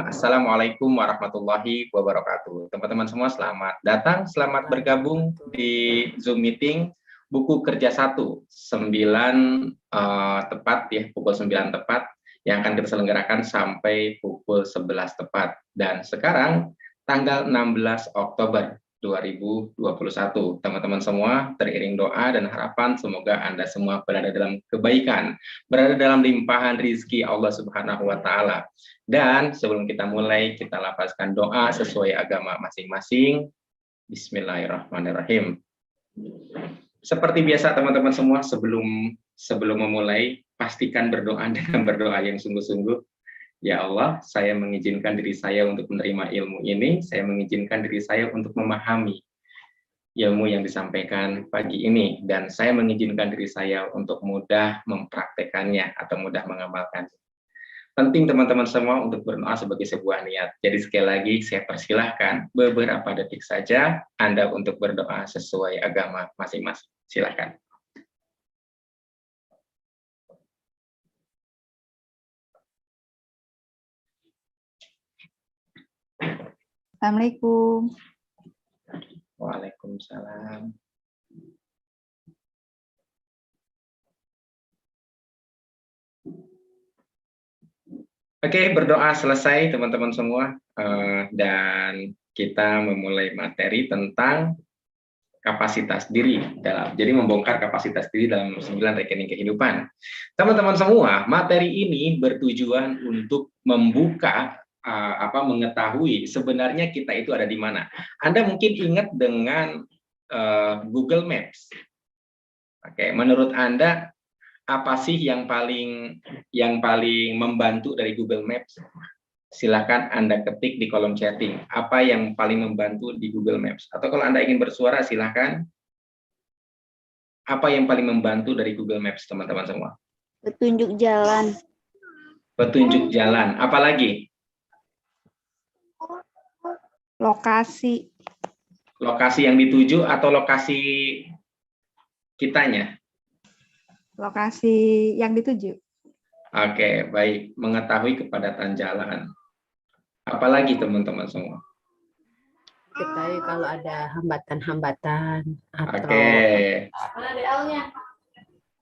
Assalamualaikum warahmatullahi wabarakatuh. Teman-teman semua selamat datang, selamat bergabung di Zoom meeting buku kerja 1, 9 tepat ya, pukul 9 tepat yang akan kita selenggarakan sampai pukul 11 tepat. Dan sekarang tanggal 16 Oktober 2021. Teman-teman semua, teriring doa dan harapan semoga Anda semua berada dalam kebaikan, berada dalam limpahan rizki Allah Subhanahu wa taala. Dan sebelum kita mulai, kita lafazkan doa sesuai agama masing-masing. Bismillahirrahmanirrahim. Seperti biasa teman-teman semua, sebelum memulai, pastikan berdoa dengan berdoa yang sungguh-sungguh. Ya Allah, saya mengizinkan diri saya untuk menerima ilmu ini, saya mengizinkan diri saya untuk memahami ilmu yang disampaikan pagi ini, dan saya mengizinkan diri saya untuk mudah mempraktekannya atau mudah mengamalkan. Penting teman-teman semua untuk berdoa sebagai sebuah niat. Jadi sekali lagi saya persilahkan beberapa detik saja Anda untuk berdoa sesuai agama masing-masing. Silakan. Assalamualaikum. Waalaikumsalam. Oke, berdoa selesai teman-teman semua, dan kita memulai materi tentang kapasitas diri jadi membongkar kapasitas diri dalam 9 rekening kehidupan. Teman-teman semua, materi ini bertujuan untuk membuka mengetahui sebenarnya kita itu ada di mana. Anda mungkin ingat dengan Google Maps. Oke, menurut Anda apa sih yang paling membantu dari Google Maps? Silakan Anda ketik di kolom chatting. Apa yang paling membantu di Google Maps? Atau kalau Anda ingin bersuara, silakan. Apa yang paling membantu dari Google Maps, teman-teman semua? Petunjuk jalan. Petunjuk jalan. Apalagi? Lokasi. Lokasi yang dituju atau lokasi kitanya? Lokasi yang dituju. Oke, baik. Mengetahui kepadatan jalan. Apalagi teman-teman semua? Ketahui kalau ada hambatan-hambatan atau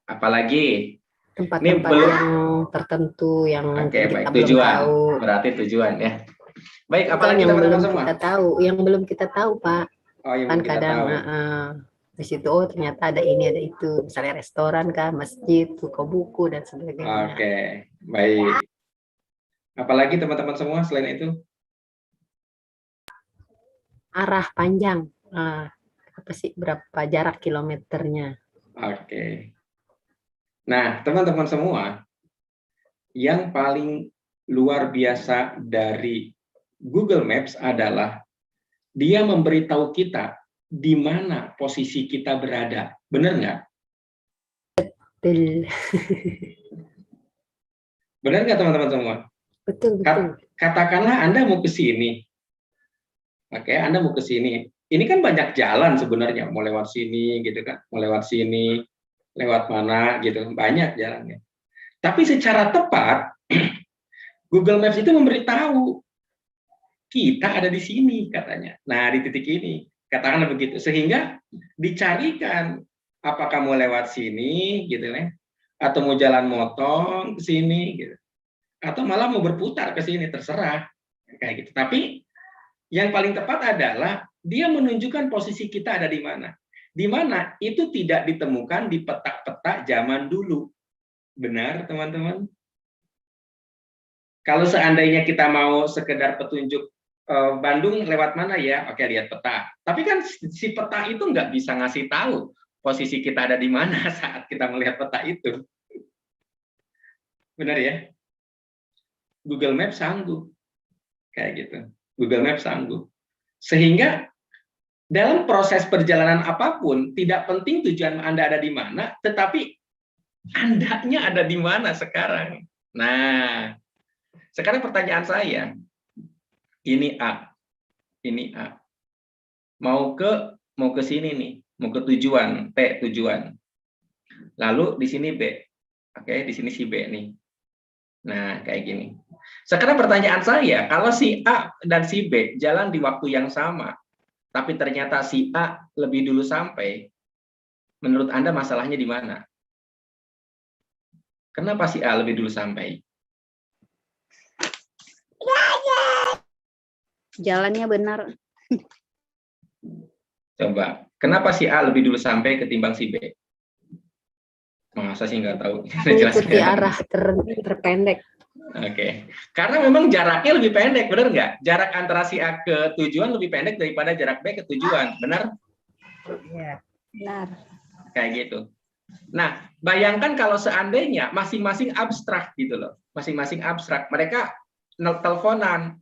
apalagi tempat-tempat yang tertentu yang kita baik. Belum tujuan tahu. Berarti tujuan ya. Baik, apalagi yang teman-teman belum semua? Kita tahu, yang belum kita tahu, Pak. Oh, yang kan kita kadang tahu. Di situ ternyata ada ini ada itu, misalnya restoran kah, masjid, toko buku dan sebagainya. Oke, baik. Apalagi teman-teman semua selain itu? Arah panjang, apa sih berapa jarak kilometernya? Oke. Nah, teman-teman semua, yang paling luar biasa dari Google Maps adalah dia memberitahu kita di mana posisi kita berada. Benar nggak? Betul. Benar nggak teman-teman semua? Betul. Katakanlah Anda mau ke sini. Oke, Anda mau ke sini. Ini kan banyak jalan sebenarnya, mau lewat sini gitu kan, mau lewat sini, lewat mana gitu, banyak jalannya. Tapi secara tepat Google Maps itu memberitahu kita ada di sini katanya. Nah, di titik ini, katakanlah begitu, sehingga dicarikan apakah mau lewat sini gitu ya, atau mau jalan motong ke sini gitu. Atau malah mau berputar ke sini, terserah kayak gitu. Tapi yang paling tepat adalah dia menunjukkan posisi kita ada di mana. Di mana itu tidak ditemukan di peta-peta zaman dulu. Benar, teman-teman? Kalau seandainya kita mau sekedar petunjuk Bandung lewat mana ya? Oke, lihat peta. Tapi kan si peta itu nggak bisa ngasih tahu posisi kita ada di mana saat kita melihat peta itu. Benar ya? Google Maps sanggup. Kayak gitu. Google Maps sanggup. Sehingga dalam proses perjalanan apapun, tidak penting tujuan Anda ada di mana, tetapi Andanya ada di mana sekarang. Nah, sekarang pertanyaan saya, ini A, mau ke sini nih, mau ke tujuan, T tujuan. Lalu di sini B, oke, di sini si B nih. Nah, kayak gini. Sekarang pertanyaan saya, kalau si A dan si B jalan di waktu yang sama, tapi ternyata si A lebih dulu sampai, menurut Anda masalahnya di mana? Kenapa si A lebih dulu sampai? Jalannya benar. Coba, kenapa si A lebih dulu sampai ketimbang si B? Masa sih nggak tahu? Mengikuti arah terpendek. Oke, karena memang jaraknya lebih pendek, benar nggak? Jarak antara si A ke tujuan lebih pendek daripada jarak B ke tujuan, benar? Iya. Benar. Kayak gitu. Nah, bayangkan kalau seandainya masing-masing abstrak gitu loh, masing-masing abstrak. Mereka teleponan,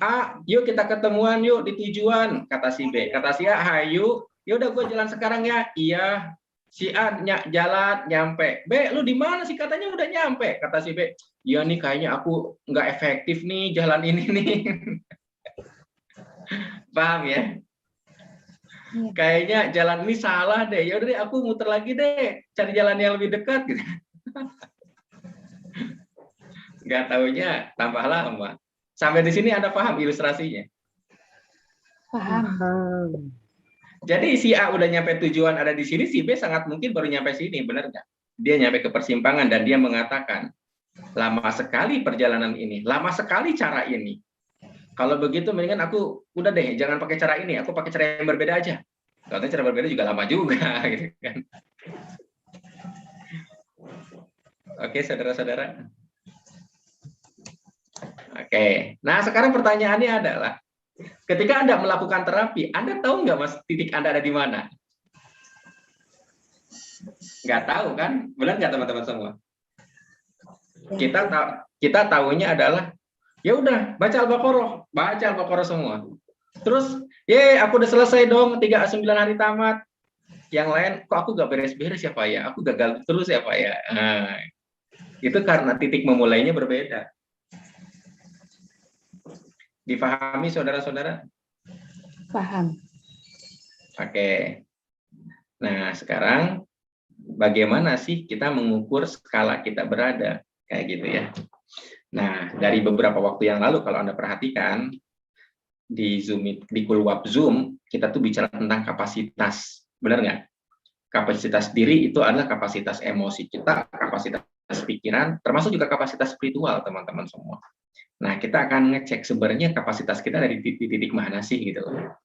A, yuk kita ketemuan yuk di tujuan, kata si B. Kata si A, hayu, yaudah gue jalan sekarang ya. Iya. Si A jalan nyampe. B, lu di mana sih? Katanya udah nyampe. Kata si B, iya nih kayaknya aku nggak efektif nih jalan ini nih. Paham ya? Kayaknya jalan ini salah deh. Yaudah deh, aku muter lagi deh, cari jalan yang lebih dekat. Gitu. Nggak taunya tambah lama. Sampai di sini Anda paham ilustrasinya? Paham. Jadi si A udah nyampe tujuan ada di sini, si B sangat mungkin baru nyampe sini, benar nggak? Dia nyampe ke persimpangan dan dia mengatakan, lama sekali perjalanan ini, lama sekali cara ini. Kalau begitu mendingan aku udah deh, jangan pakai cara ini, aku pakai cara yang berbeda aja. Katanya cara berbeda juga lama juga, gitu kan? Oke, saudara-saudara. Oke, nah sekarang pertanyaannya adalah, ketika Anda melakukan terapi, Anda tahu nggak mas titik Anda ada di mana? Nggak tahu kan? Benar nggak teman-teman semua? Kita tahunya adalah, ya udah baca Al-Baqarah semua. Terus, aku udah selesai dong 39 hari tamat. Yang lain, kok aku gak beres-beres ya Pak ya? Aku gagal terus ya Pak ya? Nah, itu karena titik memulainya berbeda. Difahami saudara-saudara? Paham. Oke. Nah, sekarang bagaimana sih kita mengukur skala kita berada? Kayak gitu ya. Nah, dari beberapa waktu yang lalu kalau Anda perhatikan, di Kulwap Zoom, kita tuh bicara tentang kapasitas. Benar nggak? Kapasitas diri itu adalah kapasitas emosi kita, kapasitas pikiran, termasuk juga kapasitas spiritual, teman-teman semua. Nah, kita akan ngecek sebenarnya kapasitas kita dari titik mana sih gitu loh.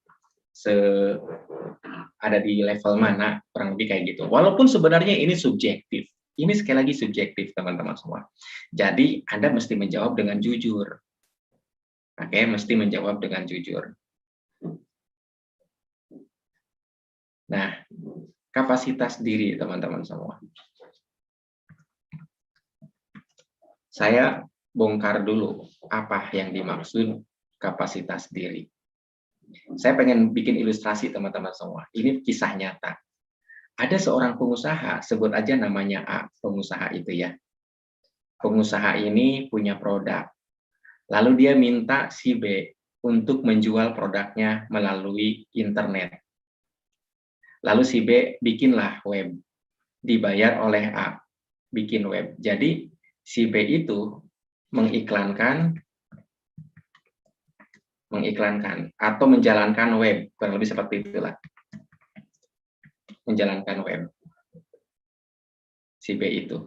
Ada di level mana, kurang lebih kayak gitu. Walaupun sebenarnya ini subjektif. Ini sekali lagi subjektif, teman-teman semua. Jadi, Anda mesti menjawab dengan jujur. Oke, mesti menjawab dengan jujur. Nah, kapasitas diri, teman-teman semua. Saya bongkar dulu apa yang dimaksud kapasitas diri. Saya pengen bikin ilustrasi, teman-teman semua. Ini kisah nyata. Ada seorang pengusaha, sebut aja namanya A, pengusaha itu ya. Pengusaha ini punya produk. Lalu dia minta si B untuk menjual produknya melalui internet. Lalu si B bikinlah web. Dibayar oleh A, bikin web. Jadi si B itu mengiklankan atau menjalankan web, kurang lebih seperti itulah. Menjalankan web. Si B itu.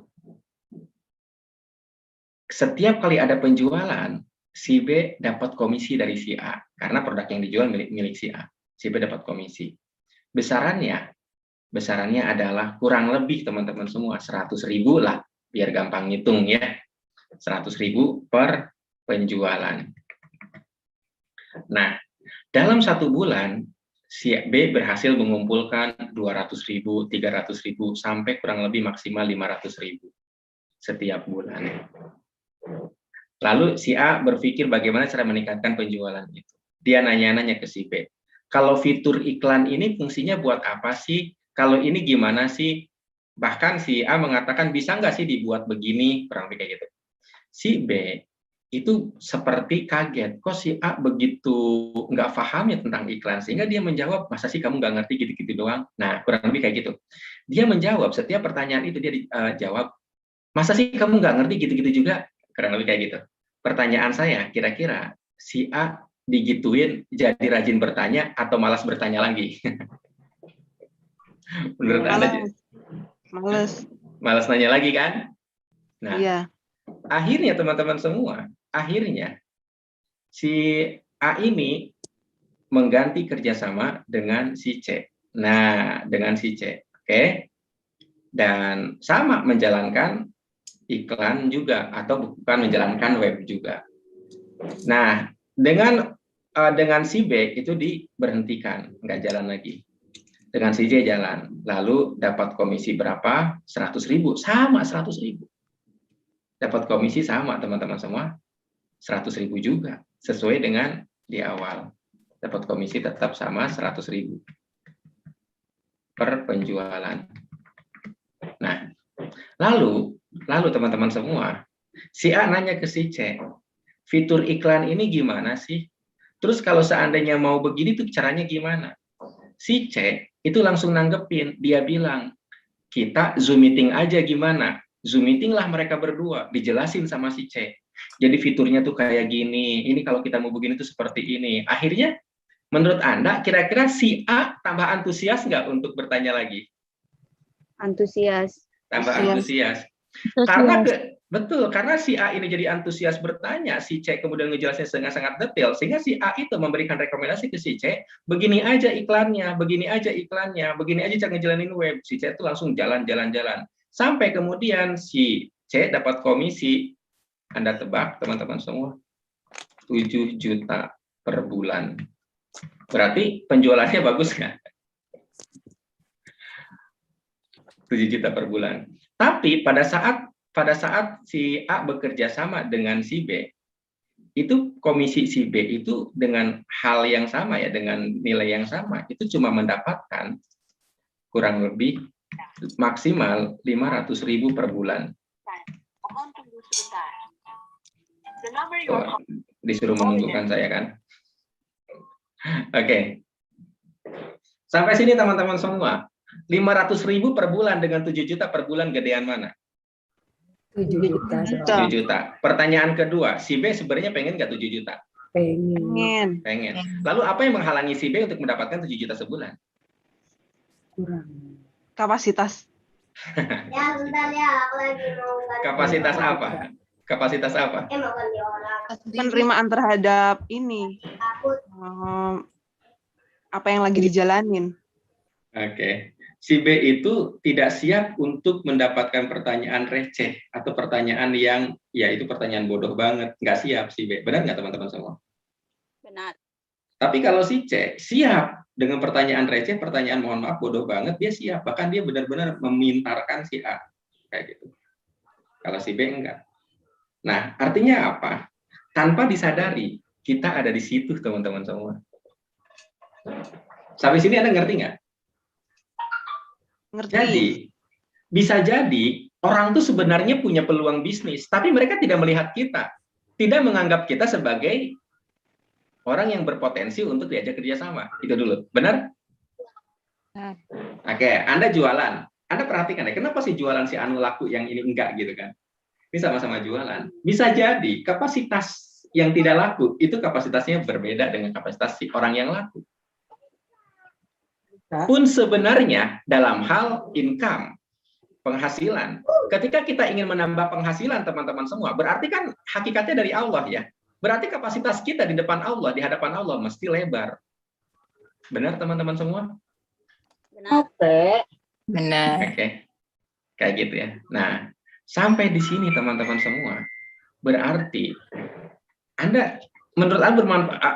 Setiap kali ada penjualan, si B dapat komisi dari si A karena produk yang dijual milik si A. Si B dapat komisi. Besarannya adalah kurang lebih, teman-teman semua, 100.000 lah, biar gampang ngitung ya. 100.000 per penjualan. Nah, dalam 1 bulan, si B berhasil mengumpulkan 200.000, 300.000, sampai kurang lebih maksimal 500.000 setiap bulan. Lalu si A berpikir bagaimana cara meningkatkan penjualan itu. Dia nanya-nanya ke si B, kalau fitur iklan ini fungsinya buat apa sih? Kalau ini gimana sih? Bahkan si A mengatakan, bisa nggak sih dibuat begini? Kurang lebih kayak gitu. Si B itu seperti kaget, kok si A begitu nggak paham ya tentang iklan, sehingga dia menjawab, masa sih kamu nggak ngerti gitu-gitu doang? Nah, kurang lebih kayak gitu. Dia menjawab, setiap pertanyaan itu dia jawab, masa sih kamu nggak ngerti gitu-gitu juga? Kurang lebih kayak gitu. Pertanyaan saya, kira-kira si A digituin jadi rajin bertanya atau malas bertanya lagi? Menurut Anda, Males. malas nanya lagi kan? Nah, Iya. akhirnya teman-teman semua, akhirnya si A ini mengganti kerjasama dengan si C. Nah, dengan si C, oke? Dan sama menjalankan iklan juga atau bukan menjalankan web juga. Nah, dengan si B itu diberhentikan, nggak jalan lagi. Dengan si J jalan, lalu dapat komisi berapa? 100.000, sama 100.000. Dapat komisi sama teman-teman semua, 100.000 juga, sesuai dengan di awal. Dapat komisi tetap sama 100.000 per penjualan. Nah, lalu teman-teman semua, si A nanya ke si C, fitur iklan ini gimana sih? Terus kalau seandainya mau begini tuh caranya gimana? Si C itu langsung nanggepin, dia bilang, kita Zoom meeting aja gimana? Zoom meeting lah mereka berdua, dijelasin sama si C. Jadi fiturnya tuh kayak gini, ini kalau kita mau begini tuh seperti ini. Akhirnya, menurut Anda, kira-kira si A tambah antusias nggak untuk bertanya lagi? Antusias. Tambah antusias. Betul, karena si A ini jadi antusias bertanya, si C kemudian ngejelasin dengan sangat detail, sehingga si A itu memberikan rekomendasi ke si C, begini aja iklannya, begini aja iklannya, begini aja cara ngejalanin web. Si C itu langsung jalan-jalan-jalan. Sampai kemudian si C dapat komisi, Anda tebak teman-teman semua, 7 juta per bulan. Berarti penjualannya bagus nggak? 7 juta per bulan. Tapi pada saat si A bekerja sama dengan si B, itu komisi si B itu dengan hal yang sama ya, dengan nilai yang sama, itu cuma mendapatkan kurang lebih maksimal 500.000 per bulan. Oh, disuruh menunggukan saya kan. Oke. Sampai sini teman-teman semua. 500.000 per bulan dengan 7 juta per bulan gedean mana? 7 juta. 7 juta. Pertanyaan kedua, si B sebenarnya pengen nggak 7 juta? Pengen. Pengen. Lalu apa yang menghalangi si B untuk mendapatkan 7 juta sebulan? Kurang. Kapasitas. Ya, bentar ya, aku lagi mau ganti. Kapasitas apa? Kapasitas apa? Mau ganti orang. Penerimaan terhadap ini. Aku Apa yang lagi dijalanin. Oke. Si B itu tidak siap untuk mendapatkan pertanyaan receh atau pertanyaan yang, ya itu pertanyaan bodoh banget. Nggak siap si B. Benar nggak teman-teman semua? Benar. Tapi kalau si C siap dengan pertanyaan receh, pertanyaan mohon maaf bodoh banget, dia siap. Bahkan dia benar-benar memintarkan si A. Kayak gitu. Kalau si B enggak. Nah, artinya apa? Tanpa disadari, kita ada di situ teman-teman semua. Sampai sini Anda ngerti nggak? Ngerti. Jadi, bisa jadi orang tuh sebenarnya punya peluang bisnis, tapi mereka tidak melihat kita. Tidak menganggap kita sebagai orang yang berpotensi untuk diajak kerjasama. Itu dulu. Benar? Oke, Anda jualan. Anda perhatikan ya, kenapa sih jualan si Anu laku yang ini enggak gitu kan? Ini sama-sama jualan. Bisa jadi kapasitas yang tidak laku, itu kapasitasnya berbeda dengan kapasitas si orang yang laku. Pun sebenarnya dalam hal income, penghasilan, ketika kita ingin menambah penghasilan teman-teman semua, berarti kan hakikatnya dari Allah ya. Berarti kapasitas kita di depan Allah, di hadapan Allah mesti lebar. Benar teman-teman semua? Benar. Benar. Oke. Kayak gitu ya. Nah, sampai di sini teman-teman semua, berarti Anda menurut Anda bermanfaat,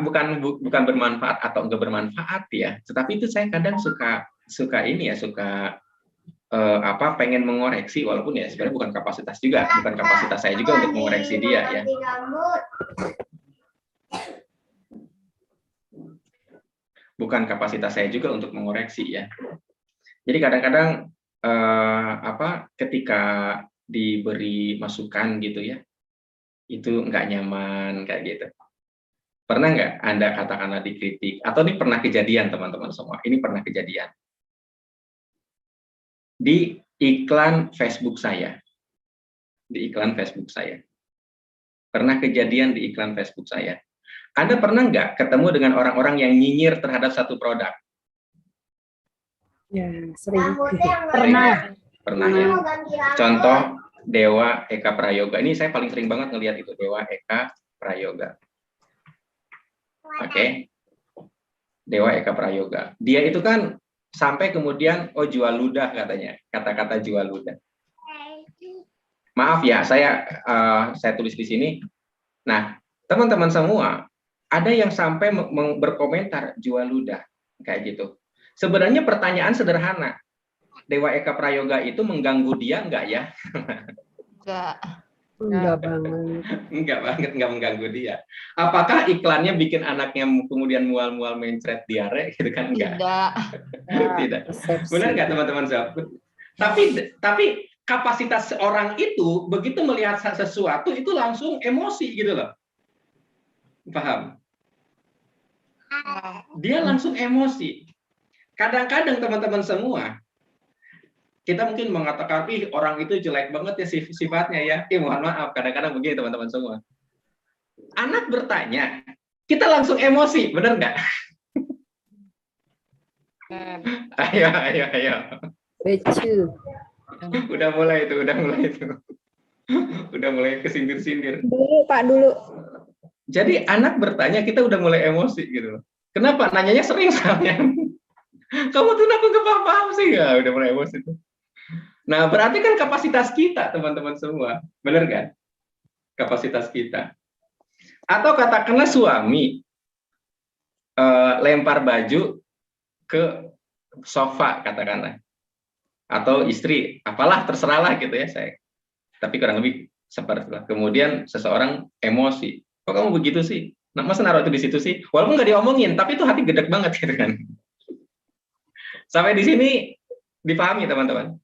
bukan bermanfaat atau enggak bermanfaat ya, tetapi itu saya kadang suka pengen mengoreksi, walaupun ya sebenarnya bukan kapasitas saya juga untuk mengoreksi dia ya. Bukan kapasitas saya juga untuk mengoreksi ya. Jadi kadang-kadang ketika diberi masukan gitu ya, itu nggak nyaman kayak gitu. Pernah nggak Anda katakanlah dikritik, atau ini pernah kejadian teman-teman semua, ini pernah kejadian. Di iklan Facebook saya. pernah kejadian di iklan Facebook saya. Anda pernah nggak ketemu dengan orang-orang yang nyinyir terhadap satu produk? Ya, sering. Pernah ya. Contoh Dewa Eka Prayoga. Ini saya paling sering banget ngelihat itu, Dewa Eka Prayoga. Oke. Dewa Eka Prayoga. Dia itu kan sampai kemudian jual ludah katanya. Kata-kata jual ludah. Maaf ya, saya tulis di sini. Nah, teman-teman semua, ada yang sampai berkomentar jual ludah kayak gitu. Sebenarnya pertanyaan sederhana. Dewa Eka Prayoga itu mengganggu dia enggak ya? Enggak banget. Enggak banget, enggak mengganggu dia. Apakah iklannya bikin anaknya kemudian mual-mual mencret diare gitu kan? Enggak. Tidak. Persepsi. Benar nggak teman-teman sahabat? Tapi kapasitas orang itu begitu melihat sesuatu itu langsung emosi gitu loh. Paham? Dia langsung emosi. Kadang-kadang teman-teman semua, kita mungkin mengatakan, ih orang itu jelek banget ya sifatnya ya. Mohon maaf, kadang-kadang begini teman-teman semua. Anak bertanya, kita langsung emosi, benar nggak? Ayo. Becu. Udah mulai itu. Udah mulai kesindir-sindir. Dulu, Pak, dulu. Jadi anak bertanya, kita udah mulai emosi gitu. Kenapa? Nanyanya sering soalnya. Kamu tuh aku nggak paham sih ya, udah mulai emosi tuh. Nah, berarti kan kapasitas kita, teman-teman semua. Benar kan? Kapasitas kita. Atau katakanlah suami lempar baju ke sofa, katakanlah. Atau istri, apalah, terserahlah gitu ya saya. Tapi kurang lebih seperti itu. Kemudian seseorang emosi. Kok kamu begitu sih? Nah, masa naruh itu di situ sih? Walaupun nggak diomongin, tapi itu hati gedek banget gitu kan. Sampai di sini dipahami teman-teman?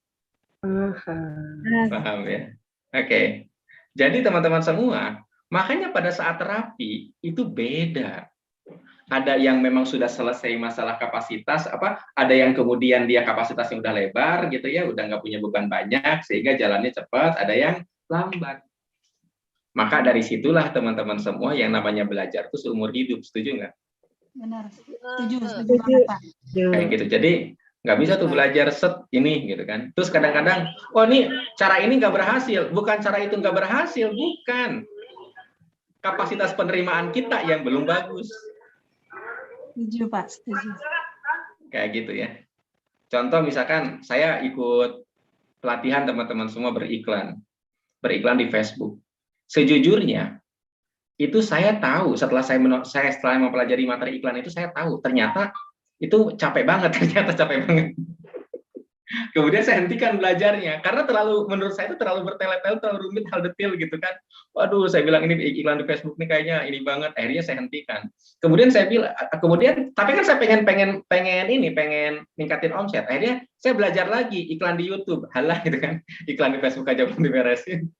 Paham ya? Oke. Jadi teman-teman semua, makanya pada saat terapi itu beda. Ada yang memang sudah selesai masalah kapasitas, ada yang kemudian dia kapasitasnya udah lebar gitu ya, udah nggak punya beban banyak sehingga jalannya cepat, ada yang lambat. Maka dari situlah teman-teman semua yang namanya belajar itu seumur hidup, setuju nggak? Benar, setuju banget, Pak. Kayak gitu. Jadi nggak bisa tuh belajar set ini gitu kan. Terus kadang-kadang, oh nih cara ini nggak berhasil, bukan cara itu nggak berhasil, bukan. Kapasitas penerimaan kita yang belum bagus. Setuju, Pak, setuju. Kayak gitu ya. Contoh misalkan saya ikut pelatihan teman-teman semua beriklan di Facebook. Sejujurnya itu saya tahu setelah setelah mempelajari materi iklan itu saya tahu ternyata itu capek banget, Kemudian saya hentikan belajarnya karena menurut saya itu terlalu bertele-tele, terlalu rumit, hal detail gitu kan. Waduh, saya bilang ini iklan di Facebook ini kayaknya ini banget. Akhirnya saya hentikan. Kemudian saya bilang, tapi kan saya pengen ningkatin omset. Akhirnya saya belajar lagi iklan di YouTube. Halah gitu kan, iklan di Facebook aja belum diberesin.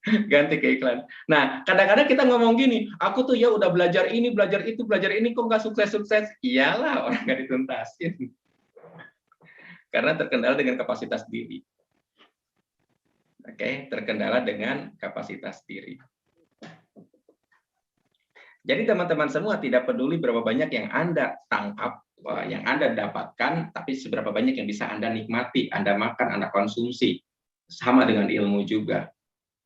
Ganti ke iklan. Nah, kadang-kadang kita ngomong gini, aku tuh ya udah belajar ini, belajar itu, belajar ini, kok nggak sukses-sukses? Iyalah, orang nggak dituntasin. Karena terkendala dengan kapasitas diri. Oke, terkendala dengan kapasitas diri. Jadi teman-teman semua tidak peduli berapa banyak yang Anda tangkap, yang Anda dapatkan, tapi seberapa banyak yang bisa Anda nikmati, Anda makan, Anda konsumsi. Sama dengan ilmu juga.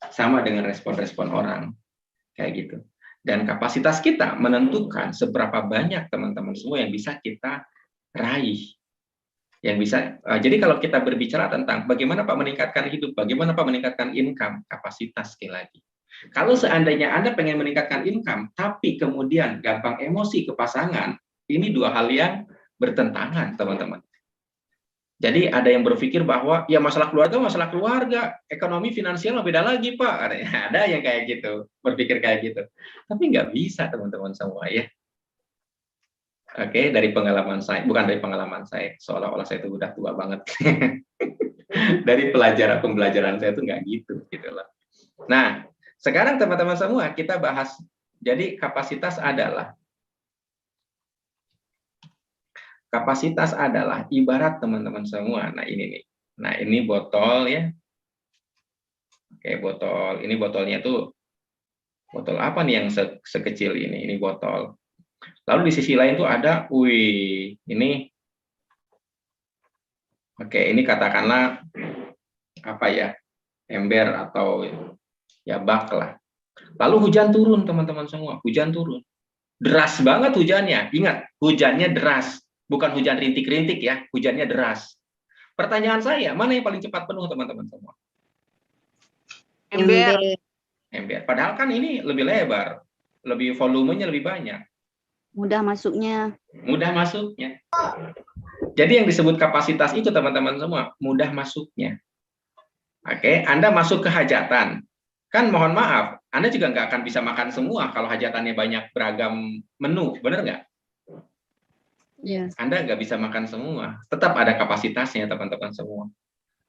Sama dengan respon-respon orang. Kayak gitu. Dan kapasitas kita menentukan seberapa banyak teman-teman semua yang bisa kita raih. Yang bisa, jadi kalau kita berbicara tentang bagaimana Pak meningkatkan hidup, bagaimana Pak meningkatkan income, kapasitas sekali lagi. Kalau seandainya Anda pengen meningkatkan income, tapi kemudian gampang emosi ke pasangan, ini dua hal yang bertentangan, teman-teman. Jadi ada yang berpikir bahwa ya masalah keluarga, ekonomi finansial beda lagi Pak. Ada yang kayak gitu, berpikir kayak gitu. Tapi nggak bisa teman-teman semua ya. Oke, dari pengalaman saya, bukan dari pengalaman saya, seolah-olah saya itu udah tua banget. Dari pembelajaran saya itu nggak gitu loh. Nah, sekarang teman-teman semua kita bahas. Jadi kapasitas adalah ibarat teman-teman semua. Nah ini nih. Nah ini botol ya. Oke, botol. Ini botolnya tuh Botol apa nih yang sekecil ini? Ini botol. Lalu di sisi lain tuh ada, wih, ini, oke, ini katakanlah apa ya, ember atau ya bak lah. Lalu hujan turun, teman-teman semua, hujan turun. Deras banget hujannya. Ingat, hujannya deras, bukan hujan rintik-rintik ya, hujannya deras. Pertanyaan saya, mana yang paling cepat penuh, teman-teman semua? Ember. Ember. Padahal kan ini lebih lebar, lebih volumenya lebih banyak. Mudah masuknya. Mudah masuknya. Jadi yang disebut kapasitas itu, teman-teman semua, mudah masuknya. Oke, Anda masuk ke hajatan. Kan mohon maaf, Anda juga nggak akan bisa makan semua kalau hajatannya banyak beragam menu, benar nggak? Ya. Anda nggak bisa makan semua. Tetap ada kapasitasnya, teman-teman semua.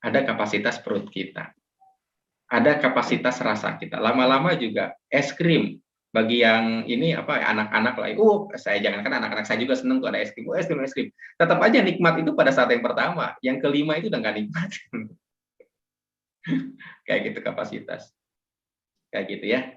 Ada kapasitas perut kita. Ada kapasitas rasa kita. Lama-lama juga es krim. Bagi yang ini apa anak-anak lah, saya jangankan anak-anak, saya juga seneng tuh ada es krim, es krim, es krim. Tetap aja nikmat itu pada saat yang pertama, yang kelima itu udah nggak nikmat. Kayak gitu kapasitas, kayak gitu ya.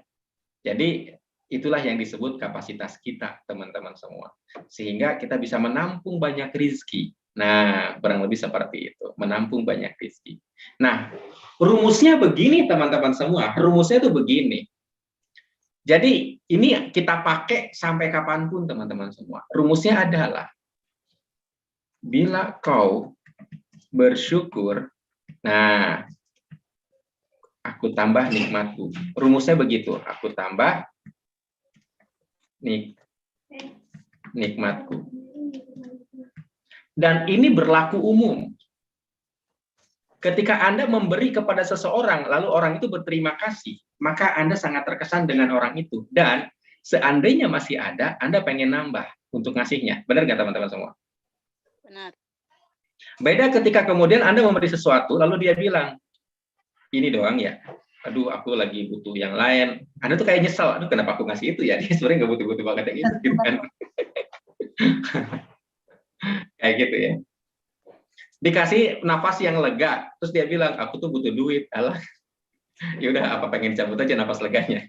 Jadi itulah yang disebut kapasitas kita, teman-teman semua. Sehingga kita bisa menampung banyak rezeki. Nah, kurang lebih seperti itu, menampung banyak rezeki. Nah, rumusnya begini, teman-teman semua. Rumusnya itu begini. Jadi ini kita pakai sampai kapanpun, teman-teman semua. Rumusnya adalah bila kau bersyukur, nah, aku tambah nikmatku. Rumusnya begitu, aku tambah nikmatku. Dan ini berlaku umum. Ketika Anda memberi kepada seseorang, lalu orang itu berterima kasih, maka Anda sangat terkesan dengan orang itu. Dan seandainya masih ada, Anda pengen nambah untuk ngasihnya. Benar nggak, teman-teman semua? Benar. Beda ketika kemudian Anda memberi sesuatu, lalu dia bilang, ini doang ya, aduh aku lagi butuh yang lain. Anda tuh kayak nyesel, aduh kenapa aku ngasih itu ya, dia sebenarnya nggak butuh-butuh banget yang itu. Gitu kan? Kayak gitu ya. Dikasih nafas yang lega, terus dia bilang, aku tuh butuh duit. Alah, yaudah apa pengen cabut aja nafas leganya.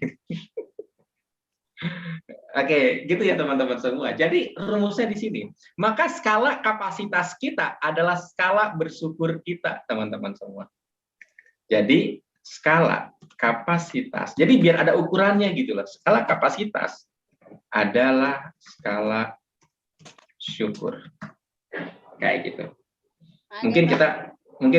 Oke, gitu ya teman-teman semua. Jadi rumusnya di sini. Maka skala kapasitas kita adalah skala bersyukur kita, teman-teman semua. Jadi skala kapasitas. Jadi biar ada ukurannya gitu loh. Skala kapasitas adalah skala syukur. Kayak gitu. Mungkin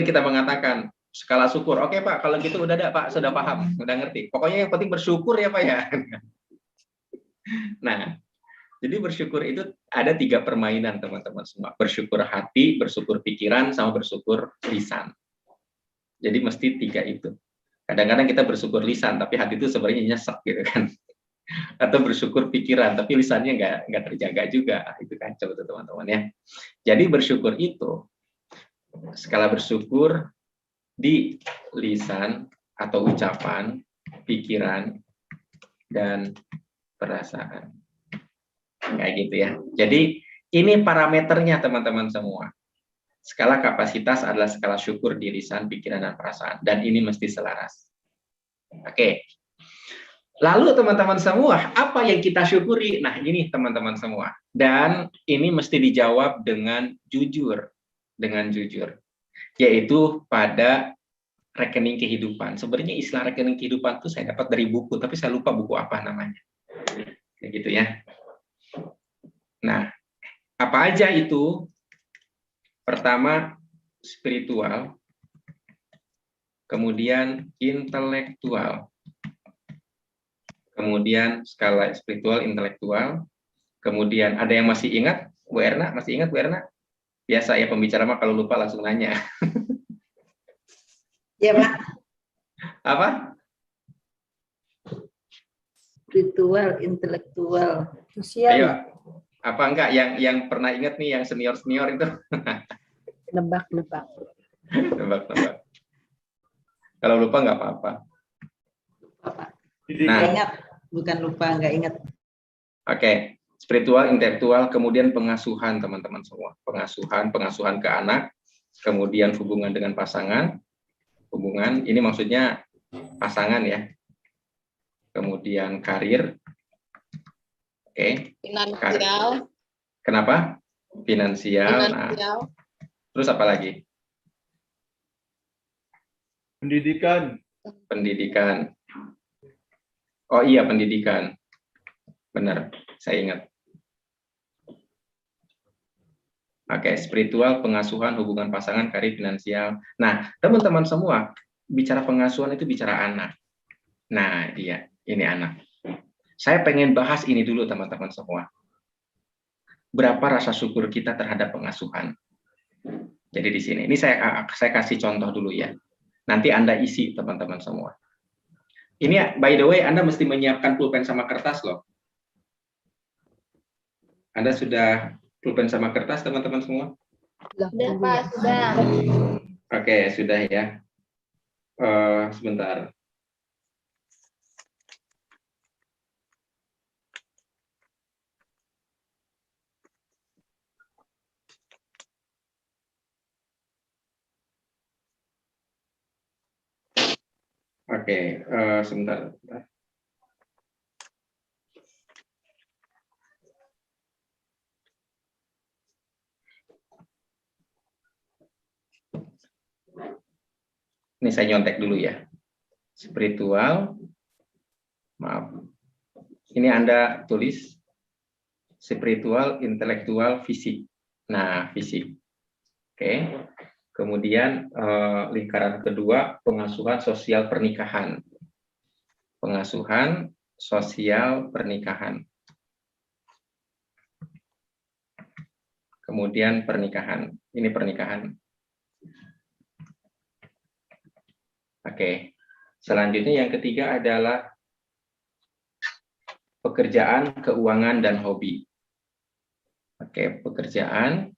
kita mengatakan skala syukur. Oke Pak, kalau gitu udah ada Pak, sudah paham, udah ngerti. Pokoknya yang penting bersyukur ya Pak ya. Nah, jadi bersyukur itu ada 3 permainan teman-teman semua. Bersyukur hati, bersyukur pikiran, sama bersyukur lisan. Jadi mesti 3 itu. Kadang-kadang kita bersyukur lisan, tapi hati itu sebenarnya nyesek gitu kan. Atau bersyukur pikiran, tapi lisannya nggak terjaga juga. Itu kacau tuh teman-teman ya. Jadi bersyukur itu skala bersyukur di lisan atau ucapan, pikiran, dan perasaan. Kayak gitu ya. Jadi ini parameternya teman-teman semua. Skala kapasitas adalah skala syukur di lisan, pikiran, dan perasaan. Dan ini mesti selaras. Oke. Lalu teman-teman semua, apa yang kita syukuri? Nah ini teman-teman semua. Dan ini mesti dijawab dengan jujur. Dengan jujur, yaitu pada rekening kehidupan. Sebenarnya istilah rekening kehidupan itu saya dapat dari buku, tapi saya lupa buku apa namanya. Kayak gitu ya. Nah, apa aja itu? Pertama, spiritual, kemudian intelektual, kemudian skala spiritual, intelektual, kemudian ada yang masih ingat? Bu Erna, masih ingat Bu Erna? Biasa ya pembicara mah kalau lupa langsung nanya. Ya Pak. Apa? Spiritual, intelektual, sosial. Ayo, apa enggak yang pernah ingat nih yang senior itu? Nebak. Nebak. Kalau lupa nggak apa-apa. Nah, ingat, bukan lupa, nggak ingat. Oke. Spiritual, intelektual, kemudian pengasuhan teman-teman semua. Pengasuhan ke anak, kemudian hubungan dengan pasangan. Hubungan, ini maksudnya pasangan ya. kemudian karir. Oke. Finansial. Kenapa? Finansial. Nah, terus apa lagi? Pendidikan. Pendidikan. Oh iya, pendidikan. Benar, saya ingat. Oke, spiritual, pengasuhan, hubungan pasangan, karir, finansial. Nah, teman-teman semua, bicara pengasuhan itu bicara anak. Nah, iya, ini anak. Saya pengen bahas ini dulu, teman-teman semua. Berapa rasa syukur kita terhadap pengasuhan? Jadi di sini, ini saya kasih contoh dulu ya. Nanti Anda isi, teman-teman semua. Ini, by the way, Anda mesti menyiapkan pulpen sama kertas loh. Anda sudah pulpen sama kertas, teman-teman semua? Sudah, Pak, sudah. Oke, sudah ya. Sebentar. Oke, sebentar. Ini saya nyontek dulu ya. Spiritual, maaf. Ini Anda tulis spiritual, intelektual, fisik. Nah, fisik. Oke. Kemudian lingkaran kedua, pengasuhan sosial pernikahan. Pengasuhan sosial pernikahan. Kemudian pernikahan. Ini pernikahan. Oke. Selanjutnya yang ketiga adalah pekerjaan, keuangan, dan hobi. Oke, pekerjaan,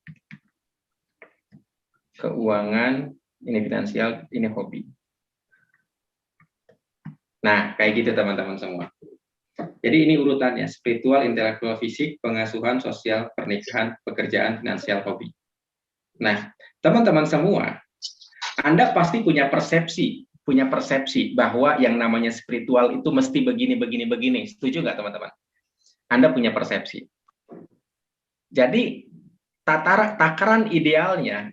keuangan, ini finansial, ini hobi. Nah, kayak gitu teman-teman semua. Jadi ini urutannya, spiritual, intelektual, fisik, pengasuhan, sosial, pernikahan, pekerjaan, finansial, hobi. Nah, teman-teman semua, Anda pasti punya persepsi bahwa yang namanya spiritual itu mesti begini, begini, begini. Setuju nggak teman-teman? Anda punya persepsi. Jadi, takaran idealnya,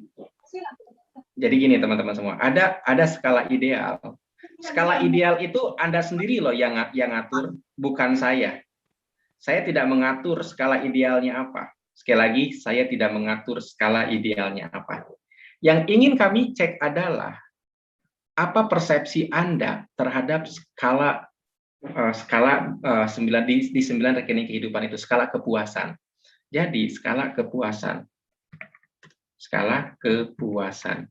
jadi gini teman-teman semua, ada skala ideal. Skala ideal itu Anda sendiri loh yang ngatur, bukan saya. Saya tidak mengatur skala idealnya apa. Sekali lagi, saya tidak mengatur skala idealnya apa. Yang ingin kami cek adalah apa persepsi Anda terhadap skala 9 di 9 rekening kehidupan itu, skala kepuasan. Jadi skala kepuasan. Skala kepuasan.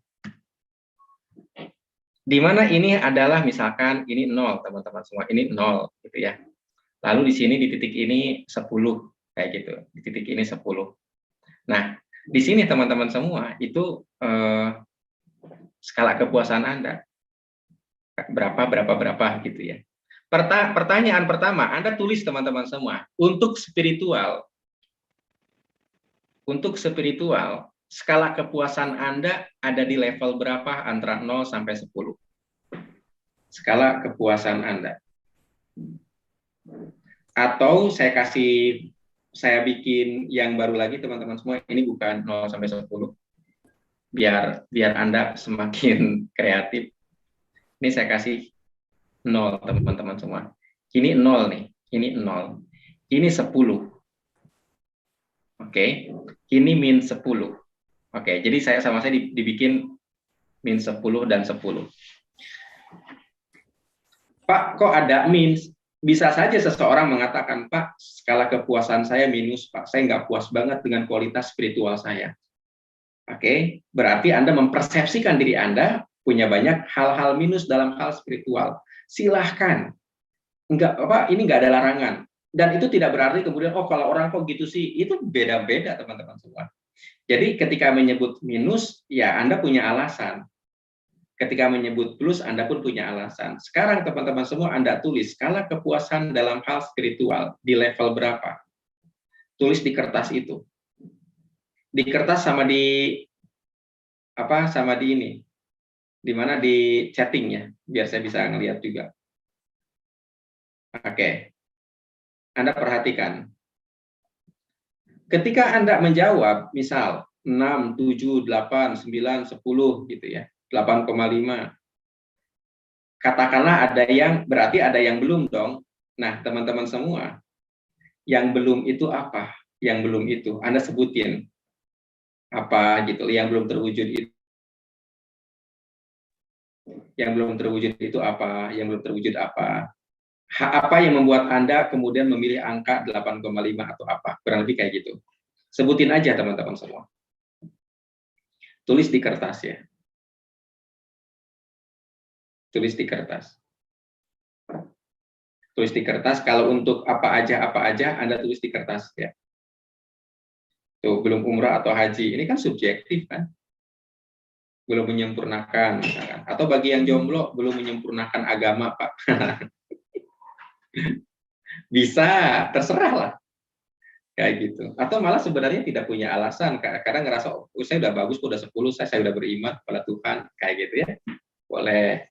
Di mana ini adalah misalkan ini 0 teman-teman semua, ini 0 gitu ya. Lalu di sini di titik ini 10 kayak gitu. Di titik ini 10. Nah, di sini teman-teman semua itu skala kepuasan Anda. Berapa gitu ya. Pertanyaan pertama, Anda tulis teman-teman semua, untuk spiritual, skala kepuasan Anda ada di level berapa antara 0 sampai 10? Skala kepuasan Anda. Atau saya bikin yang baru lagi teman-teman semua, ini bukan 0 sampai 10. Biar Anda semakin kreatif. Ini saya kasih 0 teman-teman semua. Ini 0 nih, ini 0. Ini 10. Oke, ini min 10. Oke, jadi saya dibikin min 10 dan 10. Pak, kok ada min? Bisa saja seseorang mengatakan, Pak, skala kepuasan saya minus, Pak. Saya nggak puas banget dengan kualitas spiritual saya. Oke, berarti Anda mempersepsikan diri Anda punya banyak hal-hal minus dalam hal spiritual. Silahkan. Ini nggak ada larangan. Dan itu tidak berarti kemudian, oh kalau orang kok gitu sih, itu beda-beda teman-teman semua. Jadi ketika menyebut minus, ya Anda punya alasan. Ketika menyebut plus, Anda pun punya alasan. Sekarang teman-teman semua Anda tulis skala kepuasan dalam hal spiritual di level berapa. Tulis di kertas itu. Di kertas sama di ini. Di mana di chatting ya, biar saya bisa ngelihat juga. Oke. Anda perhatikan. Ketika Anda menjawab, misal 6, 7, 8, 9, 10 gitu ya, 8,5. Katakanlah berarti ada yang belum dong. Nah, teman-teman semua, yang belum itu apa? Yang belum itu, Anda sebutin. Apa gitu, yang belum terwujud itu. Yang belum terwujud itu apa? Yang belum terwujud apa? Apa yang membuat Anda kemudian memilih angka 8,5 atau apa? Kurang lebih kayak gitu. Sebutin aja teman-teman semua. Tulis di kertas ya. Tulis di kertas. Tulis di kertas, kalau untuk apa aja Anda tulis di kertas ya. Tuh, belum umrah atau haji, ini kan subjektif kan? Belum menyempurnakan misalkan. Atau bagi yang jomblo, belum menyempurnakan agama, Pak. Bisa, terserah lah. Kayak gitu. Atau malah sebenarnya tidak punya alasan, kadang ngerasa, oh, saya udah bagus, udah 10, saya udah beriman kepada Tuhan, kayak gitu ya. Boleh.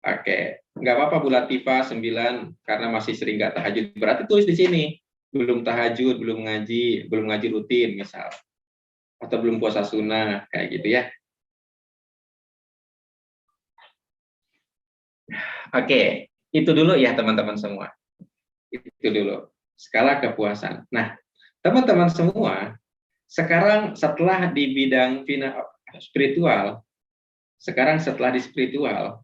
Oke, nggak apa-apa Bu Latifah 9 karena masih sering nggak tahajud. Berarti tulis di sini, belum tahajud, belum ngaji rutin misal. Atau belum puasa sunnah, kayak gitu ya. Oke, itu dulu ya teman-teman semua. Itu dulu, skala kepuasan. Nah, teman-teman semua, sekarang setelah di bidang spiritual, setelah di spiritual,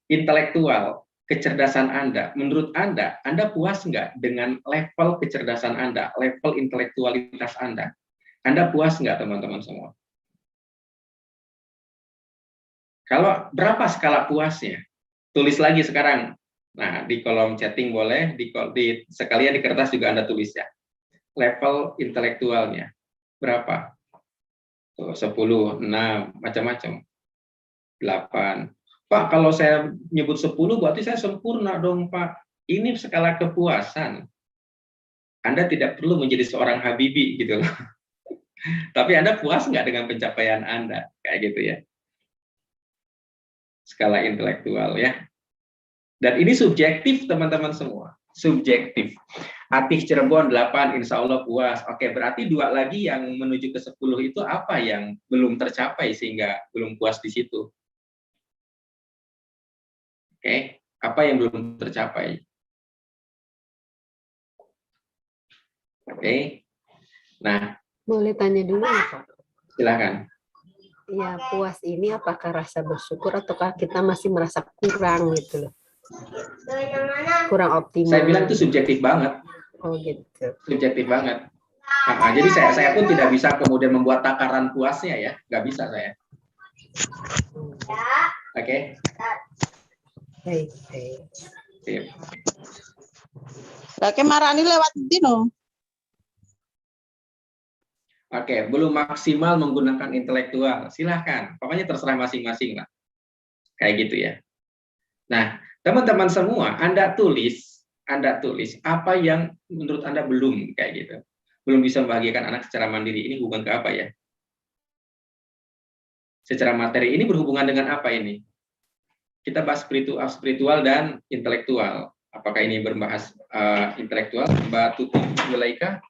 intelektual, kecerdasan Anda, menurut Anda puas nggak dengan level kecerdasan Anda, level intelektualitas Anda? Anda puas nggak teman-teman semua? Kalau berapa skala puasnya? Tulis lagi sekarang. Nah, di kolom chatting boleh, sekalian di kertas juga Anda tulis ya. Level intelektualnya berapa? Tuh, 10, 6, macam-macam. 8. Pak, kalau saya nyebut 10 berarti saya sempurna dong, Pak. Ini skala kepuasan. Anda tidak perlu menjadi seorang Habibie gitu loh. Tapi Anda puas nggak dengan pencapaian Anda? Kayak gitu ya. Skala intelektual ya. Dan ini subjektif teman-teman semua. Subjektif. Atif Cirebon 8, insya Allah puas. Oke, berarti 2 lagi yang menuju ke 10 itu apa yang belum tercapai sehingga belum puas di situ? Oke, apa yang belum tercapai? Oke. Nah, Boleh tanya dulu ya, Pak? silakan. Ya, puas ini apakah rasa bersyukur ataukah kita masih merasa kurang gitu loh? Kurang optimal. Saya bilang itu subjektif banget. Oh gitu. Subjektif banget. Jadi saya pun tidak bisa kemudian membuat takaran puasnya ya, nggak bisa saya. Oke. Baik. Sip. Oke, marani lewat dino. Oke, belum maksimal menggunakan intelektual. Silahkan, pokoknya terserah masing-masing lah. Kayak gitu ya. Nah, teman-teman semua, Anda tulis apa yang menurut Anda belum kayak gitu. Belum bisa membahagiakan anak secara mandiri. Ini hubungan ke apa ya? Secara materi ini berhubungan dengan apa ini? Kita bahas spiritual dan intelektual. Apakah ini berbahas intelektual? Mbak Tuti Zulaika,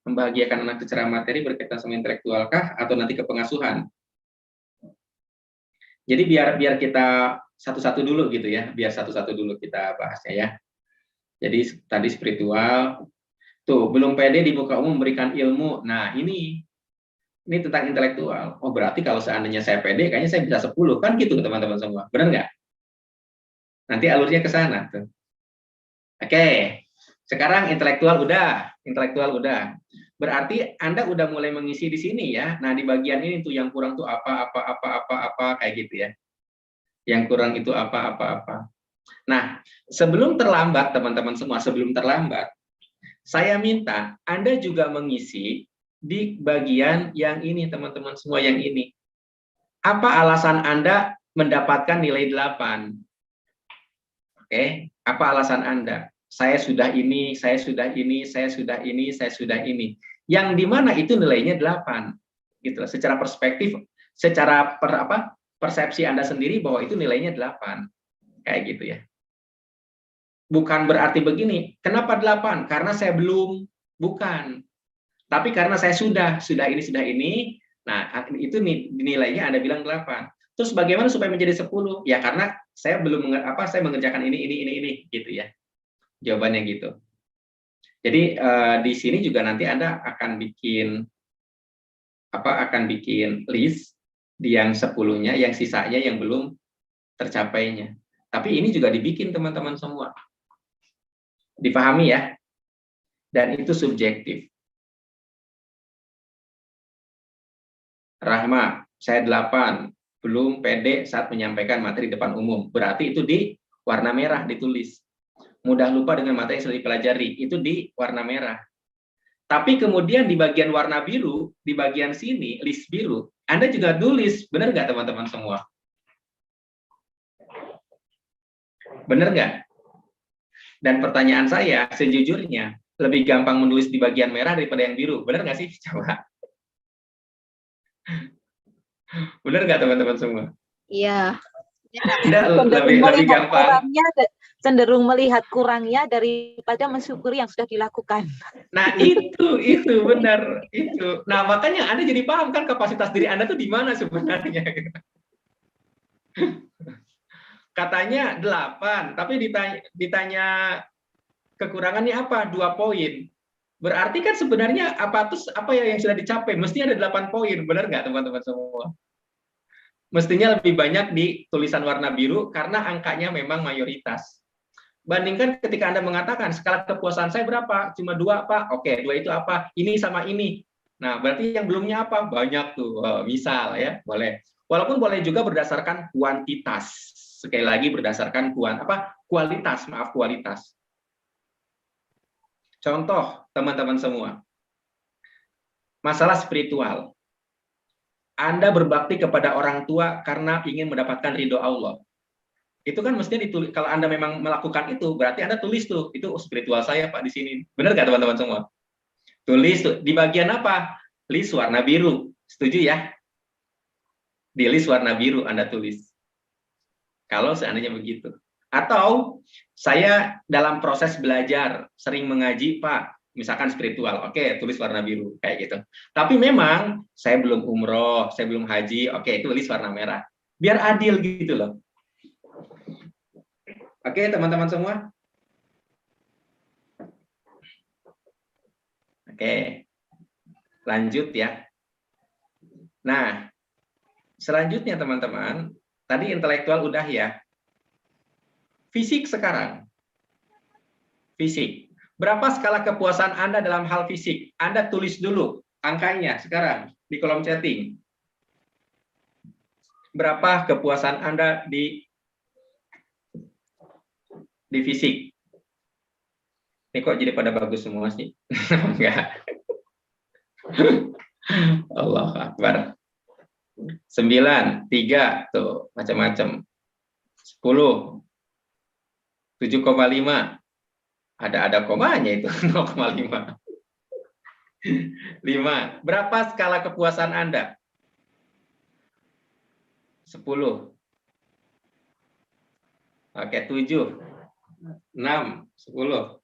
membahagiakan anak secara materi berkaitan sama intelektualkah atau nanti ke pengasuhan? Jadi biar kita satu-satu dulu gitu ya, biar satu-satu dulu kita bahasnya ya. Jadi tadi spiritual, tuh belum pede di muka umum memberikan ilmu. Nah ini tentang intelektual. Oh berarti kalau seandainya saya pede, kayaknya saya bisa 10 kan gitu teman-teman semua, benar nggak? Nanti alurnya ke sana tuh. Oke, sekarang intelektual udah. Berarti Anda udah mulai mengisi di sini ya. Nah, di bagian ini tuh yang kurang tuh apa kayak gitu ya. Yang kurang itu apa. Nah, sebelum terlambat teman-teman semua, saya minta Anda juga mengisi di bagian yang ini teman-teman semua, yang ini. Apa alasan Anda mendapatkan nilai 8? Oke, apa alasan Anda? Saya sudah ini. yang dimana itu nilainya 8 gitu loh. Secara perspektif, secara persepsi Anda sendiri bahwa itu nilainya 8 kayak gitu ya. Bukan berarti begini, kenapa 8? Karena saya belum, bukan. Tapi karena saya sudah ini, nah itu nilainya Anda bilang 8. Terus bagaimana supaya menjadi 10? Ya karena saya belum saya mengerjakan ini gitu ya. Jawabannya gitu. Jadi di sini juga nanti Anda akan bikin list di yang 10-nya, yang sisanya yang belum tercapainya. Tapi ini juga dibikin teman-teman semua. Dipahami ya? Dan itu subjektif. Rahma, saya 8, belum pede saat menyampaikan materi depan umum. Berarti itu di warna merah ditulis. Mudah lupa dengan materi yang sudah dipelajari, itu di warna merah. Tapi kemudian di bagian warna biru, di bagian sini, list biru, Anda juga tulis, benar nggak teman-teman semua? Benar nggak? Dan pertanyaan saya, sejujurnya, lebih gampang menulis di bagian merah daripada yang biru. Benar nggak sih? Coba. Benar nggak teman-teman semua? Iya. Lebih gampang. Cenderung melihat kurangnya daripada mensyukuri yang sudah dilakukan. Nah itu benar itu. Nah makanya Anda jadi paham kan kapasitas diri Anda tuh di mana sebenarnya. Katanya 8, tapi ditanya kekurangannya apa? 2 poin. Berarti kan sebenarnya apa yang sudah dicapai? Mesti ada 8 poin, benar nggak teman-teman semua? Mestinya lebih banyak di tulisan warna biru karena angkanya memang mayoritas. Bandingkan ketika Anda mengatakan skala kepuasan saya berapa? Cuma 2, Pak. Oke, 2 itu apa? Ini sama ini. Nah, berarti yang belumnya apa? Banyak tuh. Misal ya, boleh. Walaupun boleh juga berdasarkan kuantitas. Sekali lagi berdasarkan kualitas. Contoh, teman-teman semua. Masalah spiritual. Anda berbakti kepada orang tua karena ingin mendapatkan ridho Allah. Itu kan mestinya ditulis. Kalau Anda memang melakukan itu, berarti Anda tulis tuh, itu spiritual saya Pak di sini. Benar nggak teman-teman semua? Tulis tuh. Di bagian apa? List warna biru. Setuju ya? Di list warna biru Anda tulis. Kalau seandainya begitu. Atau saya dalam proses belajar sering mengaji Pak, misalkan spiritual. Oke, tulis warna biru kayak gitu. Tapi memang saya belum umroh, saya belum haji. Oke, tulis warna merah. Biar adil gitu loh. Oke, teman-teman semua. Oke. Lanjut ya. Nah, selanjutnya teman-teman, tadi intelektual udah ya. Fisik sekarang. Fisik. Berapa skala kepuasan Anda dalam hal fisik? Anda tulis dulu angkanya sekarang di kolom chatting. Berapa kepuasan Anda di fisik? Ini kok jadi pada bagus semua sih? Enggak. Allahu Akbar. 9, 3, tuh macam-macam. 10, 7,5. Ada komanya itu 0,5. 5. Berapa skala kepuasan Anda? 10. Oke, 7. 6, 10.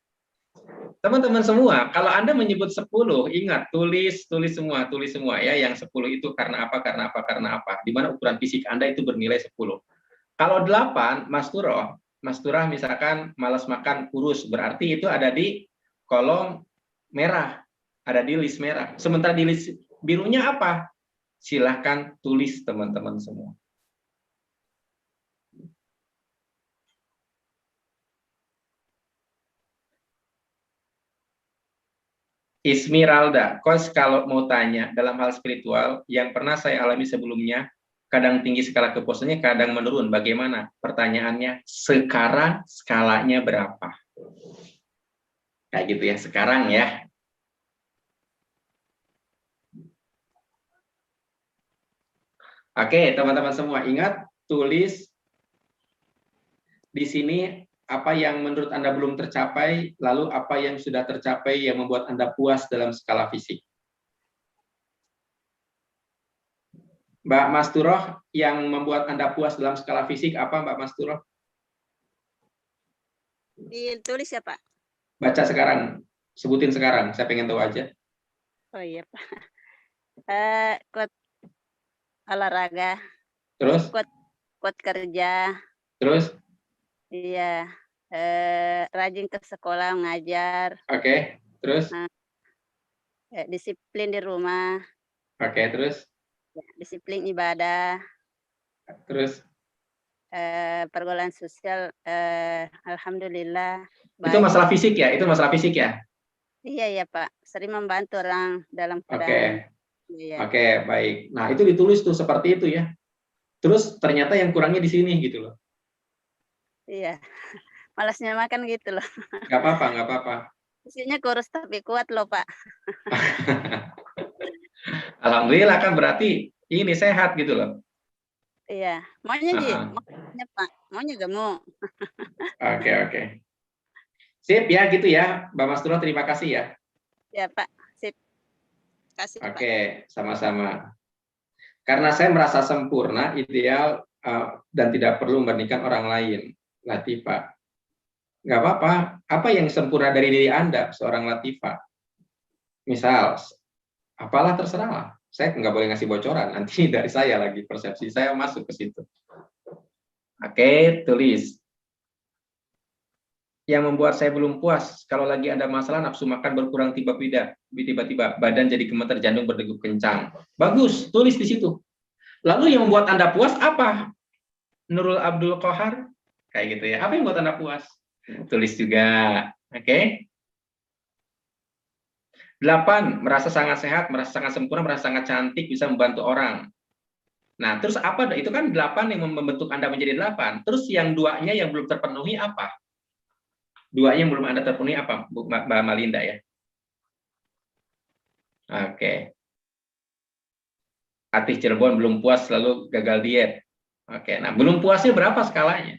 Teman-teman semua, kalau Anda menyebut 10, ingat tulis semua ya, yang 10 itu karena apa? Di mana ukuran fisik Anda itu bernilai 10. Kalau 8, Mas Turah misalkan malas makan, kurus, berarti itu ada di kolom merah, ada di list merah. Sementara di list birunya apa? Silahkan tulis teman-teman semua. Ismiralda, Kos kalau mau tanya dalam hal spiritual, yang pernah saya alami sebelumnya, kadang tinggi skala kepuasannya, kadang menurun. Bagaimana? Pertanyaannya, sekarang skalanya berapa? Kayak gitu ya, sekarang ya. Oke, teman-teman semua, ingat, tulis di sini apa yang menurut Anda belum tercapai, lalu apa yang sudah tercapai yang membuat Anda puas dalam skala fisik. Mbak Masturoh, yang membuat Anda puas dalam skala fisik apa, Mbak Masturoh? Ditulis ya Pak. Baca sekarang, sebutin sekarang, saya pengen tahu aja. Oh iya Pak. Kuat olahraga, Terus, kuat kerja, terus, iya. Rajin ke sekolah ngajar, oke, terus, disiplin di rumah, oke, terus, disiplin ibadah, terus. pergaulan sosial, alhamdulillah Itu baik. masalah fisik ya? Itu masalah fisik ya? Iya ya Pak, sering membantu orang dalam Oke, keadaan. Iya. oke, baik. Nah, itu ditulis tuh seperti itu ya. Terus ternyata yang kurangnya di sini gitu loh. Iya. Malasnya makan gitu loh. Nggak apa-apa, nggak apa-apa. Isinya kurus tapi kuat loh Pak. Alhamdulillah kan berarti ini sehat gitu loh. Iya. Maunya Ji, Ah, maunya Pak, maunya gemuk. oke, oke. Sip ya gitu ya, Mbak Masturo, terima kasih ya. Ya Pak, sip. Kasih Pak. Oke, sama-sama. Karena saya merasa sempurna, ideal, dan tidak perlu membandingkan orang lain, Latifah. Nggak apa-apa. Apa yang sempurna dari diri Anda, seorang Latifah? Misal, apalah terserah lah. Saya nggak boleh ngasih bocoran, nanti dari saya lagi, persepsi saya masuk ke situ. Oke, tulis. Yang membuat saya belum puas, kalau lagi ada masalah nafsu makan berkurang tiba-tiba, badan jadi gemeter, jantung berdegup kencang. Bagus, tulis di situ. Lalu yang membuat Anda puas apa? Nurul Abdul Qahar? Kayak gitu ya. Apa yang membuat Anda puas? Tulis juga. Oke. 8, merasa sangat sehat, merasa sangat sempurna, merasa sangat cantik, bisa membantu orang. Nah, terus apa? Itu kan 8 yang membentuk Anda menjadi 8. Terus yang 2-nya yang belum terpenuhi apa? 2-nya yang belum Anda terpenuhi apa, Mbak Malinda ya? Oke. Atih Cirebon belum puas lalu gagal diet. Oke, nah belum puasnya berapa skalanya?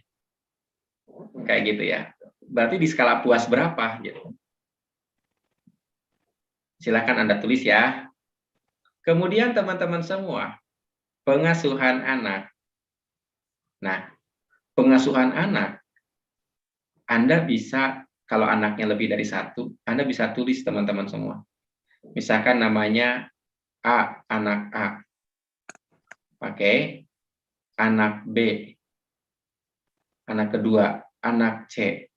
Kayak gitu ya. Berarti di skala puas berapa gitu. Silakan Anda tulis ya. Kemudian teman-teman semua, pengasuhan anak. Nah, pengasuhan anak, Anda bisa, kalau anaknya lebih dari 1, Anda bisa tulis teman-teman semua. Misalkan namanya A, anak A. Oke. Anak B. Anak kedua, anak C.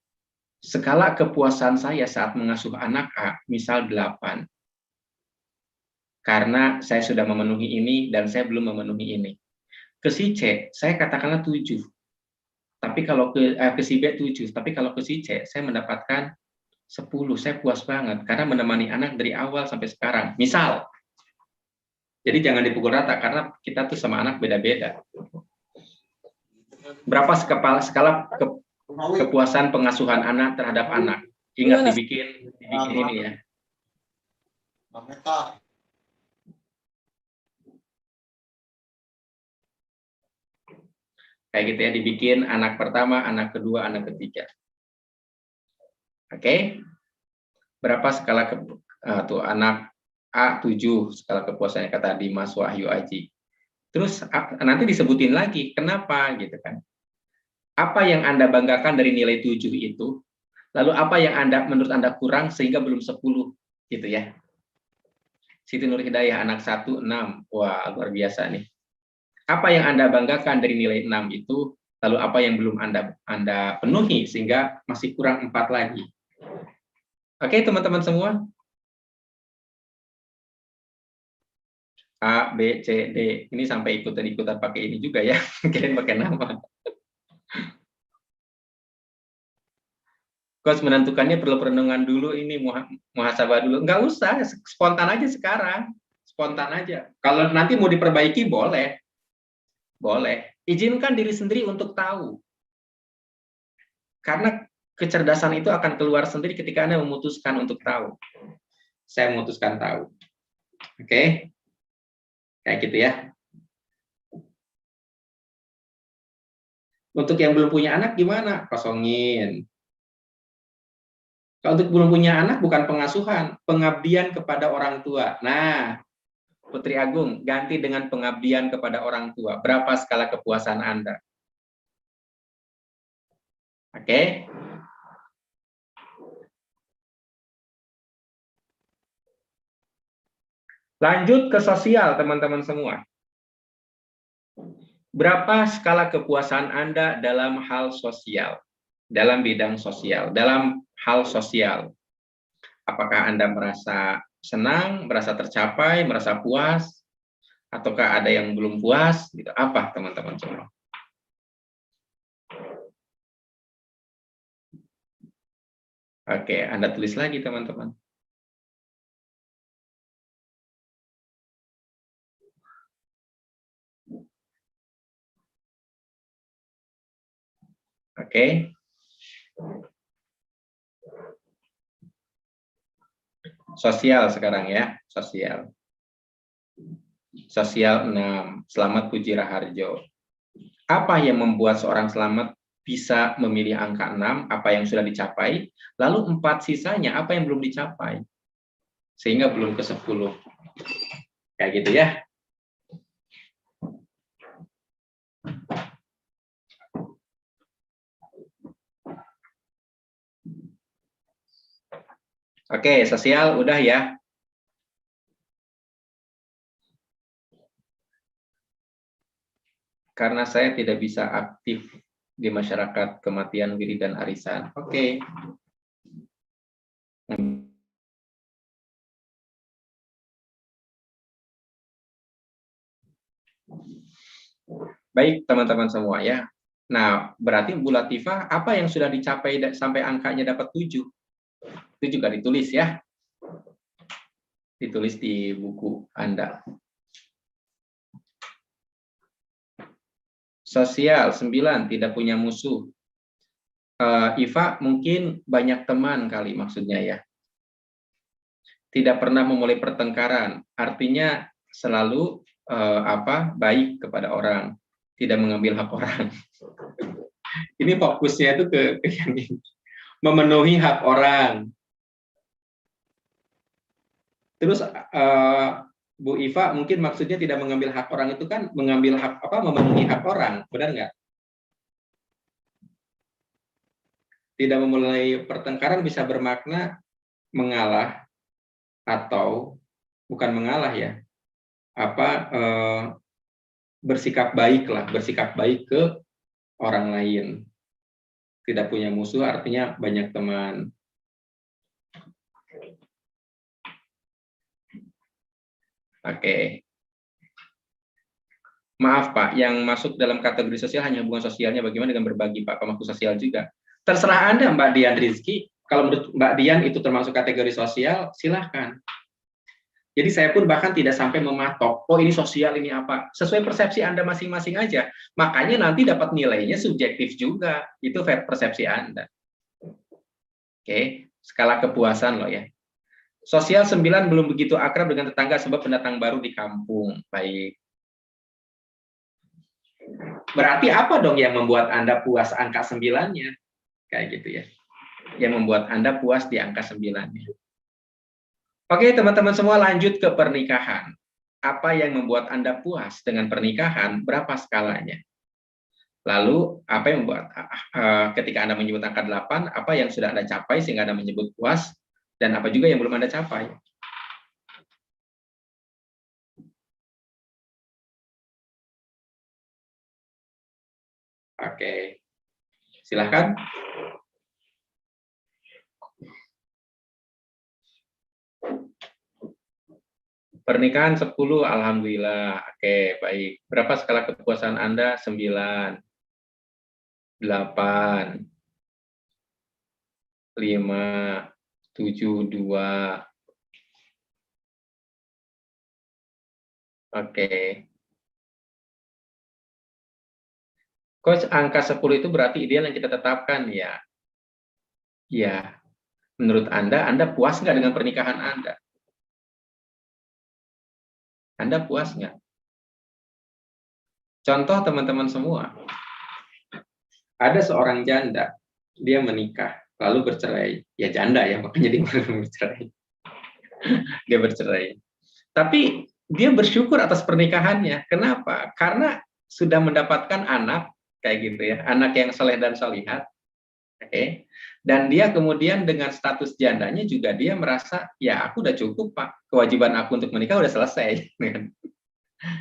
Skala kepuasan saya saat mengasuh anak A, misal 8. Karena saya sudah memenuhi ini dan saya belum memenuhi ini. Ke si C, saya katakanlah 7. Tapi kalau ke si B 7, tapi kalau ke si C, saya mendapatkan 10. Saya puas banget karena menemani anak dari awal sampai sekarang. Misal. Jadi jangan dipukul rata karena kita tuh sama anak beda-beda. Berapa skala kepuasan pengasuhan anak terhadap anak? Ingat dibikin ini ya. Kayak gitu ya, dibikin anak pertama, anak kedua, anak ketiga. Oke. Berapa skala tuh anak A 7 skala kepuasannya kata Dimas Wahyu Aji. Terus nanti disebutin lagi kenapa gitu kan. Apa yang Anda banggakan dari nilai 7 itu? Lalu apa yang menurut Anda kurang sehingga belum 10 gitu ya. Siti Nur Hidayah anak 1 6. Wah, luar biasa nih. Apa yang Anda banggakan dari nilai 6 itu, lalu apa yang belum Anda penuhi sehingga masih kurang 4 lagi. Oke, teman-teman semua. A, B, C, D. Ini sampai ikutan pakai ini juga ya. Kalian pakai nama. Coach menentukannya perlu perenungan dulu, ini muhasabah dulu. Nggak usah, spontan aja sekarang. Spontan aja. Kalau nanti mau diperbaiki, boleh. Boleh. Izinkan diri sendiri untuk tahu. Karena kecerdasan itu akan keluar sendiri ketika Anda memutuskan untuk tahu. Saya memutuskan tahu. Oke? Kayak gitu ya. Untuk yang belum punya anak gimana? Kosongin. Kalau untuk belum punya anak bukan pengasuhan, pengabdian kepada orang tua. Nah, Putri Agung, ganti dengan pengabdian kepada orang tua. Berapa skala kepuasan Anda? Oke. Lanjut ke sosial, teman-teman semua. Berapa skala kepuasan Anda dalam hal sosial? Dalam bidang sosial, dalam hal sosial. Apakah Anda merasa senang, merasa tercapai, merasa puas, ataukah ada yang belum puas? Gitu. Apa, teman-teman semua? Oke, Anda tulis lagi, teman-teman. Oke. Sosial sekarang ya, sosial. Sosial 6, Selamat Puji Raharjo. Apa yang membuat seorang selamat bisa memilih angka 6, apa yang sudah dicapai, lalu 4 sisanya, apa yang belum dicapai, sehingga belum ke 10. Kayak gitu ya. Oke, sosial udah ya. Karena saya tidak bisa aktif di masyarakat kematian, wiri, dan arisan. Oke. Baik, teman-teman semua ya. Nah, berarti Bu Latifah, apa yang sudah dicapai sampai angkanya dapat 7? Itu juga ditulis ya. Ditulis di buku Anda. Sosial 9, tidak punya musuh. Iva mungkin banyak teman kali maksudnya ya. Tidak pernah memulai pertengkaran, artinya selalu baik kepada orang, tidak mengambil hak orang. Ini fokusnya itu ke yang ini. Memenuhi hak orang. Terus Bu Iva mungkin maksudnya tidak mengambil hak orang itu kan mengambil hak memenuhi hak orang, benar nggak? Tidak memulai pertengkaran bisa bermakna mengalah atau bukan mengalah ya, bersikap baik lah, bersikap baik ke orang lain. Tidak punya musuh artinya banyak teman. Oke. Maaf Pak, yang masuk dalam kategori sosial hanya hubungan sosialnya, bagaimana dengan berbagi Pak, pemangku sosial juga? Terserah Anda Mbak Dian Rizky, kalau menurut Mbak Dian itu termasuk kategori sosial, silahkan. Jadi saya pun bahkan tidak sampai mematok, oh ini sosial, ini apa. Sesuai persepsi Anda masing-masing aja. Makanya nanti dapat nilainya subjektif juga, itu persepsi Anda. Oke, skala kepuasan loh ya. Sosial 9 belum begitu akrab dengan tetangga sebab pendatang baru di kampung. Baik. Berarti apa dong yang membuat Anda puas angka 9-nya? Kayak gitu ya. Yang membuat Anda puas di angka 9-nya. Oke, teman-teman semua lanjut ke pernikahan. Apa yang membuat Anda puas dengan pernikahan? Berapa skalanya? Lalu, apa yang membuat ketika Anda menyebut angka 8, apa yang sudah Anda capai sehingga Anda menyebut puas? Dan apa juga yang belum Anda capai? Oke, silahkan. Pernikahan 10, alhamdulillah. Oke, baik. Berapa skala kepuasan Anda? 9, 8, 5, 7, 2. Oke. Coach, angka 10 itu berarti ideal yang kita tetapkan ya? Ya. Menurut Anda puas nggak dengan pernikahan Anda? Anda puas nggak? Contoh teman-teman semua. Ada seorang janda, dia menikah, lalu bercerai. Ya janda ya, makanya dia bercerai. Dia bercerai. Tapi dia bersyukur atas pernikahannya. Kenapa? Karena sudah mendapatkan anak kayak gitu ya, anak yang soleh dan solihat. Oke. Dan dia kemudian dengan status jandanya juga dia merasa, ya aku udah cukup Pak, kewajiban aku untuk menikah udah selesai.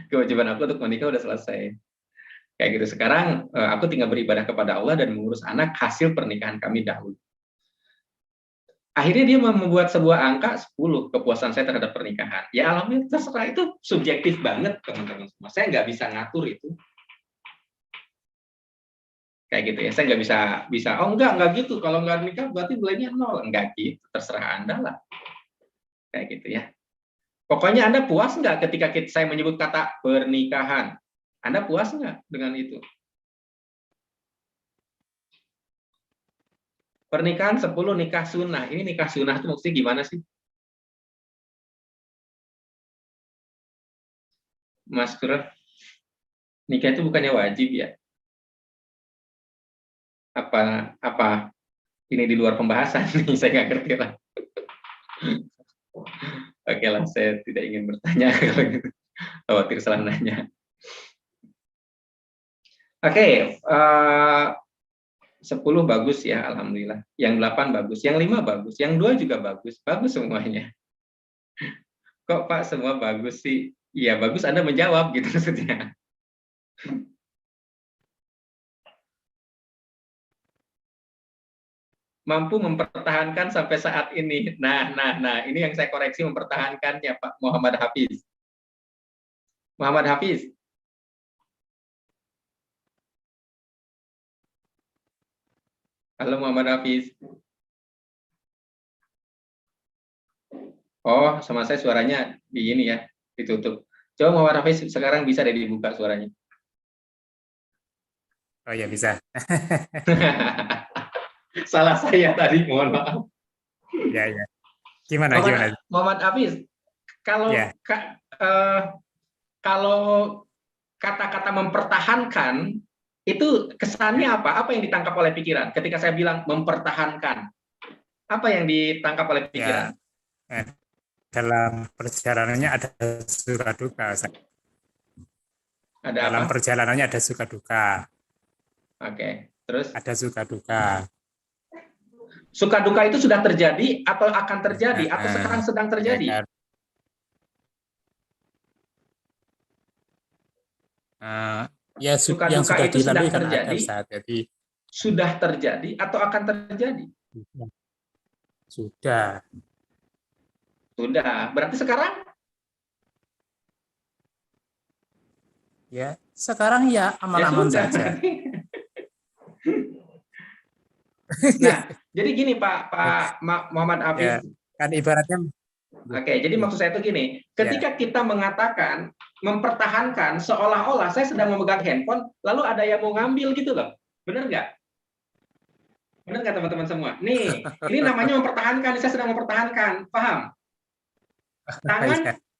Kewajiban aku untuk menikah udah selesai. Kayak gitu. Sekarang aku tinggal beribadah kepada Allah dan mengurus anak hasil pernikahan kami dahulu. Akhirnya dia membuat sebuah angka 10 kepuasan saya terhadap pernikahan. Ya alhamdulillah, terserah, itu subjektif banget teman-teman semua. Saya nggak bisa ngatur itu. Kayak gitu ya, saya nggak bisa oh enggak gitu, kalau nggak nikah berarti nilainya 0, enggak gitu, terserah Anda lah, kayak gitu ya. Pokoknya Anda puas nggak ketika saya menyebut kata pernikahan? Anda puas nggak dengan itu? Pernikahan 10 nikah sunnah, ini nikah sunnah itu maksudnya gimana sih? Mas Kurot, nikah itu bukannya wajib ya? Apa ini di luar pembahasan? Saya nggak ngerti lah. Oke lah, saya tidak ingin bertanya kalau gitu. Khawatir salah nanya. Oke, 10 bagus ya, alhamdulillah. Yang 8 bagus, yang 5 bagus, yang 2 juga bagus, bagus semuanya. Kok Pak semua bagus sih? Iya bagus, Anda menjawab gitu maksudnya. Mampu mempertahankan sampai saat ini. Nah, ini yang saya koreksi, mempertahankannya Pak Muhammad Hafiz. Muhammad Hafiz. Halo Muhammad Hafiz. Oh, sama saya suaranya di ini ya, ditutup. Coba Muhammad Hafiz sekarang bisa dibuka suaranya. Oh ya bisa. Salah saya tadi, mohon maaf. Ya. Gimana? Muhammad Hafiz, kalau ya. Kalau kata-kata mempertahankan itu kesannya apa? Apa yang ditangkap oleh pikiran? Ketika saya bilang mempertahankan, apa yang ditangkap oleh pikiran? Ya. Dalam perjalanannya ada suka duka. Dalam perjalanannya ada suka duka. Oke, terus? Ada suka duka. Suka duka itu sudah terjadi atau akan terjadi atau sekarang sedang terjadi? Ya suka yang duka sudah itu sedang dilalui kan terjadi. Jadi sudah terjadi atau akan terjadi? Sudah. Berarti sekarang? Ya, sekarang ya aman-aman saja. Nah, jadi gini Pak Muhammad Hafiz. Ya, kan ibaratnya. Oke, jadi maksud saya itu gini, ketika kita mengatakan mempertahankan seolah-olah saya sedang memegang handphone, lalu ada yang mau ngambil gitu loh, benar nggak? Benar nggak teman-teman semua? Nih, ini namanya mempertahankan, saya sedang mempertahankan, paham?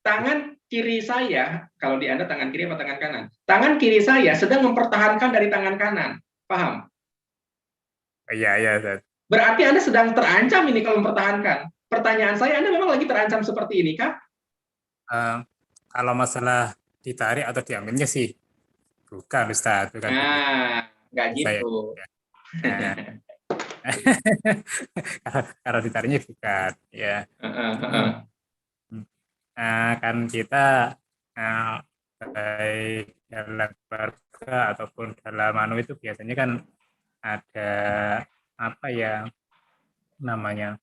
Tangan kiri saya, kalau di Anda tangan kiri atau tangan kanan? Tangan kiri saya sedang mempertahankan dari tangan kanan, paham? Iya. Berarti Anda sedang terancam ini kalau mempertahankan. Pertanyaan saya, Anda memang lagi terancam seperti ini kah? Kalau masalah ditarik atau diambilnya sih bukan, Ustaz. Nggak gitu. Kalau ditariknya bukan, ya. Kan kita baik dalam keluarga ataupun dalam itu biasanya kan ada apa ya namanya,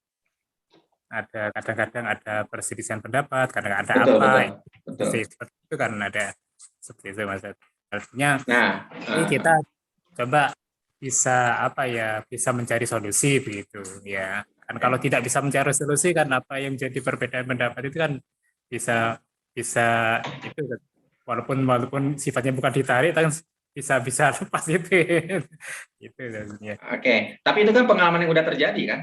ada kadang-kadang ada perselisihan pendapat, kadang ada betul. Seperti itu kan, ada seperti itu Mas. Artinya ini kita coba bisa bisa mencari solusi begitu ya. Kan kalau tidak bisa mencari solusi kan apa yang jadi perbedaan pendapat itu kan bisa itu walaupun sifatnya bukan ditarik kan bisa lepas itu. Gitu ya. Oke, tapi itu kan pengalaman yang udah terjadi kan?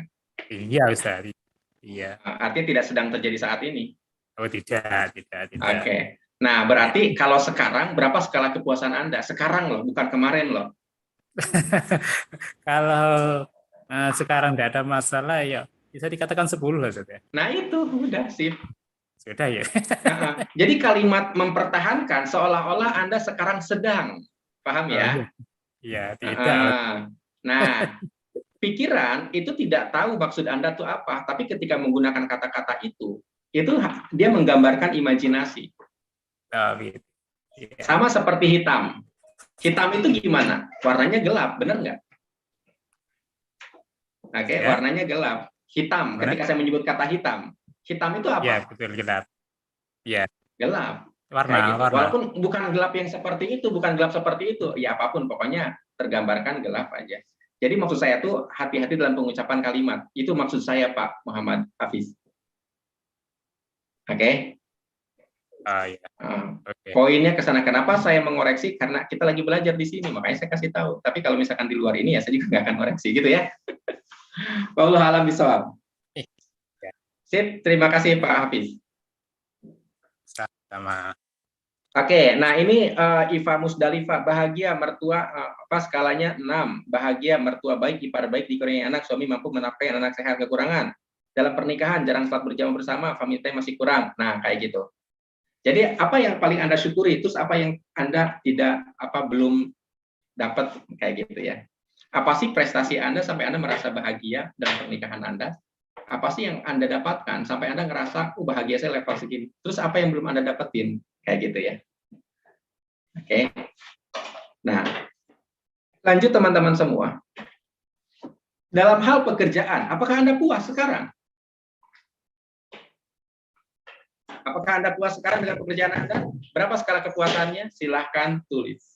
Iya Ustaz. Iya. Artinya tidak sedang terjadi saat ini. Oh tidak. Oke. Nah berarti kalau sekarang berapa skala kepuasan Anda? Sekarang loh, bukan kemarin loh. Kalau sekarang tidak ada masalah ya bisa dikatakan 10 lah. Nah itu udah sip. Beda ya. Jadi kalimat mempertahankan seolah-olah Anda sekarang sedang, paham ya? Iya, tidak. Nah, pikiran itu tidak tahu maksud Anda itu apa, tapi ketika menggunakan kata-kata itu dia menggambarkan imajinasi. Oh, gitu. Iya. Sama seperti hitam. Hitam itu gimana? Warnanya gelap, benar nggak? Oke, Ya. warnanya gelap. Hitam, Benar. ketika saya menyebut kata hitam. Hitam itu apa? Iya, betul, gelap. Iya, Gelap. warna, Kayak gitu. warna. Walaupun bukan gelap yang seperti itu, bukan gelap seperti itu, ya apapun, pokoknya tergambarkan gelap aja. Jadi maksud saya tuh hati-hati dalam pengucapan kalimat. Itu maksud saya, Pak Muhammad Hafiz. Oke? Oh, iya. Oke. Poinnya ke sana. Kenapa saya mengoreksi? Karena kita lagi belajar di sini, makanya saya kasih tahu. Tapi kalau misalkan di luar ini ya saya juga nggak akan koreksi, gitu ya. Wallahu a'lam bishawab. Sip, terima kasih Pak Hafiz. Sama. Oke, nah ini Iva Musdalifah, bahagia mertua apa skalanya 6, bahagia mertua baik, ipar baik, dikurniai anak, suami mampu menafkahi anak sehat kekurangan. Dalam pernikahan jarang salat berjamaah bersama, family time masih kurang. Nah, kayak gitu. Jadi apa yang paling Anda syukuri, terus apa yang Anda belum dapat kayak gitu ya. Apa sih prestasi Anda sampai Anda merasa bahagia dalam pernikahan Anda? Apa sih yang Anda dapatkan sampai Anda ngerasa bahagia saya level segini. Terus apa yang belum Anda dapetin? Kayak gitu ya. Oke. Nah, lanjut teman-teman semua. Dalam hal pekerjaan, apakah Anda puas sekarang? Apakah Anda puas sekarang dengan pekerjaan Anda? Berapa skala kepuasannya? Silahkan tulis.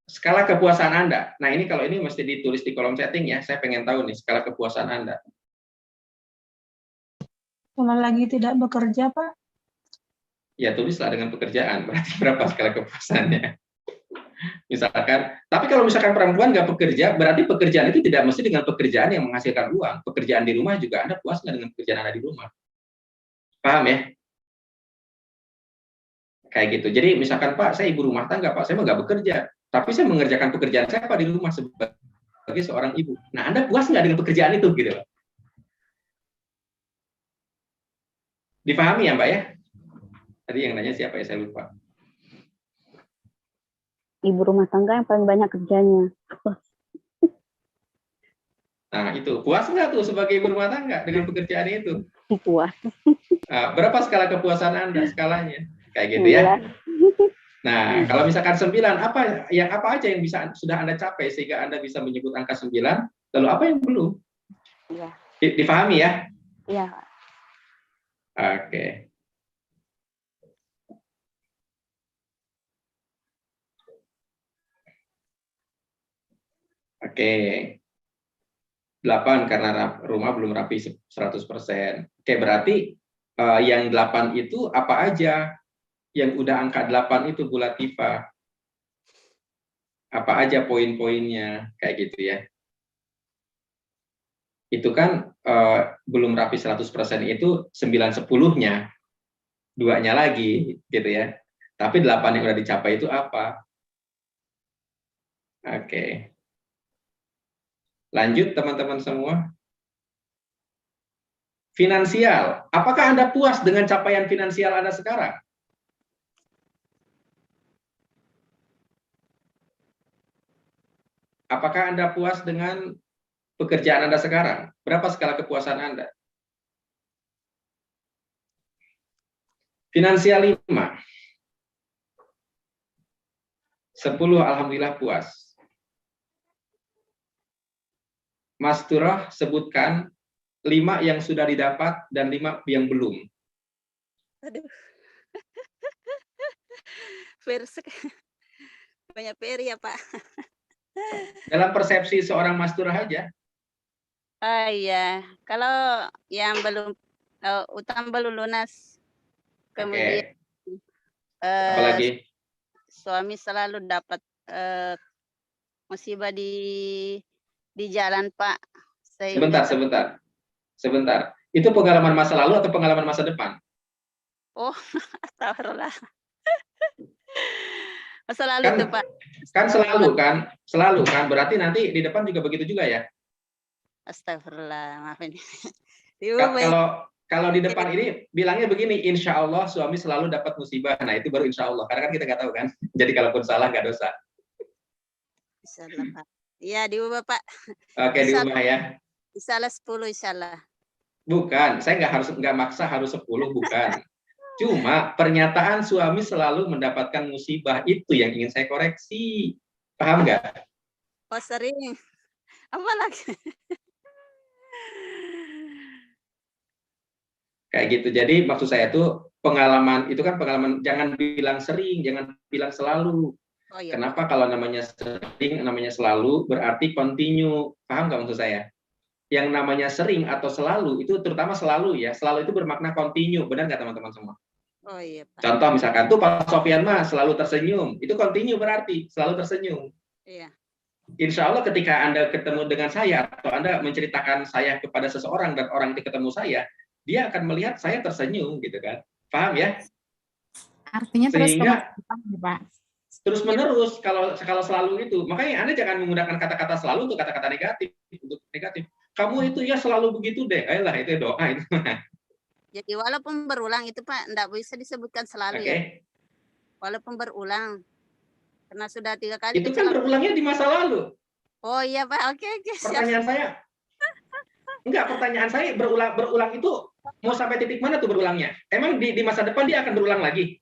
Skala kepuasan Anda. Nah, ini kalau ini mesti ditulis di kolom chatting ya. Saya pengen tahu nih skala kepuasan Anda. Kalau lagi tidak bekerja, Pak, Ya, tulislah dengan pekerjaan. Berarti berapa skala kepuasannya? Misalkan, tapi kalau misalkan perempuan nggak bekerja, berarti pekerjaan itu tidak mesti dengan pekerjaan yang menghasilkan uang. Pekerjaan di rumah juga Anda puas nggak dengan pekerjaan Anda di rumah? Paham ya? Kayak gitu. Jadi misalkan Pak, saya ibu rumah tangga, Pak, saya mah nggak bekerja, tapi saya mengerjakan pekerjaan saya Pak di rumah sebagai seorang ibu. Nah, Anda puas nggak dengan pekerjaan itu, gitu? Dipahami ya, Mbak ya? Tadi yang nanya siapa ya, saya lupa. Ibu rumah tangga yang paling banyak kerjanya. Nah, itu puas nggak tuh sebagai ibu rumah tangga dengan pekerjaan itu? Puas. Nah, berapa skala kepuasan Anda skalanya? Kayak gitu ya. Nah, kalau misalkan 9, apa aja yang bisa sudah Anda capai sehingga Anda bisa menyebut angka 9, lalu apa yang belum? Iya. Difahami ya? Iya. Oke. Oke. 8 karena rumah belum rapi 100%. Oke, berarti yang 8 itu apa aja? Yang udah angka 8 itu Bu Latifah. Apa aja poin-poinnya? Kayak gitu ya. Itu kan belum rapi 100% itu 9/10-nya. 2-nya lagi gitu ya. Tapi 8 yang udah dicapai itu apa? Oke. Lanjut teman-teman semua. Finansial. Apakah Anda puas dengan capaian finansial Anda sekarang? Apakah Anda puas dengan pekerjaan Anda sekarang? Berapa skala kepuasan Anda? Finansial 5. 10 alhamdulillah puas. Mas Turah sebutkan 5 yang sudah didapat dan 5 yang belum. Aduh. Banyak PR ya, Pak. Dalam persepsi seorang Mas Turah aja. Oh iya, kalau yang belum utang belum lunas. Kemudian Apalagi? Suami selalu dapat musibah di jalan, Pak. Sebentar. Itu pengalaman masa lalu atau pengalaman masa depan? Oh, astagfirullah. Masa lalu Kan, tuh, Pak. Kan selalu kan. Berarti nanti di depan juga begitu juga ya? Astagfirullah, maafin. Kalau di depan ini bilangnya begini, insya Allah suami selalu dapat musibah. Nah itu baru insya Allah, karena kan kita nggak tahu kan. Jadi kalaupun salah nggak dosa. Insyaallah, Pak. Iya, diubah, Pak. Oke, diubah ya. Insyaallah 10, insyaallah. Bukan, saya nggak maksa harus 10, bukan. Cuma pernyataan suami selalu mendapatkan musibah itu yang ingin saya koreksi. Paham nggak? Oh, sering. Apa lagi? Kayak gitu. Jadi maksud saya tuh pengalaman itu kan pengalaman, jangan bilang sering, jangan bilang selalu. Oh, iya. Kenapa? Kalau namanya sering, namanya selalu berarti continue. Paham nggak maksud saya? Yang namanya sering atau selalu itu terutama selalu ya. Selalu itu bermakna continue. Benar nggak teman-teman semua? Oh iya, Pak. Contoh misalkan tuh Pak Sofyan mah selalu tersenyum. Itu continue berarti selalu tersenyum. Iya. Insya Allah ketika Anda ketemu dengan saya atau Anda menceritakan saya kepada seseorang dan orang itu ketemu saya, dia akan melihat saya tersenyum gitu kan. Paham ya? Artinya terus Sehingga Pak. terus menerus kalau selalu itu. Makanya Anda jangan menggunakan kata-kata selalu untuk kata-kata negatif, untuk negatif. Kamu itu ya selalu begitu deh. Ayolah itu doa itu. Jadi walaupun berulang itu, Pak, enggak bisa disebutkan selalu ya. Walaupun berulang. Karena sudah 3 kali Itu kan berulangnya di masa lalu. Oh iya, Pak. Oke. Pertanyaan saya. Enggak, pertanyaan saya berulang itu mau sampai titik mana tuh berulangnya? Emang di masa depan dia akan berulang lagi?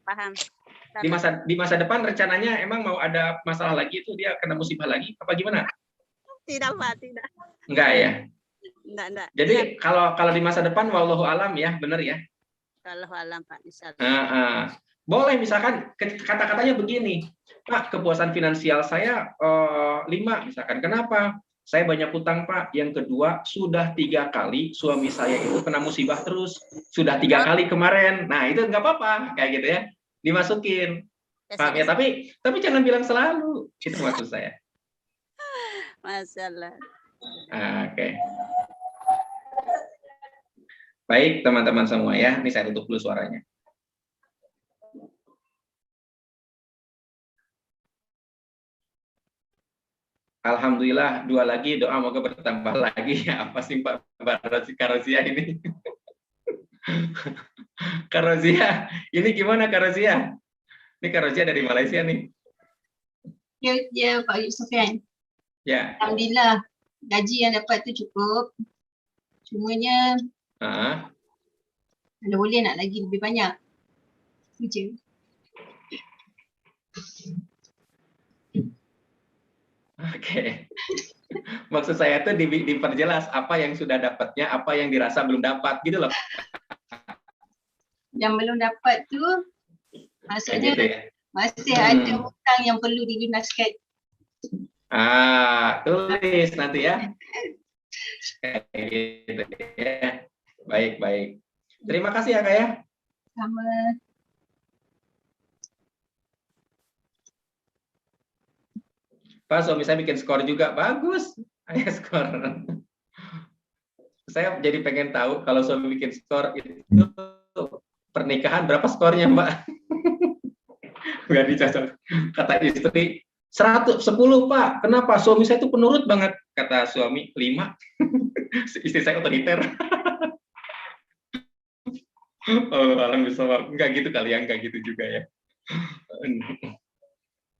Paham. Di masa depan rencananya emang mau ada masalah lagi itu dia kena musibah lagi apa gimana? Tidak, Pak, tidak. Enggak ya? Enggak. Jadi kalau di masa depan wallahu alam ya, benar ya? Wallahu alam, Pak, insyaallah. Boleh misalkan kata-katanya begini, Pak, kepuasan finansial saya 5 misalkan. Kenapa? Saya banyak hutang, Pak. Yang kedua, sudah 3 kali suami saya itu kena musibah terus. Sudah 3 kali kemarin. Nah, itu nggak apa-apa, kayak gitu ya. Dimasukin. Paham ya? Tapi jangan bilang selalu. Itu maksud saya. Masalah. Oke. Baik, teman-teman semua ya. Ini saya tutup dulu suaranya. Alhamdulillah 2 lagi, doa moga bertambah lagi. Apa sih Pak Karozia ini? Karozia, ini gimana Karozia? Ini Karozia dari Malaysia nih. Ya Pak Sofyan. Ya. Alhamdulillah gaji yang dapat tu cukup. Cumanya kalau boleh nak lagi lebih banyak. Itu. Oke. Maksud saya tuh diperjelas apa yang sudah dapatnya, apa yang dirasa belum dapat gitu loh. Yang belum dapat tu maksudnya gitu ya? Masih ada hutang yang perlu dilunaskan. Tulis nanti ya. Kayak gitu ya. Baik. Terima kasih ya Kak ya. Sama. Pak, suami saya bikin skor juga. Bagus. Ayo skor. Saya jadi pengen tahu kalau suami bikin skor itu pernikahan berapa skornya, Mbak? Nggak dicocok. Kata istri, 110, Pak. Kenapa? Suami saya itu penurut banget. Kata suami, 5. Istri saya otoriter. Oh, alhamdulillah. Enggak gitu kali ya, enggak gitu juga ya.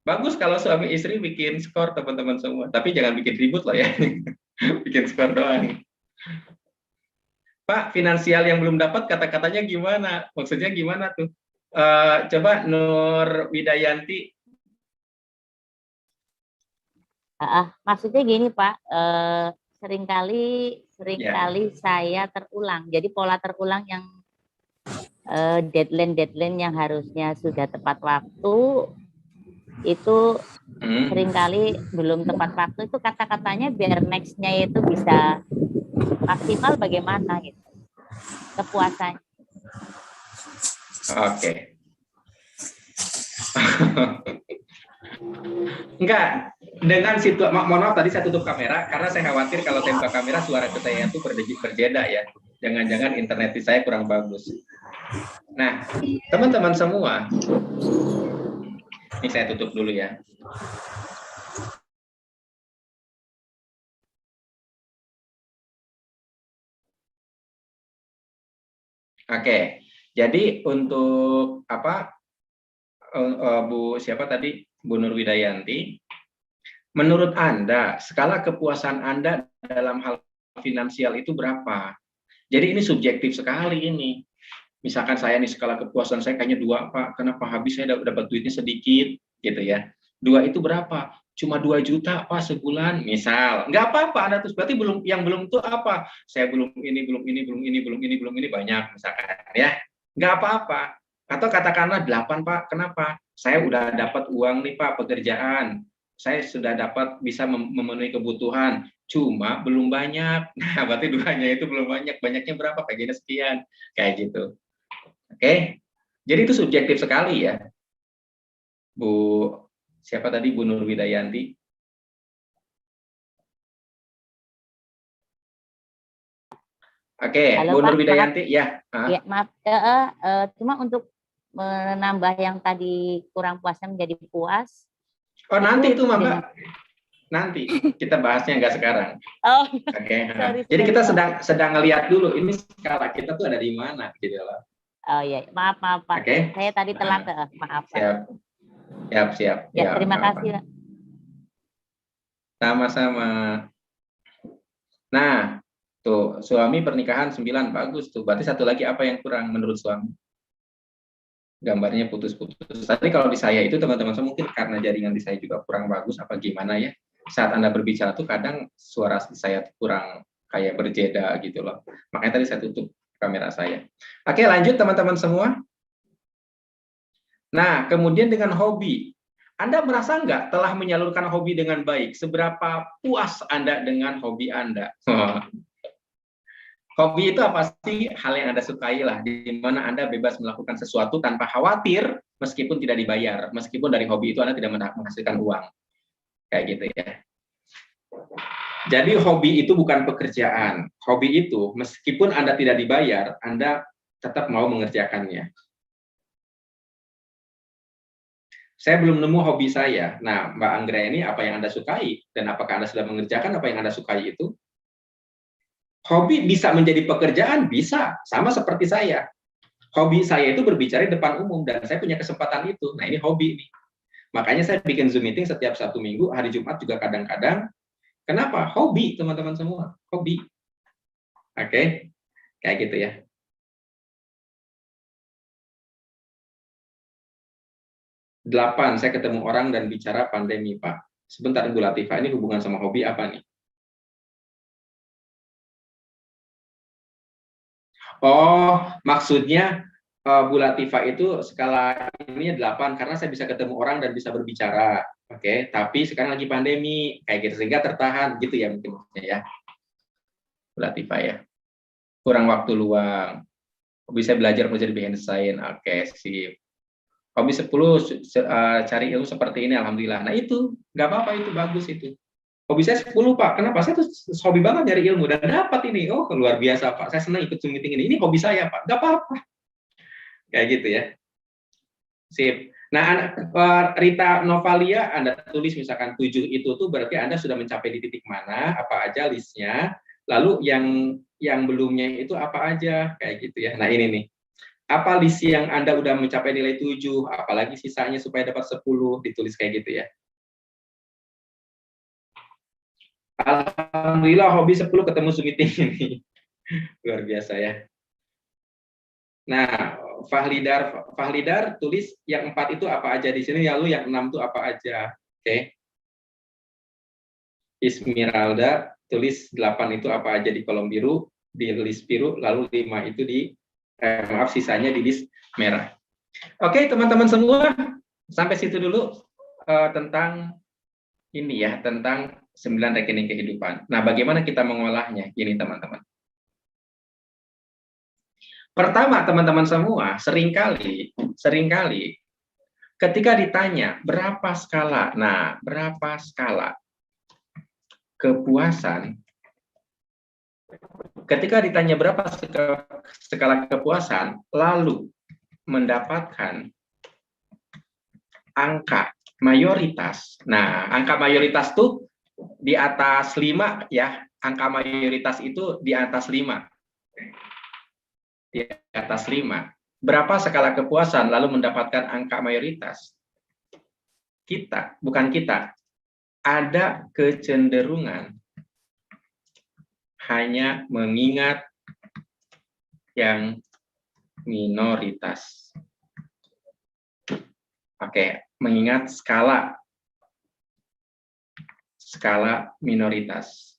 Bagus kalau suami istri bikin skor teman-teman semua, tapi jangan bikin ribut loh ya. Bikin skor doang. Pak, finansial yang belum dapat kata-katanya gimana? Maksudnya gimana tuh? Coba Nur Widayanti. Maksudnya gini Pak, seringkali saya terulang. Jadi pola terulang yang deadline yang harusnya sudah tepat waktu itu seringkali belum tepat waktu, itu kata-katanya biar next-nya itu bisa maksimal bagaimana gitu kepuasannya. Oke. Enggak, dengan mohon maaf tadi saya tutup kamera karena saya khawatir kalau saya buka kamera suara saya itu berbeda ya. Jangan-jangan internet saya kurang bagus. Nah, teman-teman semua, ini saya tutup dulu ya. Oke. Jadi untuk apa, Bu siapa tadi, Bu Nur Widayanti, menurut Anda skala kepuasan Anda dalam hal finansial itu berapa? Jadi ini subjektif sekali ini. Misalkan saya nih skala kepuasan saya kayaknya 2, Pak. Kenapa habis saya dapat duitnya sedikit gitu ya. 2 itu berapa? Cuma 2 juta Pak sebulan, misal. Nggak apa-apa, Anda terus berarti belum itu apa? Saya belum ini banyak misalkan ya. Nggak apa-apa. Atau katakanlah 8 Pak. Kenapa? Saya udah dapat uang nih Pak pekerjaan. Saya sudah dapat bisa memenuhi kebutuhan, cuma belum banyak. Nah, berarti 2-nya itu belum banyak. Banyaknya berapa? Kayaknya sekian. Kayak gitu. Oke. Jadi itu subjektif sekali ya. Bu, siapa tadi, Bu Nur Widayanti? Oke, Halo, Bu Nur Pak, Widayanti, maaf. ya. Ya, maaf. Cuma untuk menambah yang tadi kurang puasnya menjadi puas. Oh, nanti itu Mbak. dengan- Nanti kita bahasnya nggak sekarang. Oh, Oke. sorry, Jadi sorry, kita Pak. sedang ngelihat dulu ini skala kita tuh ada di mana gitu loh. Oh iya, maaf Pak. Oke. Saya tadi telat, maaf Pak. Siap. Ya, terima kasih. Pak. Sama-sama. Nah, tuh suami pernikahan 9, bagus tuh. Berarti satu lagi apa yang kurang menurut suami? Gambarnya putus-putus. Tapi kalau di saya itu teman-teman mungkin karena jaringan di saya juga kurang bagus apa gimana ya. Saat Anda berbicara tuh kadang suara saya tuh kurang kayak berjeda gitu loh. Makanya tadi saya tutup kamera saya. Oke, lanjut teman-teman semua. Nah, kemudian dengan hobi. Anda merasa nggak telah menyalurkan hobi dengan baik? Seberapa puas Anda dengan hobi Anda? Hobi itu apa sih? Hal yang Anda sukai lah, di mana Anda bebas melakukan sesuatu tanpa khawatir, meskipun tidak dibayar, meskipun dari hobi itu Anda tidak menghasilkan uang. Kayak gitu ya. Jadi hobi itu bukan pekerjaan. Hobi itu, meskipun Anda tidak dibayar, Anda tetap mau mengerjakannya. Saya belum nemu hobi saya. Nah, Mbak Anggra ini apa yang Anda sukai? Dan apakah Anda sudah mengerjakan apa yang Anda sukai itu? Hobi bisa menjadi pekerjaan, bisa. Sama seperti saya. Hobi saya itu berbicara di depan umum, dan saya punya kesempatan itu. Nah, ini hobi nih. Makanya saya bikin Zoom meeting setiap Sabtu Minggu, hari Jumat juga kadang-kadang. Kenapa? Hobi, teman-teman semua. Hobi. Oke? Kayak gitu ya. Delapan, saya ketemu orang dan bicara pandemi, Pak. Sebentar, Bu Latifah, ini hubungan sama hobi apa nih? Oh, maksudnya Bu Latifah itu skala ini 8 karena saya bisa ketemu orang dan bisa berbicara. Oke, tapi sekarang lagi pandemi kayak gitu sehingga tertahan gitu ya mungkin maksudnya ya. Bu Latifah ya. Kurang waktu luang. Bisa belajar lebih hands-on. Oke, sip. Hobi 10 cari ilmu seperti ini alhamdulillah. Nah, itu nggak apa-apa, itu bagus itu. Hobi saya 10, Pak. Kenapa? Saya tuh hobi banget nyari ilmu dan dapat ini. Oh, luar biasa, Pak. Saya senang ikut Zoom meeting ini. Ini hobi saya, Pak. Nggak apa-apa. Kayak gitu ya. Sip. Nah, Rita Novalia, Anda tulis misalkan 7 itu tuh berarti Anda sudah mencapai di titik mana, apa aja listnya. Lalu yang belumnya itu apa aja, kayak gitu ya. Nah, ini nih. Apa list yang Anda udah mencapai nilai 7, apalagi sisanya supaya dapat 10, ditulis kayak gitu ya. Alhamdulillah hobi 10 ketemu Zoom meeting ini. Luar biasa ya. Nah, Fahlidar tulis yang 4 itu apa aja di sini, lalu yang 6 itu apa aja. Oke. Ismiralda tulis 8 itu apa aja di kolom biru, di list biru, lalu 5 itu di maaf sisanya di list merah. Oke, teman-teman semua, sampai situ dulu tentang ini ya, tentang 9 rekening kehidupan. Nah, bagaimana kita mengolahnya? Ini teman-teman. Pertama, teman-teman semua, seringkali ketika ditanya berapa skala, nah berapa skala kepuasan, ketika ditanya berapa skala kepuasan, lalu mendapatkan angka mayoritas. Nah, angka mayoritas tuh di atas 5 ya, angka mayoritas itu di atas 5. di atas 5. Berapa skala kepuasan lalu mendapatkan angka mayoritas? Bukan kita, ada kecenderungan hanya mengingat yang minoritas. Oke, mengingat skala minoritas.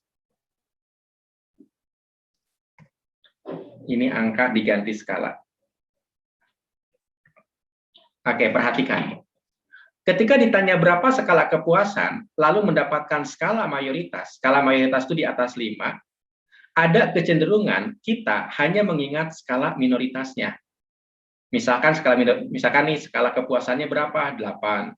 Ini angka diganti skala. Oke, perhatikan. Ketika ditanya berapa skala kepuasan, lalu mendapatkan skala mayoritas itu di atas 5, ada kecenderungan kita hanya mengingat skala minoritasnya. Misalkan skala kepuasannya berapa? 8.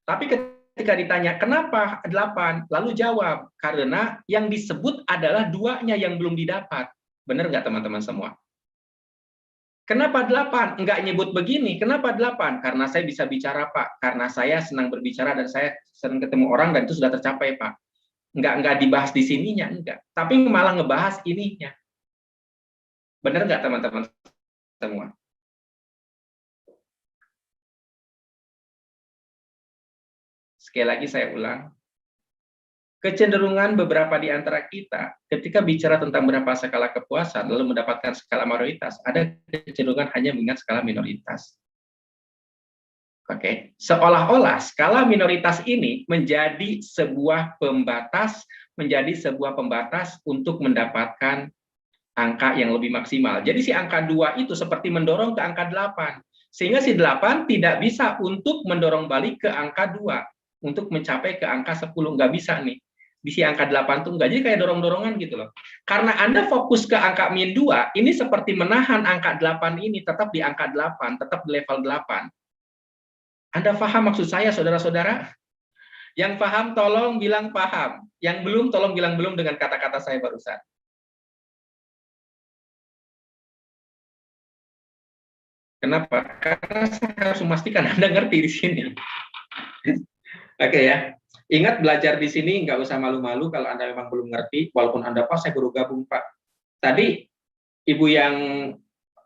Tapi ketika ditanya kenapa 8, lalu jawab karena yang disebut adalah 2-nya yang belum didapat. Benar nggak teman-teman semua? Kenapa 8? Enggak nyebut begini. Kenapa 8? Karena saya bisa bicara, Pak. Karena saya senang berbicara dan saya sering ketemu orang dan itu sudah tercapai, Pak. Enggak dibahas di sininya, enggak. Tapi malah ngebahas ininya. Benar nggak teman-teman semua? Sekali lagi saya ulang. Kecenderungan beberapa di antara kita ketika bicara tentang berapa skala kepuasan lalu mendapatkan skala mayoritas, ada kecenderungan hanya mengingat skala minoritas. Oke, seolah-olah skala minoritas ini menjadi sebuah pembatas untuk mendapatkan angka yang lebih maksimal. Jadi si angka 2 itu seperti mendorong ke angka 8. Sehingga si 8 tidak bisa untuk mendorong balik ke angka 2 untuk mencapai ke angka 10, nggak bisa nih. Di si angka 8 tuh enggak, jadi kayak dorong-dorongan gitu loh. Karena Anda fokus ke angka min 2, ini seperti menahan angka 8 ini tetap di angka 8, tetap di level 8. Anda paham maksud saya, saudara-saudara? Yang paham tolong bilang paham. Yang belum tolong bilang belum dengan kata-kata saya barusan. Kenapa? Karena saya harus memastikan Anda ngerti di sini. Oke ya. Ingat, belajar di sini nggak usah malu-malu kalau Anda memang belum ngerti, walaupun Anda, Pak, saya baru gabung, Pak. Tadi Ibu yang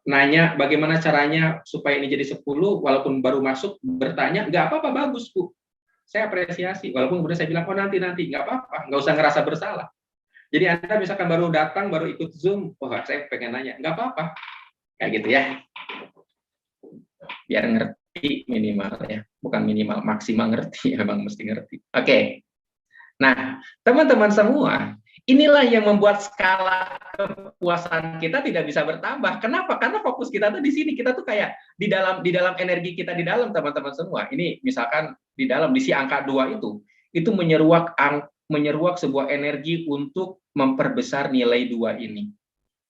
nanya bagaimana caranya supaya ini jadi 10, walaupun baru masuk, bertanya, nggak apa-apa, bagus, Bu. Saya apresiasi, walaupun kemudian saya bilang, oh nanti, nggak apa-apa, nggak usah ngerasa bersalah. Jadi Anda misalkan baru datang, baru ikut Zoom, oh saya pengen nanya, nggak apa-apa. Kayak gitu ya. Biar ngerti minimal ya, bukan minimal, maksimal ngerti, memang mesti ngerti. Oke. Nah, teman-teman semua, inilah yang membuat skala kepuasan kita tidak bisa bertambah. Kenapa? Karena fokus kita tuh di sini, kita tuh kayak di dalam energi kita di dalam, teman-teman semua. Ini misalkan di dalam di si angka 2 itu menyeruak sebuah energi untuk memperbesar nilai 2 ini.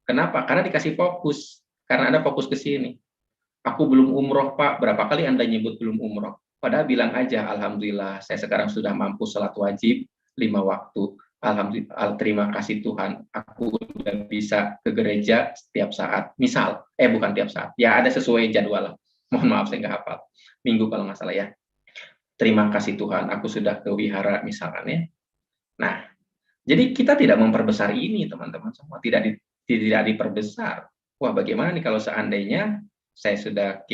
Kenapa? Karena dikasih fokus. Karena Anda fokus ke sini. Aku belum umroh, Pak. Berapa kali Anda nyebut belum umroh? Padahal bilang aja, alhamdulillah, saya sekarang sudah mampu salat wajib 5 waktu. Alhamdulillah, terima kasih Tuhan, aku sudah bisa ke gereja setiap saat. Misal, bukan tiap saat. Ya ada sesuai jadwal. Mohon maaf, saya nggak hafal. Minggu kalau nggak salah ya. Terima kasih Tuhan, aku sudah ke wihara misalkan ya. Nah, jadi kita tidak memperbesar ini, teman-teman semua. Tidak diperbesar. Wah, bagaimana nih kalau seandainya saya sudah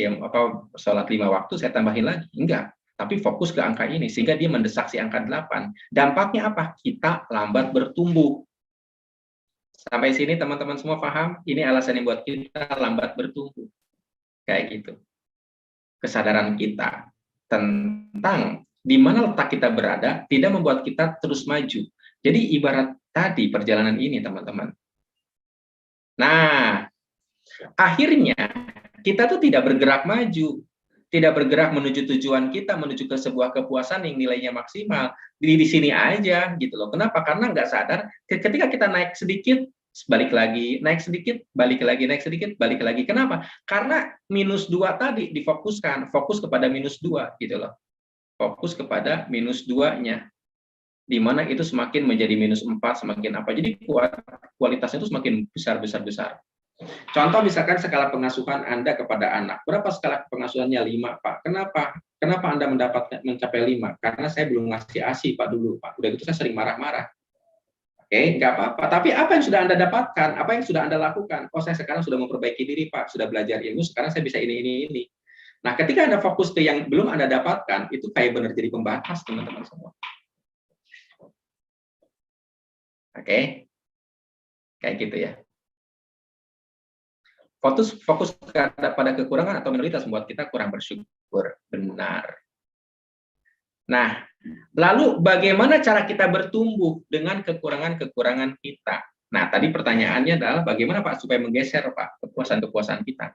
sholat 5 waktu, saya tambahin lagi. Enggak, tapi fokus ke angka ini, sehingga dia mendesak si angka 8. Dampaknya apa? Kita lambat bertumbuh. Sampai sini teman-teman semua paham? Ini alasan yang buat kita lambat bertumbuh. Kayak gitu. Kesadaran kita tentang di mana letak kita berada, tidak membuat kita terus maju. Jadi ibarat tadi perjalanan ini, teman-teman. Nah, akhirnya kita tuh tidak bergerak maju, tidak bergerak menuju tujuan kita, menuju ke sebuah kepuasan yang nilainya maksimal. Di sini aja gitu loh. Kenapa? Karena nggak sadar ketika kita naik sedikit, balik lagi, naik sedikit, balik lagi, naik sedikit, balik lagi. Kenapa? Karena -2 tadi difokuskan, fokus kepada -2 gitu loh. Fokus kepada -2-nya. Di mana itu semakin menjadi -4, semakin apa. Jadi kualitasnya itu semakin besar. Contoh misalkan skala pengasuhan Anda kepada anak. Berapa skala pengasuhannya? 5, Pak. Kenapa? Kenapa Anda mencapai 5? Karena saya belum ngasih ASI, Pak, dulu, Pak. Udah gitu saya sering marah-marah. Oke, nggak apa-apa. Tapi apa yang sudah Anda dapatkan? Apa yang sudah Anda lakukan? Oh, saya sekarang sudah memperbaiki diri, Pak. Sudah belajar ilmu, sekarang saya bisa ini. Nah, ketika Anda fokus ke yang belum Anda dapatkan, itu kayak benar jadi pembatas, teman-teman semua. Oke? Kayak gitu ya. Fokus pada kekurangan atau minoritas membuat kita kurang bersyukur. Benar. Nah, lalu bagaimana cara kita bertumbuh dengan kekurangan-kekurangan kita? Nah, tadi pertanyaannya adalah bagaimana Pak supaya menggeser Pak kepuasan-kepuasan kita?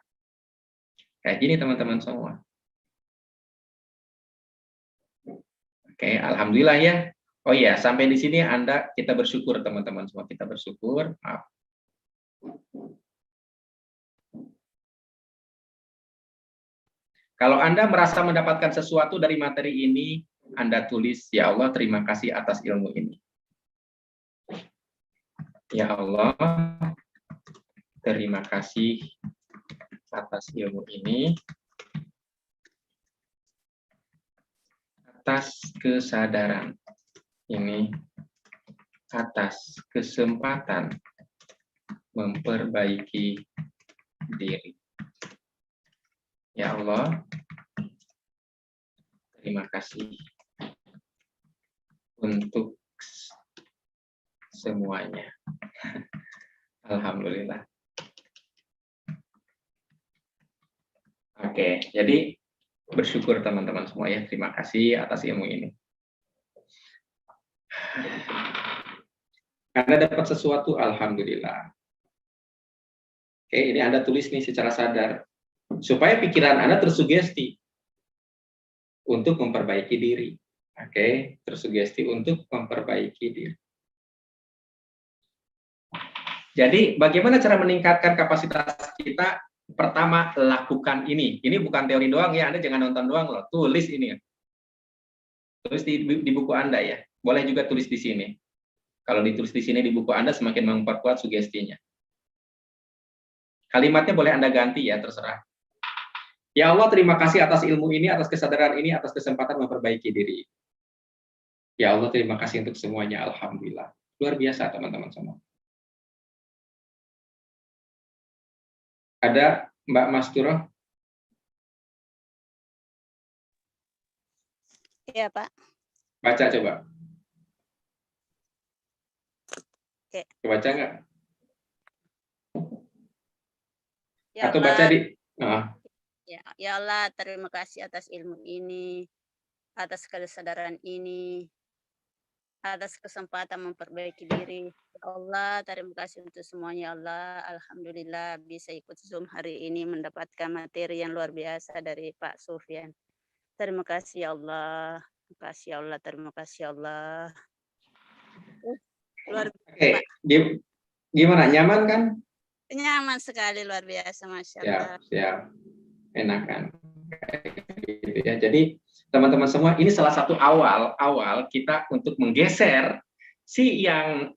Kayak gini teman-teman semua. Oke, alhamdulillah ya. Oh iya, sampai di sini kita bersyukur teman-teman semua, kita bersyukur. Maaf. Kalau Anda merasa mendapatkan sesuatu dari materi ini, Anda tulis, ya Allah terima kasih atas ilmu ini. Ya Allah, terima kasih atas ilmu ini, atas kesadaran ini, atas kesempatan memperbaiki diri. Ya Allah, terima kasih untuk semuanya. Alhamdulillah. Oke, jadi bersyukur teman-teman semua ya. Terima kasih atas ilmu ini. Anda dapat sesuatu, alhamdulillah. Oke, ini Anda tulis nih secara sadar supaya pikiran Anda tersugesti untuk memperbaiki diri. Oke, tersugesti untuk memperbaiki diri. Jadi, bagaimana cara meningkatkan kapasitas kita? Pertama, lakukan ini. Ini bukan teori doang ya, Anda jangan nonton doang loh. Tulis ini. Tulis di buku Anda ya. Boleh juga tulis di sini. Kalau ditulis di sini di buku Anda semakin memperkuat sugestinya. Kalimatnya boleh Anda ganti ya, terserah. Ya Allah, terima kasih atas ilmu ini, atas kesadaran ini, atas kesempatan memperbaiki diri. Ya Allah, terima kasih untuk semuanya. Alhamdulillah. Luar biasa teman-teman semua. Ada Mbak Masturo? Iya, Pak. Baca coba. Oke. Baca nggak? Ya Atau Allah, baca di... ya Allah, terima kasih atas ilmu ini, atas kesadaran ini, atas kesempatan memperbaiki diri. Ya Allah, terima kasih untuk semuanya, Allah. Alhamdulillah bisa ikut Zoom hari ini mendapatkan materi yang luar biasa dari Pak Sufyan. Terima kasih ya Allah. Terima kasih ya Allah. Terima kasih ya Allah. Luar biasa. Oke, gimana? Nyaman kan? Nyaman sekali, luar biasa, Masya Allah. Siap. Enakan. Gitu ya. Jadi teman-teman semua, ini salah satu awal kita untuk menggeser si yang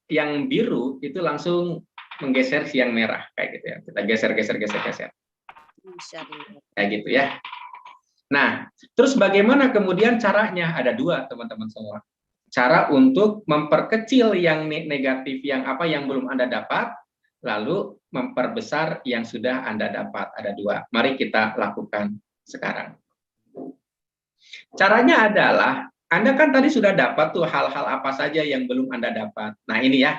biru itu langsung menggeser si yang merah kayak gitu ya. Kita geser. Kayak gitu ya. Nah, terus bagaimana kemudian caranya? Ada dua teman-teman semua. Cara untuk memperkecil yang negatif, yang belum Anda dapat, lalu memperbesar yang sudah Anda dapat. Ada dua. Mari kita lakukan sekarang. Caranya adalah, Anda kan tadi sudah dapat tuh hal-hal apa saja yang belum Anda dapat. Nah ini ya,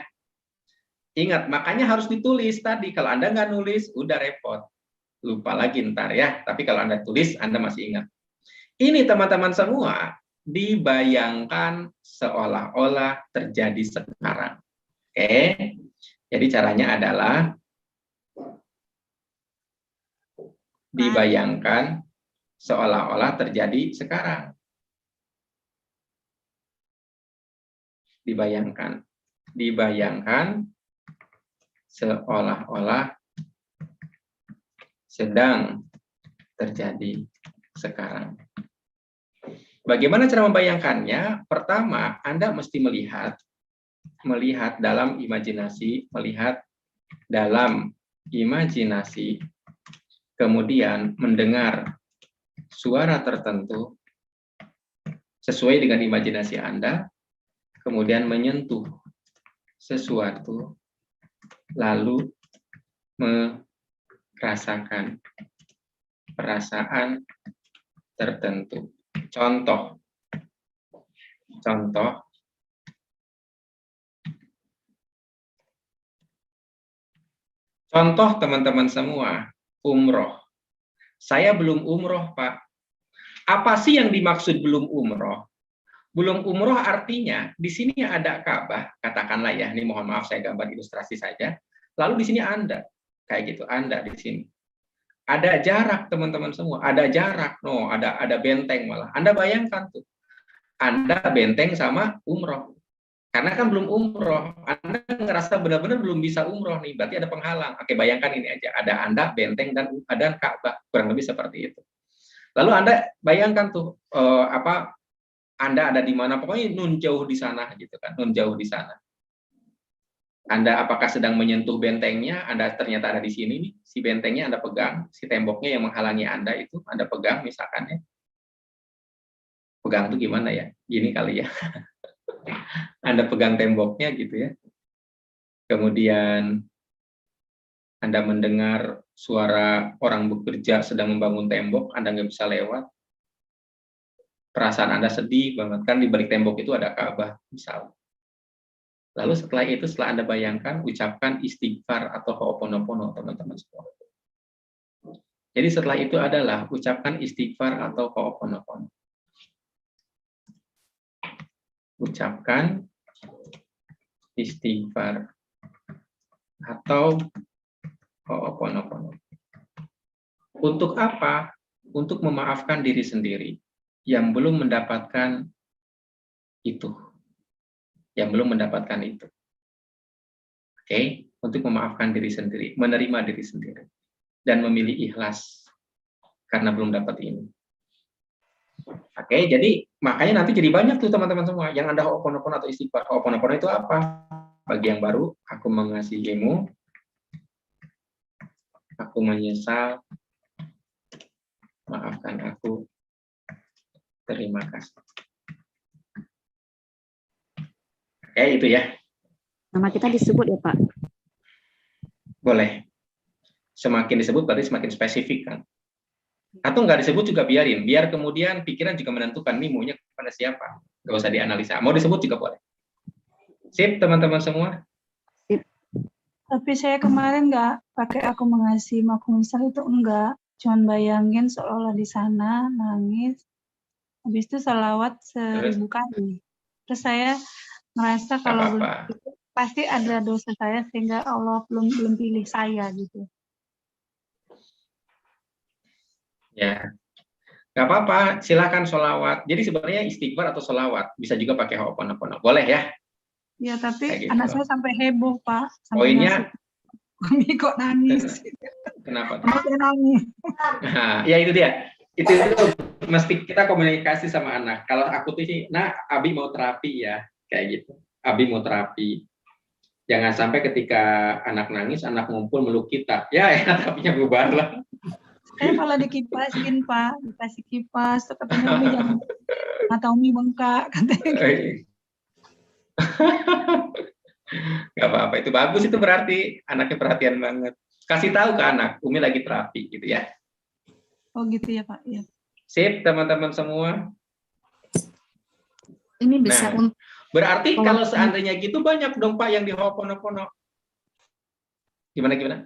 ingat, makanya harus ditulis tadi. Kalau Anda nggak nulis, udah repot. Lupa lagi ntar ya, tapi kalau Anda tulis, Anda masih ingat. Ini teman-teman semua, dibayangkan seolah-olah terjadi sekarang. Oke, jadi caranya adalah, dibayangkan seolah-olah terjadi sekarang. Dibayangkan seolah-olah sedang terjadi sekarang. Bagaimana cara membayangkannya? Pertama, Anda mesti melihat dalam imajinasi, kemudian mendengar suara tertentu sesuai dengan imajinasi Anda, kemudian menyentuh sesuatu lalu merasakan perasaan tertentu. Contoh teman-teman semua, umroh. Saya belum umroh, Pak. Apa sih yang dimaksud belum umroh? Belum umroh artinya di sini ada Ka'bah, katakanlah ya, ini mohon maaf saya gambar ilustrasi saja. Lalu di sini Anda, kayak gitu, Anda di sini. Ada jarak teman-teman semua, ada jarak, no, ada benteng malah. Anda bayangkan tuh, Anda benteng sama umroh. Karena kan belum umroh, Anda ngerasa benar-benar belum bisa umroh nih, berarti ada penghalang. Oke, bayangkan ini aja, ada Anda, benteng, dan ada Ka'bah, kurang lebih seperti itu. Lalu Anda bayangkan tuh, Anda ada di mana, pokoknya nun jauh di sana, gitu kan, nun jauh di sana. Anda apakah sedang menyentuh bentengnya, Anda ternyata ada di sini nih, si bentengnya Anda pegang, si temboknya yang menghalangi Anda itu, Anda pegang misalkan ya. Pegang tuh gimana ya? Gini kali ya. Anda pegang temboknya gitu ya. Kemudian Anda mendengar suara orang bekerja sedang membangun tembok, Anda nggak bisa lewat. Perasaan Anda sedih banget, kan di balik tembok itu ada Ka'bah, misal. Lalu setelah itu, setelah Anda bayangkan, ucapkan istighfar atau ho'oponopono, teman-teman semua. Jadi setelah itu adalah ucapkan istighfar atau ho'oponopono. Ucapkan istighfar atau ho'oponopono. Untuk apa? Untuk memaafkan diri sendiri yang belum mendapatkan itu. Yang belum mendapatkan itu. Oke, untuk memaafkan diri sendiri, menerima diri sendiri, dan memilih ikhlas karena belum dapat ini. Oke, jadi makanya nanti jadi banyak tuh teman-teman semua yang Anda ho'oponopono atau istighfar. Ho'oponopono itu apa? Bagi yang baru, aku mengasihimu, aku menyesal, maafkan aku, terima kasih. Oke, itu ya. Nama kita disebut ya, Pak? Boleh. Semakin disebut berarti semakin spesifik kan. Atau nggak disebut juga biarin. Biar kemudian pikiran juga menentukan nih maunya kepada siapa. Nggak usah dianalisa. Mau disebut juga boleh. Sip, teman-teman semua. Sip. Tapi saya kemarin nggak pakai aku mengasihi, aku misal itu enggak. Cuman bayangin seolah-olah di sana, nangis. Habis itu salawat 1000 kali. Terus saya merasa kalau begitu, pasti ada dosa saya sehingga Allah belum pilih saya gitu. Ya, nggak apa-apa. Silakan sholawat. Jadi sebenarnya istighfar atau sholawat bisa juga pakai ho'oponopono. Boleh ya? Ya, tapi gitu. anak saya sampai heboh, Pak. Sampai poinnya, Mami kok nangis. Kenapa? Nangis. Nah, ya itu dia. Itu mesti kita komunikasi sama anak. Kalau aku tuh sih, nah, Abi mau terapi ya. Kayak gitu. Abi mau terapi. Jangan sampai ketika anak nangis, anak ngumpul meluk kita. Ya, terapinya bubar lah. Saya malah dikipasin, Pak. Dikasih kipas. Katanya Umi jangan mata Umi bengkak. Katanya gitu. Gak apa-apa. Itu bagus. Itu berarti anaknya perhatian banget. Kasih tahu ke anak, Umi lagi terapi gitu ya. Oh gitu ya, Pak. Ya. Sip, teman-teman semua. Ini bisa untuk berarti kalau seandainya gitu banyak dong Pak yang di ho'oponopono. Gimana?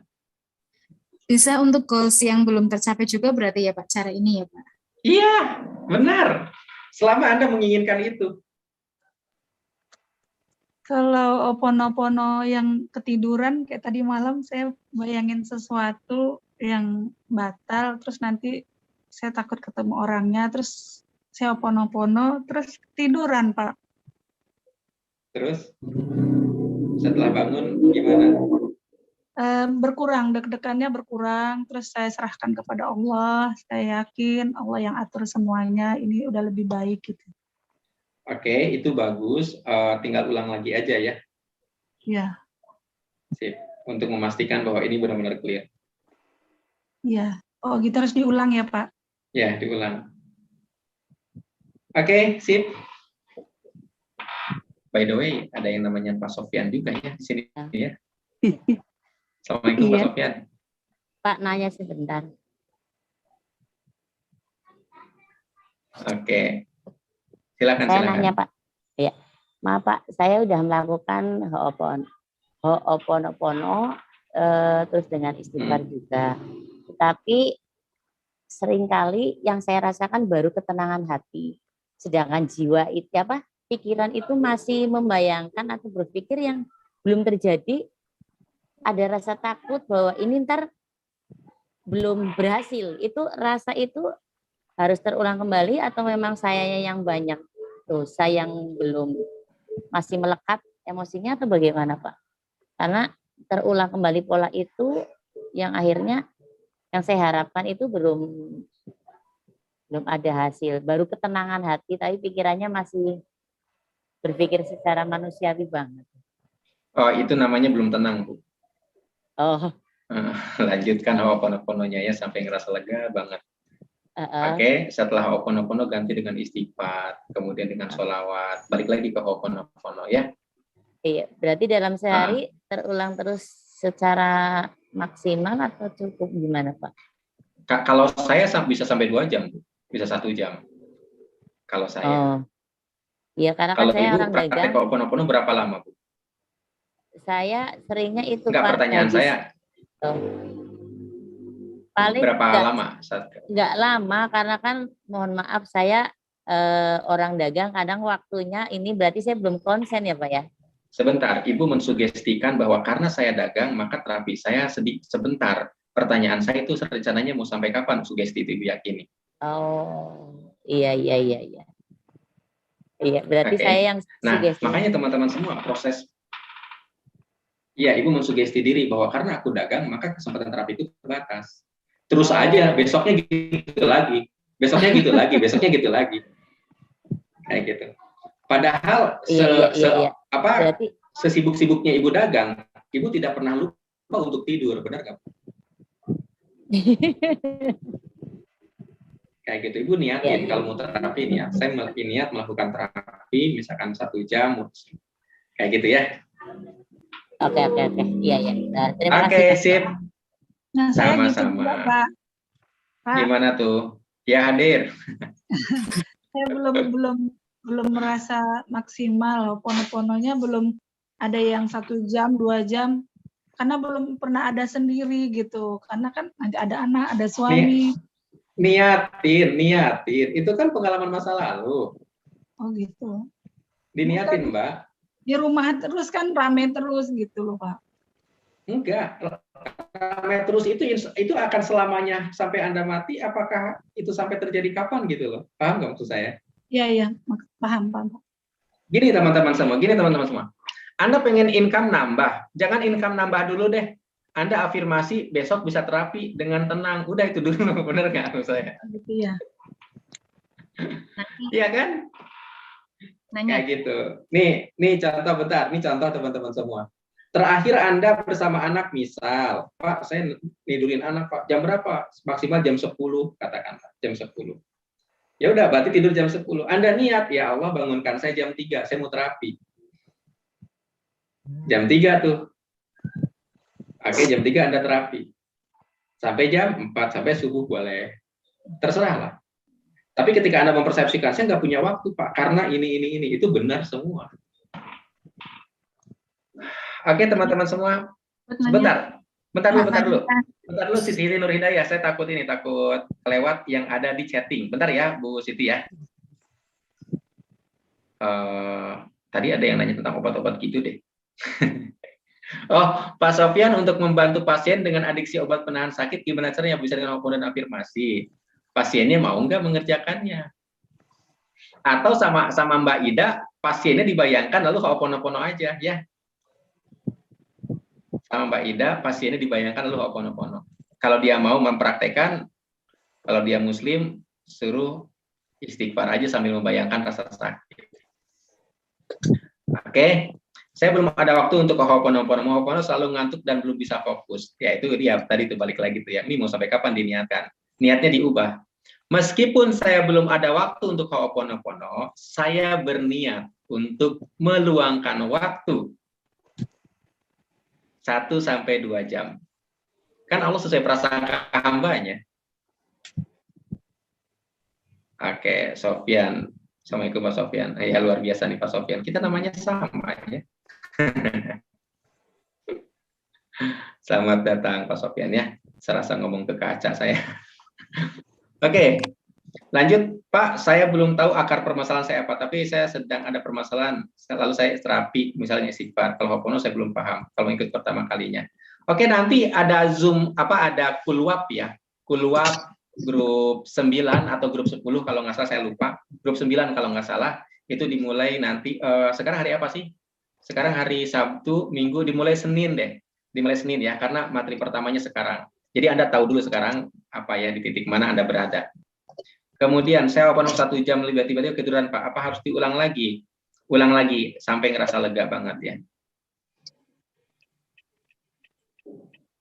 bisa untuk goals yang belum tercapai juga berarti ya Pak, cara ini ya Pak? Iya, benar. Selama Anda menginginkan itu. Kalau oponopono yang ketiduran kayak tadi malam saya bayangin sesuatu yang batal, terus nanti saya takut ketemu orangnya, terus saya oponopono, terus tiduran Pak. Terus setelah bangun gimana? Berkurang, deg-degannya berkurang, terus saya serahkan kepada Allah, saya yakin Allah yang atur semuanya, ini udah lebih baik gitu. Oke, itu bagus, tinggal ulang lagi aja ya. Iya. Sip, untuk memastikan bahwa ini benar-benar clear. Iya, oh gitu harus diulang ya Pak? Ya, diulang. Oke, sip. by the way, ada yang namanya Pak Sofyan juga ya di sini ya. Assalamualaikum Pak Sofyan. Pak nanya sebentar. Oke. Silakan. Saya nanya Pak. Ya, maaf Pak, saya udah melakukan Ho'oponopono terus dengan istighfar juga. Tetapi seringkali yang saya rasakan baru ketenangan hati. Sedangkan jiwa itu pikiran itu masih membayangkan atau berpikir yang belum terjadi. Ada rasa takut bahwa ini ntar belum berhasil. Itu rasa itu harus terulang kembali atau memang sayanya yang banyak dosa yang belum masih melekat emosinya atau bagaimana Pak? Karena terulang kembali pola itu yang akhirnya yang saya harapkan itu belum ada hasil. Baru ketenangan hati tapi pikirannya masih berpikir secara manusiawi banget. Oh, itu namanya belum tenang, Bu. Oh. Lanjutkan Ho'oponopononya ya sampai ngerasa lega banget. Oke, setelah Ho'oponopono ganti dengan istighfar, kemudian dengan sholawat, balik lagi ke Ho'oponopono ya. Iya, berarti dalam sehari terulang terus secara maksimal atau cukup gimana Pak? Kalau saya bisa sampai 2 jam, Bu. Bisa 1 jam. Kalau saya. Oh. Iya, karena kalau kan saya Ibu orang dagang. praktek Ho'oponopono berapa lama, Bu? Saya seringnya itu Enggak, Pak. pertanyaan saya. Paling berapa lama? Enggak lama karena kan mohon maaf saya orang dagang kadang waktunya ini berarti saya belum konsen ya Pak ya. Sebentar, Ibu mensugestikan bahwa karena saya dagang maka terapi saya sebentar. Pertanyaan saya itu rencananya mau sampai kapan sugesti itu Ibu yakini? Oh, iya. Iya, berarti saya yang sugesti. Nah, makanya teman-teman semua proses. Iya, Ibu mensugesti diri bahwa karena aku dagang maka kesempatan terapi itu terbatas. Terus aja, besoknya gitu lagi, besoknya gitu lagi, besoknya gitu lagi, kayak gitu. Padahal berarti sesibuk-sibuknya Ibu dagang, Ibu tidak pernah lupa untuk tidur, benar nggak? Kayak gitu, Ibu niatin kalau mau terapi niat. Saya niat melakukan terapi, misalkan 1 jam, kayak gitu ya. Oke, iya. Nah, terima kasih. Sip. Nah, sama-sama. Gitu, Pak. Gimana tuh? Ya hadir. Saya belum merasa maksimal. Pono-pononya belum ada yang 1 jam, 2 jam. Karena belum pernah ada sendiri gitu. Karena kan ada anak, ada suami. Niatin. Itu kan pengalaman masa lalu. Oh gitu. Diniatin, Mbak. Di rumah terus kan rame terus gitu loh, Pak. Enggak. Rame terus itu akan selamanya sampai Anda mati, apakah itu sampai terjadi kapan gitu loh. Paham nggak maksud saya? Iya, paham. Gini teman-teman semua. Anda pengen income nambah, jangan income nambah dulu deh. Anda afirmasi besok bisa terapi dengan tenang. Udah itu dulu, bener nggak maksud saya? Iya. Iya kan? Kayak gitu. Nih contoh bentar. Nih contoh teman-teman semua. Terakhir Anda bersama anak misal, Pak, saya tidurin anak Pak, jam berapa? Maksimal jam 10, katakan jam 10. Ya udah, berarti tidur jam 10. Anda niat, ya Allah bangunkan saya jam 3, saya mau terapi. Jam 3 tuh. Oke, jam 3 Anda terapi. Sampai jam 4, sampai subuh boleh. Terserah lah. Tapi ketika Anda mempersepsikan, saya nggak punya waktu Pak, karena ini, itu benar semua. Oke teman-teman semua, bentar dulu Siti Nur Hidayah, saya takut kelewat yang ada di chatting. Bentar ya Bu Siti ya. Tadi ada yang nanya tentang obat-obat gitu deh. Oh, Pak Sofyan, untuk membantu pasien dengan adiksi obat penahan sakit, gimana caranya bisa dengan komponen afirmasi? Pasiennya mau nggak mengerjakannya? Atau sama Mbak Ida, pasiennya dibayangkan lalu Ho'oponopono aja ya. Sama Mbak Ida, pasiennya dibayangkan lalu Ho'oponopono. Kalau dia mau mempraktekkan, kalau dia Muslim, suruh istighfar aja sambil membayangkan rasa sakit. Oke, saya belum ada waktu untuk Ho'oponopono. Ho'oponopono selalu ngantuk dan belum bisa fokus. Ya itu dia tadi itu balik lagi tuh ya. Ini mau sampai kapan diniatkan? Niatnya diubah. Meskipun saya belum ada waktu untuk Ho'oponopono, saya berniat untuk meluangkan waktu 1 sampai 2 jam. Kan Allah sesuai prasangka hambanya. Oke, Sofyan. Assalamualaikum Pak Sofyan. Ya, luar biasa nih Pak Sofyan. Kita namanya sama ya. Selamat datang Pak Sofyan ya. Serasa ngomong ke kaca saya. Oke, lanjut Pak. Saya belum tahu akar permasalahan saya apa, tapi saya sedang ada permasalahan. Lalu saya terapi, misalnya istighfar. Kalau Ho'oponopono saya belum paham. Kalau ikut pertama kalinya. Oke, nanti ada Zoom ada Kulwap ya. Kulwap grup 9 atau grup 10 kalau nggak salah, saya lupa. Grup 9 kalau nggak salah itu dimulai nanti. Sekarang hari apa sih? Sekarang hari Sabtu, Minggu, dimulai Senin deh. Dimulai Senin ya, karena materi pertamanya sekarang. Jadi Anda tahu dulu sekarang apa ya, di titik mana Anda berada. Kemudian saya Ho'oponopono 1 jam lebih tiba-tiba ketiduran Pak. Apa harus diulang lagi? Ulang lagi sampai ngerasa lega banget ya.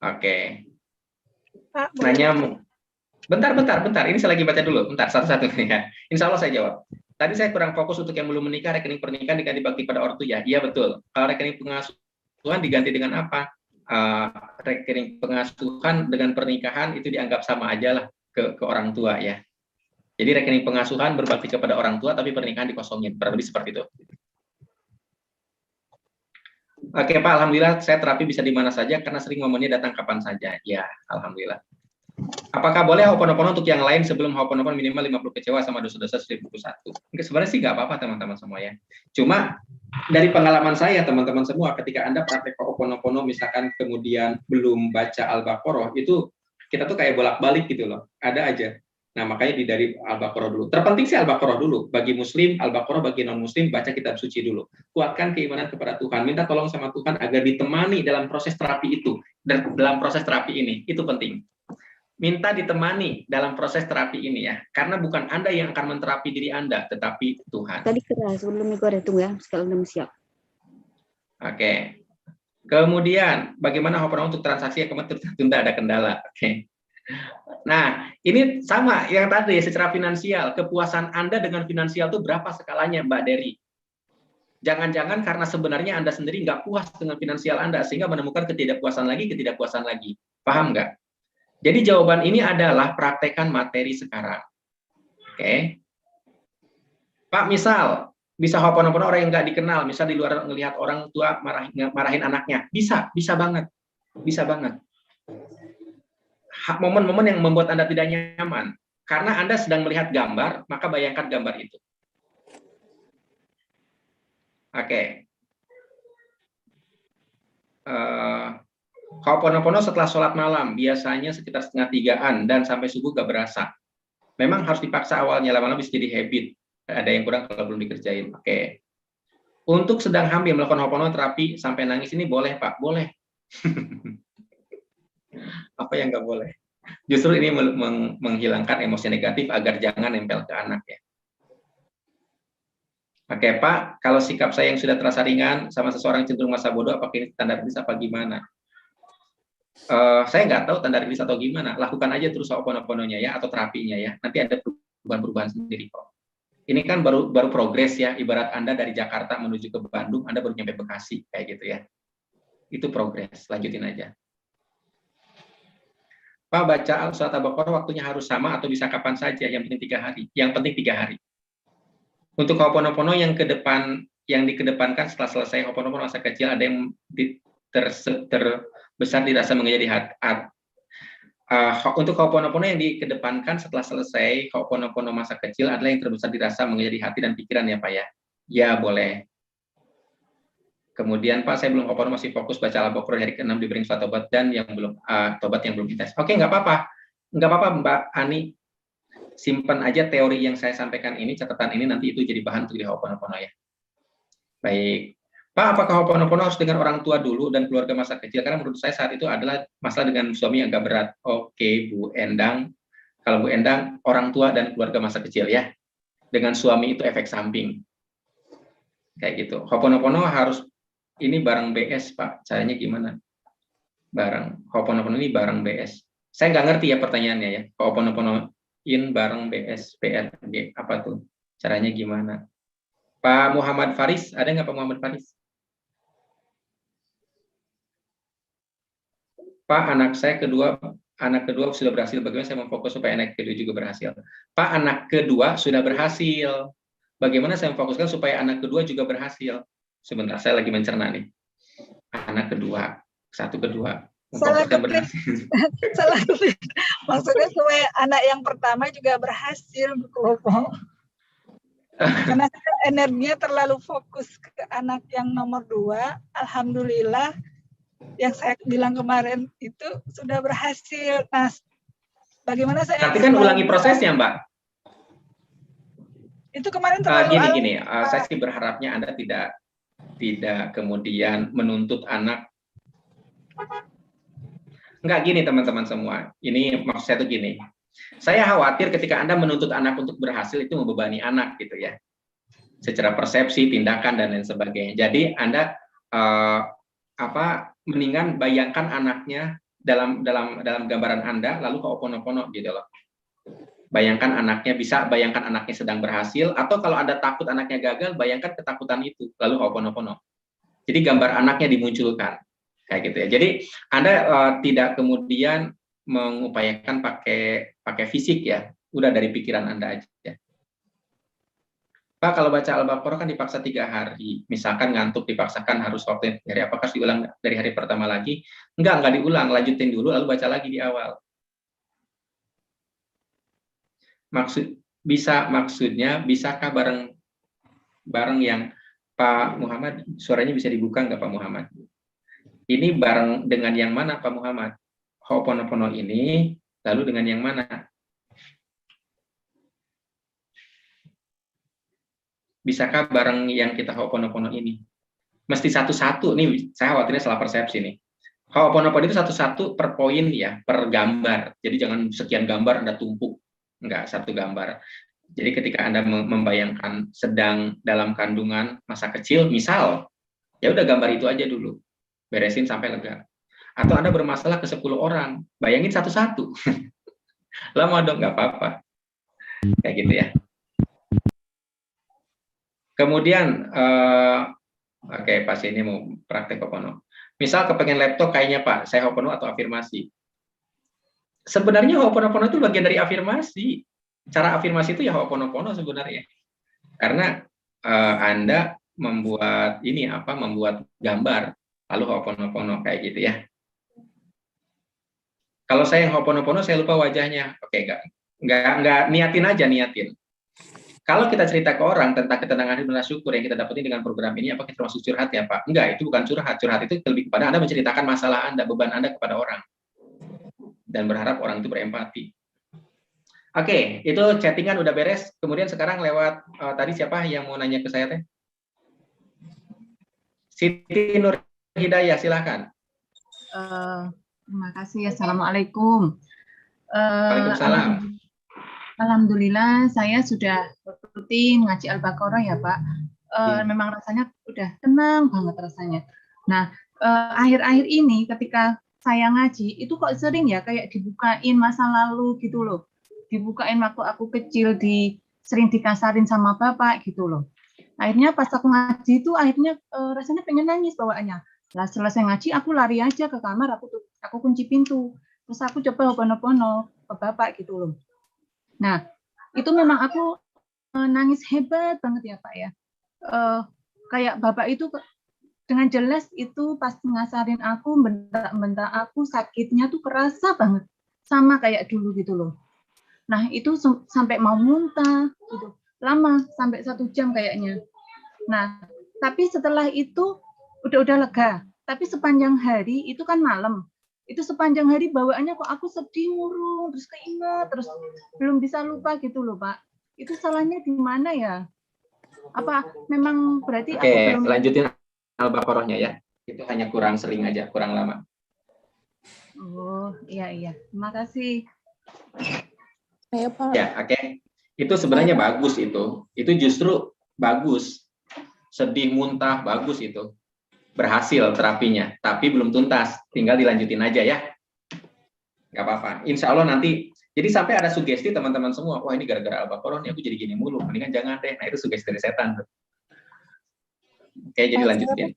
Oke. Pak, Nanya, bentar. Ini saya lagi baca dulu. Bentar, satu-satu ya. Insya Allah saya jawab. Tadi saya kurang fokus untuk yang belum menikah, rekening pernikahan diganti bakti pada ortu ya. Iya betul. Kalau rekening pengasuhan diganti dengan apa? Rekening pengasuhan dengan pernikahan itu dianggap sama aja lah ke orang tua ya. Jadi rekening pengasuhan berbakti kepada orang tua, tapi pernikahan dikosongin. Kurang lebih seperti itu. Oke Pak, Alhamdulillah saya terapi bisa di mana saja karena sering momennya datang kapan saja. Ya, Alhamdulillah. Apakah boleh Ho'oponopono untuk yang lain sebelum Ho'oponopono minimal 50 kecewa sama dosa-dosa 1001? Sebenarnya sih nggak apa-apa teman-teman semua ya. Cuma dari pengalaman saya teman-teman semua, ketika Anda praktek Ho'oponopono misalkan kemudian belum baca Al-Baqarah, itu kita tuh kayak bolak-balik gitu loh. Ada aja. Nah, makanya dari Al-Baqarah dulu. Terpenting sih Al-Baqarah dulu. Bagi Muslim, Al-Baqarah, bagi non-Muslim, baca kitab suci dulu. Kuatkan keimanan kepada Tuhan. Minta tolong sama Tuhan agar ditemani dalam proses terapi itu. Dan dalam proses terapi ini. Itu penting. Minta ditemani dalam proses terapi ini ya. Karena bukan Anda yang akan menterapi diri Anda, tetapi Tuhan. Tadi keras, sebelum itu ada tunggu ya, sekali udah siap. Oke. Kemudian, bagaimana Ho'oponopono untuk transaksi yang kemarin tertunda ada kendala. Oke. Nah, ini sama yang tadi secara finansial. Kepuasan Anda dengan finansial itu berapa skalanya, Mbak Dery? Jangan-jangan karena sebenarnya Anda sendiri nggak puas dengan finansial Anda, sehingga menemukan ketidakpuasan lagi. Paham nggak? Jadi jawaban ini adalah praktekan materi sekarang. Oke. Pak, misal, bisa Ho'oponopono orang yang nggak dikenal, misal di luar ngelihat orang tua marahin anaknya. Bisa banget. Bisa banget. Momen-momen yang membuat Anda tidak nyaman. Karena Anda sedang melihat gambar, maka bayangkan gambar itu. Oke. Ho'oponopono setelah sholat malam, biasanya sekitar 2:30-an dan sampai subuh gak berasa. Memang harus dipaksa awalnya, lama-lama bisa jadi habit. Ada yang kurang kalau belum dikerjain. Oke. Untuk sedang hamil melakukan Ho'oponopono terapi sampai nangis ini boleh Pak? Boleh. Apa yang nggak boleh? Justru ini menghilangkan emosi negatif agar jangan nempel ke anak ya. Oke Pak, kalau sikap saya yang sudah terasa ringan sama seseorang cenderung masa bodoh, apakah ini tanda rilis apa gimana? Saya nggak tahu tanda rilis atau gimana. Lakukan aja terus Ho'oponopononya ya, atau terapinya ya. Nanti ada perubahan-perubahan sendiri kok. Ini kan baru progres ya. Ibarat Anda dari Jakarta menuju ke Bandung, Anda baru nyampe Bekasi kayak gitu ya. Itu progres. Lanjutin aja. Pak, baca surat Al-Baqarah waktunya harus sama atau bisa kapan saja? Yang penting 3 hari. Yang penting 3 hari. Untuk Ho'oponopono yang dikedepankan setelah selesai Ho'oponopono masa kecil, ada yang terbesar dirasa menjadi hati. Untuk Ho'oponopono yang dikedepankan setelah selesai Ho'oponopono masa kecil adalah yang terbesar dirasa menjadi hati dan pikiran ya Pak ya. Ya boleh. Kemudian Pak, saya belum Ho'oponopono, masih fokus baca Al-Baqarah hari ke-6 diberi surat tobat dan yang belum tobat yang belum dites. Oke, nggak apa-apa. Nggak apa-apa Mbak Ani. Simpan aja teori yang saya sampaikan ini, catatan ini nanti itu jadi bahan untuk di Ho'oponopono ya. Baik. Pak, apakah Ho'oponopono harus dengan orang tua dulu dan keluarga masa kecil? Karena menurut saya saat itu adalah masalah dengan suami agak berat. Oke, Bu Endang. Kalau Bu Endang, orang tua dan keluarga masa kecil ya. Dengan suami itu efek samping. Kayak gitu. Ho'oponopono harus ini barang BS, Pak. Caranya gimana? Barang Ho'oponopono ini barang BS. Saya nggak ngerti ya pertanyaannya ya. Ho'oponopono in bareng BSPRG. Apa tuh? Caranya gimana? Pak Muhammad Faris, ada nggak Pak Muhammad Faris? Pak, anak kedua sudah berhasil. Bagaimana saya memfokus supaya anak kedua juga berhasil? Pak, anak kedua sudah berhasil. Bagaimana saya memfokuskan supaya anak kedua juga berhasil? Sebentar, saya lagi mencerna nih. Anak kedua, satu kedua. Salah Memfokuskan ketik. berhasil. Salah ketik. Maksudnya supaya anak yang pertama juga berhasil, kelompok. Karena saya energinya terlalu fokus ke anak yang nomor 2. Alhamdulillah yang saya bilang kemarin itu sudah berhasil. Nah, bagaimana saya Nanti kan ulangi prosesnya, Mbak. Itu kemarin terlalu Gini, saya sih berharapnya Anda tidak kemudian menuntut anak. Enggak, gini teman-teman semua. Ini maksud saya tuh gini. Saya khawatir ketika Anda menuntut anak untuk berhasil itu membebani anak gitu ya. Secara persepsi, tindakan dan lain sebagainya. Jadi Anda mendingan bayangkan anaknya dalam gambaran Anda lalu ho'oponopono gitu loh. Bayangkan anaknya bayangkan anaknya sedang berhasil, atau kalau Anda takut anaknya gagal, bayangkan ketakutan itu lalu ho'oponopono. Jadi gambar anaknya dimunculkan kayak gitu ya. Jadi Anda tidak kemudian mengupayakan pakai fisik ya, udah dari pikiran Anda aja. Pak, kalau baca Al-Baqarah kan dipaksa 3 hari, misalkan ngantuk dipaksakan harus waktu hari, apakah diulang dari hari pertama lagi? Enggak diulang, lanjutin dulu lalu baca lagi di awal. Maksudnya bisakah bareng yang Pak Muhammad, suaranya bisa dibuka nggak Pak Muhammad? Ini bareng dengan yang mana Pak Muhammad? Ho'oponopono ini lalu dengan yang mana? Bisakah bareng yang kita ho'oponopono ini? Mesti satu-satu nih, saya khawatirnya salah persepsi nih. Ho'oponopono itu satu-satu per poin ya, per gambar. Jadi jangan sekian gambar Anda tumpuk. Enggak, satu gambar. Jadi ketika Anda membayangkan sedang dalam kandungan masa kecil, misal, ya udah gambar itu aja dulu. Beresin sampai lega. Atau Anda bermasalah ke 10 orang, bayangin satu-satu. Lama dong, nggak apa-apa. Kayak gitu ya. Kemudian, oke, pas ini mau praktek Ho'oponopono. Misal kepengen laptop kayaknya Pak, saya Ho'oponopono atau afirmasi. Sebenarnya Ho'oponopono itu bagian dari afirmasi. Cara afirmasi itu ya Ho'oponopono sebenarnya. Karena Anda membuat gambar, lalu Ho'oponopono kayak gitu ya. Kalau saya Ho'oponopono saya lupa wajahnya. Oke, enggak niatin. Kalau kita cerita ke orang tentang ketenangan hidup dan syukur yang kita dapetin dengan program ini, apa kita termasuk curhat ya Pak? Enggak, itu bukan curhat. Curhat itu lebih kepada Anda menceritakan masalah Anda, beban Anda kepada orang. Dan berharap orang itu berempati. Oke, itu chattingan udah beres. Kemudian sekarang lewat, tadi siapa yang mau nanya ke saya teh? Siti Nur Hidayah, silahkan. Terima kasih. Assalamualaikum. Waalaikumsalam. Alhamdulillah saya sudah rutin ngaji Al-Baqarah ya Pak. Memang rasanya udah tenang banget rasanya. Nah, akhir-akhir ini ketika saya ngaji itu kok sering ya kayak dibukain masa lalu gitu loh. Dibukain waktu aku kecil, sering dikasarin sama bapak gitu loh. Akhirnya pas aku ngaji itu akhirnya rasanya pengen nangis bawaannya. Lah selesai ngaji aku lari aja ke kamar, aku kunci pintu. Terus aku coba Ho'oponopono ke bapak gitu loh. Nah, itu memang aku nangis hebat banget ya Pak ya. Kayak bapak itu dengan jelas itu pas ngasarin aku, bentak-bentak aku, sakitnya tuh kerasa banget. Sama kayak dulu gitu loh. Nah, itu sampai mau muntah gitu. Lama, sampai 1 jam kayaknya. Nah, tapi setelah itu udah lega. Tapi sepanjang hari, itu kan malam. Itu sepanjang hari bawaannya kok aku sedih, murung, terus keinget, terus belum bisa lupa gitu loh Pak. Itu salahnya di mana ya? Apa memang berarti aku belum... Lanjutin Al-Baqarahnya ya. Itu hanya kurang sering aja, kurang lama. Oh, iya. Terima kasih. Ya, oke. Itu sebenarnya bagus itu. Itu justru bagus. Sedih, muntah, bagus itu. Berhasil terapinya, tapi belum tuntas. Tinggal dilanjutin aja ya. Nggak apa-apa. Insya Allah nanti Jadi sampai ada sugesti teman-teman semua, wah ini gara-gara Al-Baqarah nih aku jadi gini mulu, mendingan jangan deh. Nah itu sugesti dari setan tuh. Oke, jadi lanjutin.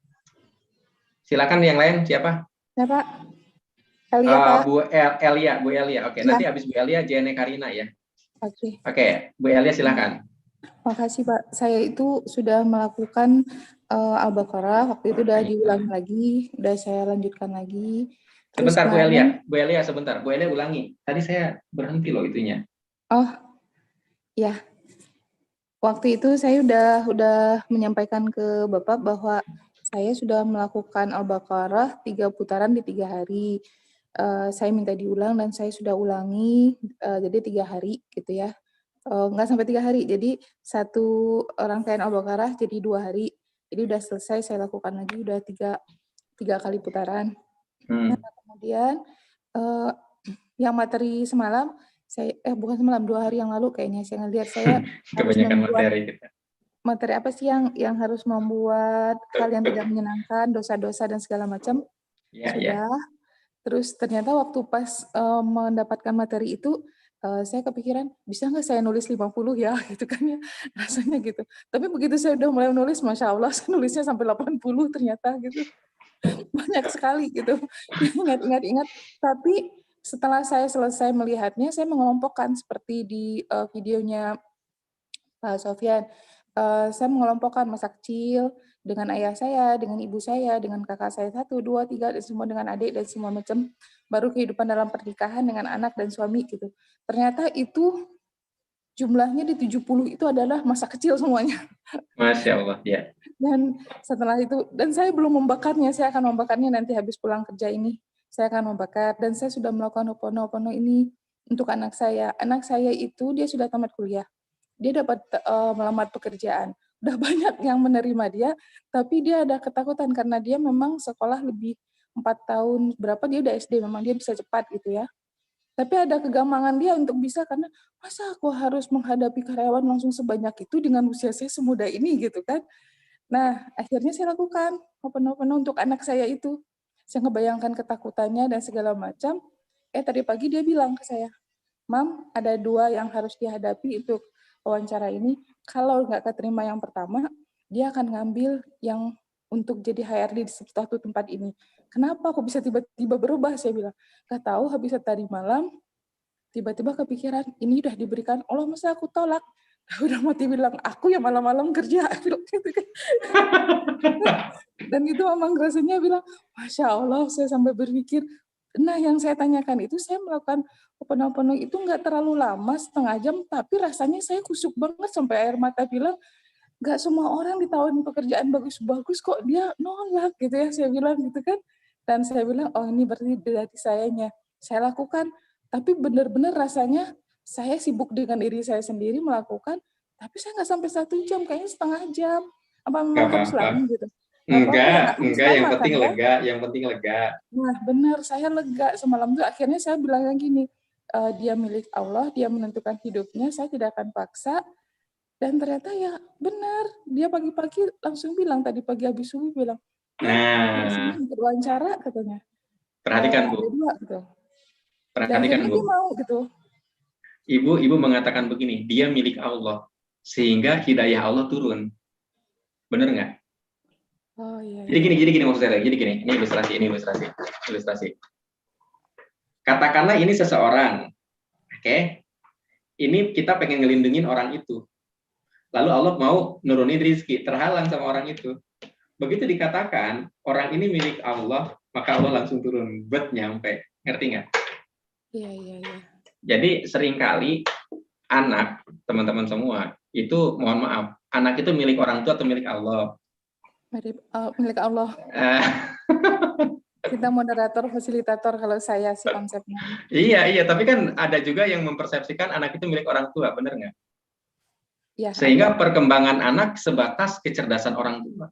Silakan yang lain siapa? Siapa? Elia, Pak. Bu Elia. Oke, nanti habis Bu Elia Jene Karina ya. Oke, Bu Elia silakan. Makasih Pak. Saya itu sudah melakukan Al-Baqarah, waktu itu udah diulang lagi, udah saya lanjutkan lagi. Terus Sebentar Bu Elia sebentar. Bu Elia ulangi. Tadi saya berhenti loh itunya. Oh, ya. Waktu itu saya udah menyampaikan ke Bapak bahwa saya sudah melakukan Al-Baqarah 3 putaran di 3 hari. Saya minta diulang dan saya sudah ulangi, jadi 3 hari gitu ya. Nggak sampai 3 hari, jadi 1 rangkaian Al-Baqarah jadi 2 hari. Jadi udah selesai, saya lakukan lagi, udah 3 kali putaran. Nah, kemudian yang materi semalam, bukan semalam, 2 hari yang lalu kayaknya saya ngelihat saya kebanyakan materi kita. Materi apa sih yang harus membuat hal yang tidak menyenangkan, dosa-dosa dan segala macam. Sudah. Terus ternyata waktu pas mendapatkan materi itu, saya kepikiran, bisa nggak saya nulis 50 ya, gitu kan ya, rasanya gitu. Tapi begitu saya udah mulai nulis, Masya Allah, saya nulisnya sampai 80 ternyata gitu. Banyak sekali gitu, ingat. Tapi setelah saya selesai melihatnya, saya mengelompokkan seperti di videonya Pak Sofyan. Saya mengelompokkan masa kecil dengan ayah saya, dengan ibu saya, dengan kakak saya 1, 2, 3, dan semua dengan adik dan semua macam. Baru kehidupan dalam pernikahan dengan anak dan suami gitu. Ternyata itu jumlahnya di 70 itu adalah masa kecil semuanya. Masya Allah, ya. Dan setelah itu, dan saya belum membakarnya, saya akan membakarnya nanti habis pulang kerja ini. Saya akan membakar, dan saya sudah melakukan Ho'oponopono ini untuk anak saya. Anak saya itu, dia sudah tamat kuliah. Dia dapat melamar pekerjaan. Udah banyak yang menerima dia, tapi dia ada ketakutan karena dia memang sekolah lebih 4 tahun, berapa dia udah SD, memang dia bisa cepat gitu ya. Tapi ada kegamangan dia untuk bisa, karena masa aku harus menghadapi karyawan langsung sebanyak itu dengan usia saya semuda ini gitu kan. Nah, akhirnya saya lakukan Ho'oponopono untuk anak saya itu. Saya ngebayangkan ketakutannya dan segala macam. Tadi pagi dia bilang ke saya, Mam, ada 2 yang harus dihadapi untuk wawancara ini. Kalau nggak keterima yang pertama, dia akan ngambil yang untuk jadi HRD di suatu tempat ini. Kenapa aku bisa tiba-tiba berubah? Saya bilang, nggak tahu, habis tadi malam, tiba-tiba kepikiran, ini udah diberikan Allah, masa aku tolak? Udah mati bilang, aku yang malam-malam kerja. Dan itu memang rasanya bilang, Masya Allah, saya sampai berpikir, nah yang saya tanyakan itu, saya melakukan Ho'oponopono itu nggak terlalu lama, setengah jam, tapi rasanya saya kusuk banget sampai air mata bilang, nggak semua orang ditawarin pekerjaan bagus-bagus kok dia nolak gitu ya, saya bilang gitu kan. Dan saya bilang, oh ini berarti dari sayanya. Saya lakukan, tapi benar-benar rasanya saya sibuk dengan diri saya sendiri melakukan, tapi saya nggak sampai 1 jam, kayaknya setengah jam. Apa memang harus lama gitu? Enggak, yang penting lega, Nah, benar, saya lega semalam itu. Akhirnya saya bilang yang gini, dia milik Allah, dia menentukan hidupnya, saya tidak akan paksa. Dan ternyata ya benar, dia pagi-pagi langsung bilang, tadi pagi habis subuh bilang, wawancara katanya. Perhatikan Bu. Gitu. Perhatikan Bu. Dia mau gitu. Ibu mengatakan begini, dia milik Allah, sehingga hidayah Allah turun. Benar nggak? Oh iya. Jadi gini maksud saya, ini ilustrasi. Katakanlah ini seseorang, oke? Ini kita pengen ngelindungin orang itu. Lalu Allah mau nurunin rezeki, terhalang sama orang itu. Begitu dikatakan orang ini milik Allah, maka Allah langsung turun, nyampe. Ngerti nggak? Iya. Jadi seringkali anak, teman-teman semua, itu mohon maaf, anak itu milik orang tua atau milik Allah? Milik Allah. Kita moderator, fasilitator kalau saya sih konsepnya. Iya, tapi kan ada juga yang mempersepsikan anak itu milik orang tua, benar nggak? Ya, sehingga perkembangan anak sebatas kecerdasan orang tua.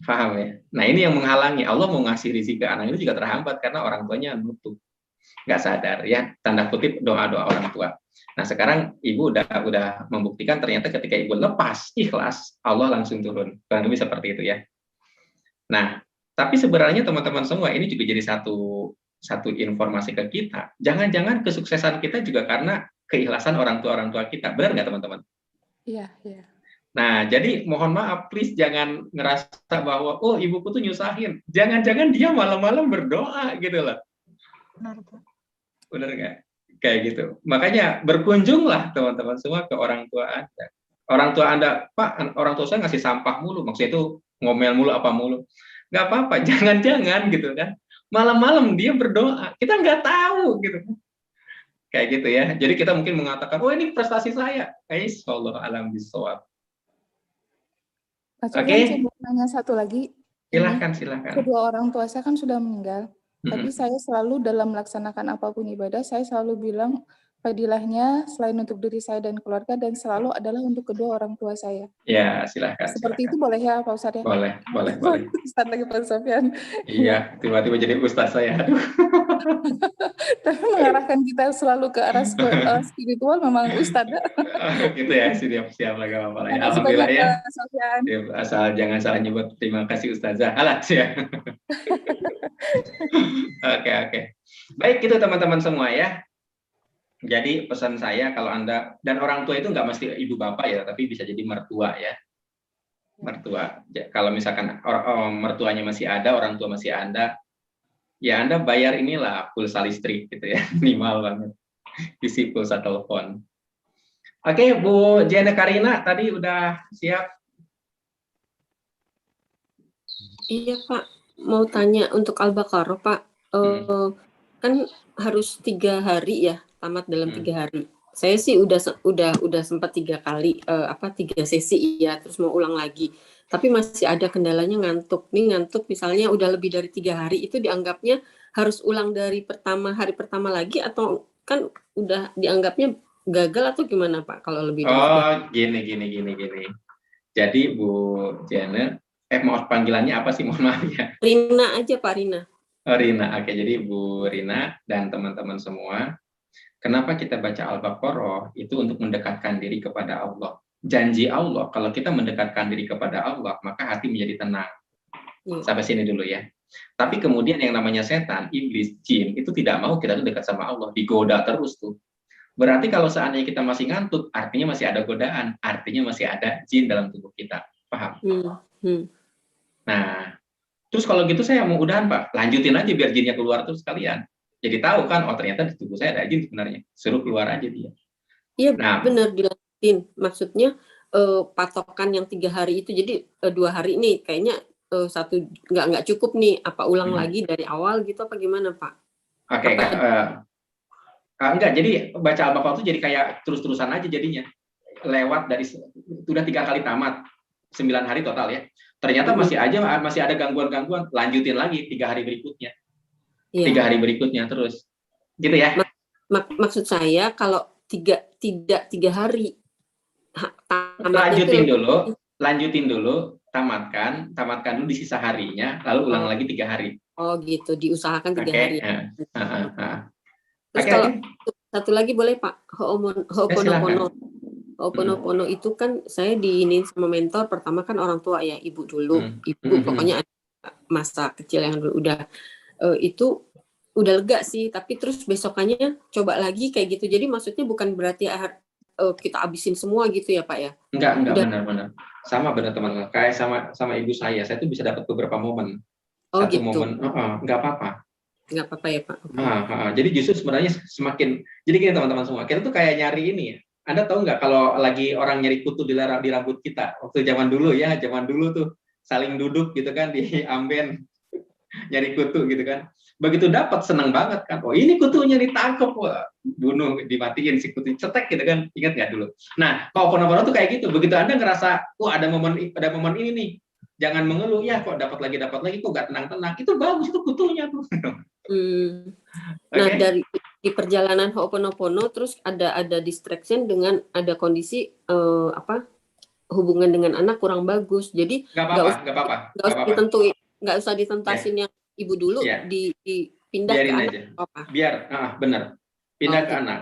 Paham ya? Nah ini yang menghalangi. Allah mau ngasih rezeki ke anak itu juga terhambat karena orang tuanya nutup. Nggak sadar ya, tanda kutip doa-doa orang tua. Nah sekarang ibu udah membuktikan ternyata ketika ibu lepas, ikhlas, Allah langsung turun. Kurang lebih seperti itu ya. Nah, tapi sebenarnya teman-teman semua ini juga jadi satu satu informasi ke kita, jangan-jangan kesuksesan kita juga karena keikhlasan orang tua kita. Benar nggak teman-teman? Iya, iya. Nah, jadi mohon maaf, please jangan ngerasa bahwa, oh ibuku tuh nyusahin. Jangan-jangan dia malam-malam berdoa gitu loh. Benar, Pak. Benar nggak? Kayak gitu. Makanya berkunjunglah teman-teman semua ke orang tua Anda. Orang tua Anda, Pak, orang tua saya ngasih sampah mulu. Maksudnya itu ngomel mulu, apa mulu. Nggak apa-apa, jangan-jangan gitu kan. Malam-malam dia berdoa. Kita nggak tahu gitu kan. Kayak gitu ya. Jadi kita mungkin mengatakan, oh ini prestasi saya. Insyaallah alam bisawab. Pak Oke. Sofyan, saya mau nanya satu lagi. Silahkan. Kedua orang tua saya kan sudah meninggal. Tapi saya selalu dalam melaksanakan apapun ibadah, saya selalu bilang fadilahnya selain untuk diri saya dan keluarga, dan selalu adalah untuk kedua orang tua saya. Ya, silahkan. Seperti itu boleh ya Pak Ustadz ya? Boleh. Ustadz lagi Pak Sofyan. Iya, tiba-tiba jadi ustadz saya. Aduh. Tapi mengarahkan kita selalu ke arah spiritual memang Ustadz. Gitu ya, siap lagi apa-apa ya. Terima kasih Alhamdulillah banyak, ya. Pak Sofyan. Ya, asal jangan salah nyebut terima kasih Ustazah. Alas ya. Oke. Baik, itu teman-teman semua ya. Jadi pesan saya kalau Anda, dan orang tua itu nggak mesti ibu bapak ya, tapi bisa jadi mertua ya. Mertua. Kalau misalkan mertuanya masih ada, orang tua masih ada, ya Anda bayar inilah pulsa listrik gitu ya. Minimal banget. Isi pulsa telepon. Oke, Bu Jana Karina tadi udah siap? Iya Pak, mau tanya untuk Al-Baqarah Pak, kan harus 3 hari ya, tamat dalam 3 hari. Saya sih udah sempat 3 kali, 3 sesi ya, terus mau ulang lagi. Tapi masih ada kendalanya ngantuk. Nih ngantuk misalnya udah lebih dari 3 hari, itu dianggapnya harus ulang dari hari pertama lagi, atau kan udah dianggapnya gagal atau gimana Pak kalau lebih dari 3 hari? Gini. Jadi Bu Jana, mau panggilannya apa sih, mohon maaf ya? Rina aja Pak, Rina. Oh, Rina. Oke, jadi Bu Rina dan teman-teman semua, kenapa kita baca Al-Baqarah itu untuk mendekatkan diri kepada Allah. Janji Allah, kalau kita mendekatkan diri kepada Allah, maka hati menjadi tenang. Sampai sini dulu ya. Tapi kemudian yang namanya setan, iblis, jin, itu tidak mau kita tuh dekat sama Allah, digoda terus tuh. Berarti kalau seandainya kita masih ngantuk, artinya masih ada godaan, artinya masih ada jin dalam tubuh kita. Paham? Nah, terus kalau gitu saya mau udahan Pak, lanjutin aja biar jinnya keluar terus sekalian. Jadi tahu kan, oh ternyata di tubuh saya ada jin sebenarnya. Suruh keluar aja dia. Iya, benar dilanjutin. Maksudnya patokan yang 3 hari itu, jadi 2 hari ini kayaknya satu nggak cukup nih. Apa ulang lagi dari awal gitu apa gimana Pak? Oke, enggak. Jadi baca Al-Baqarah itu jadi kayak terus-terusan aja jadinya. Lewat dari sudah 3 kali tamat, 9 hari total ya. Ternyata masih ada gangguan-gangguan, lanjutin lagi 3 hari berikutnya. 3 hari berikutnya terus. Gitu ya. Maksud saya kalau tidak 3 hari lanjutin dulu, tamatkan dulu di sisa harinya, lalu ulang lagi 3 hari. Oh gitu, diusahakan 3 hari. Terus Oke. kalau satu lagi boleh Pak, Ho'oponopono. Ho'oponopono itu kan saya diinin sama mentor, pertama kan orang tua ya, ibu dulu. Ibu pokoknya masa kecil yang dulu udah itu udah lega sih, tapi terus besokannya coba lagi kayak gitu. Jadi maksudnya bukan berarti kita abisin semua gitu ya Pak ya? Enggak, benar. Sama benar teman-teman. Kayak sama ibu saya tuh bisa dapat beberapa momen. Oh, Satu gitu. momen, enggak apa-apa. Enggak apa-apa ya Pak. Jadi justru sebenarnya jadi gini teman-teman semua, kita tuh kayak nyari ini ya. Anda tahu nggak kalau lagi orang nyari kutu di rambut kita, waktu zaman dulu tuh saling duduk gitu kan di amben nyari kutu gitu kan. Begitu dapat senang banget kan. Oh ini kutunya ditangkap, wah bunuh, dimatiin si kutu, cetek gitu kan. Ingat nggak dulu? Nah, kalau Ho'oponopono tuh kayak gitu. Begitu Anda ngerasa, ada momen ini nih, jangan mengeluh ya, kok dapat lagi kok nggak tenang-tenang. Itu bagus, itu kutunya tuh. Nah, dari di perjalanan Ho'oponopono terus ada distraction dengan ada kondisi hubungan dengan anak kurang bagus. Jadi nggak usah ditentasin yang ibu dulu, dipindah biarin ke anak. Aja. Biar benar. Pindah ke anak.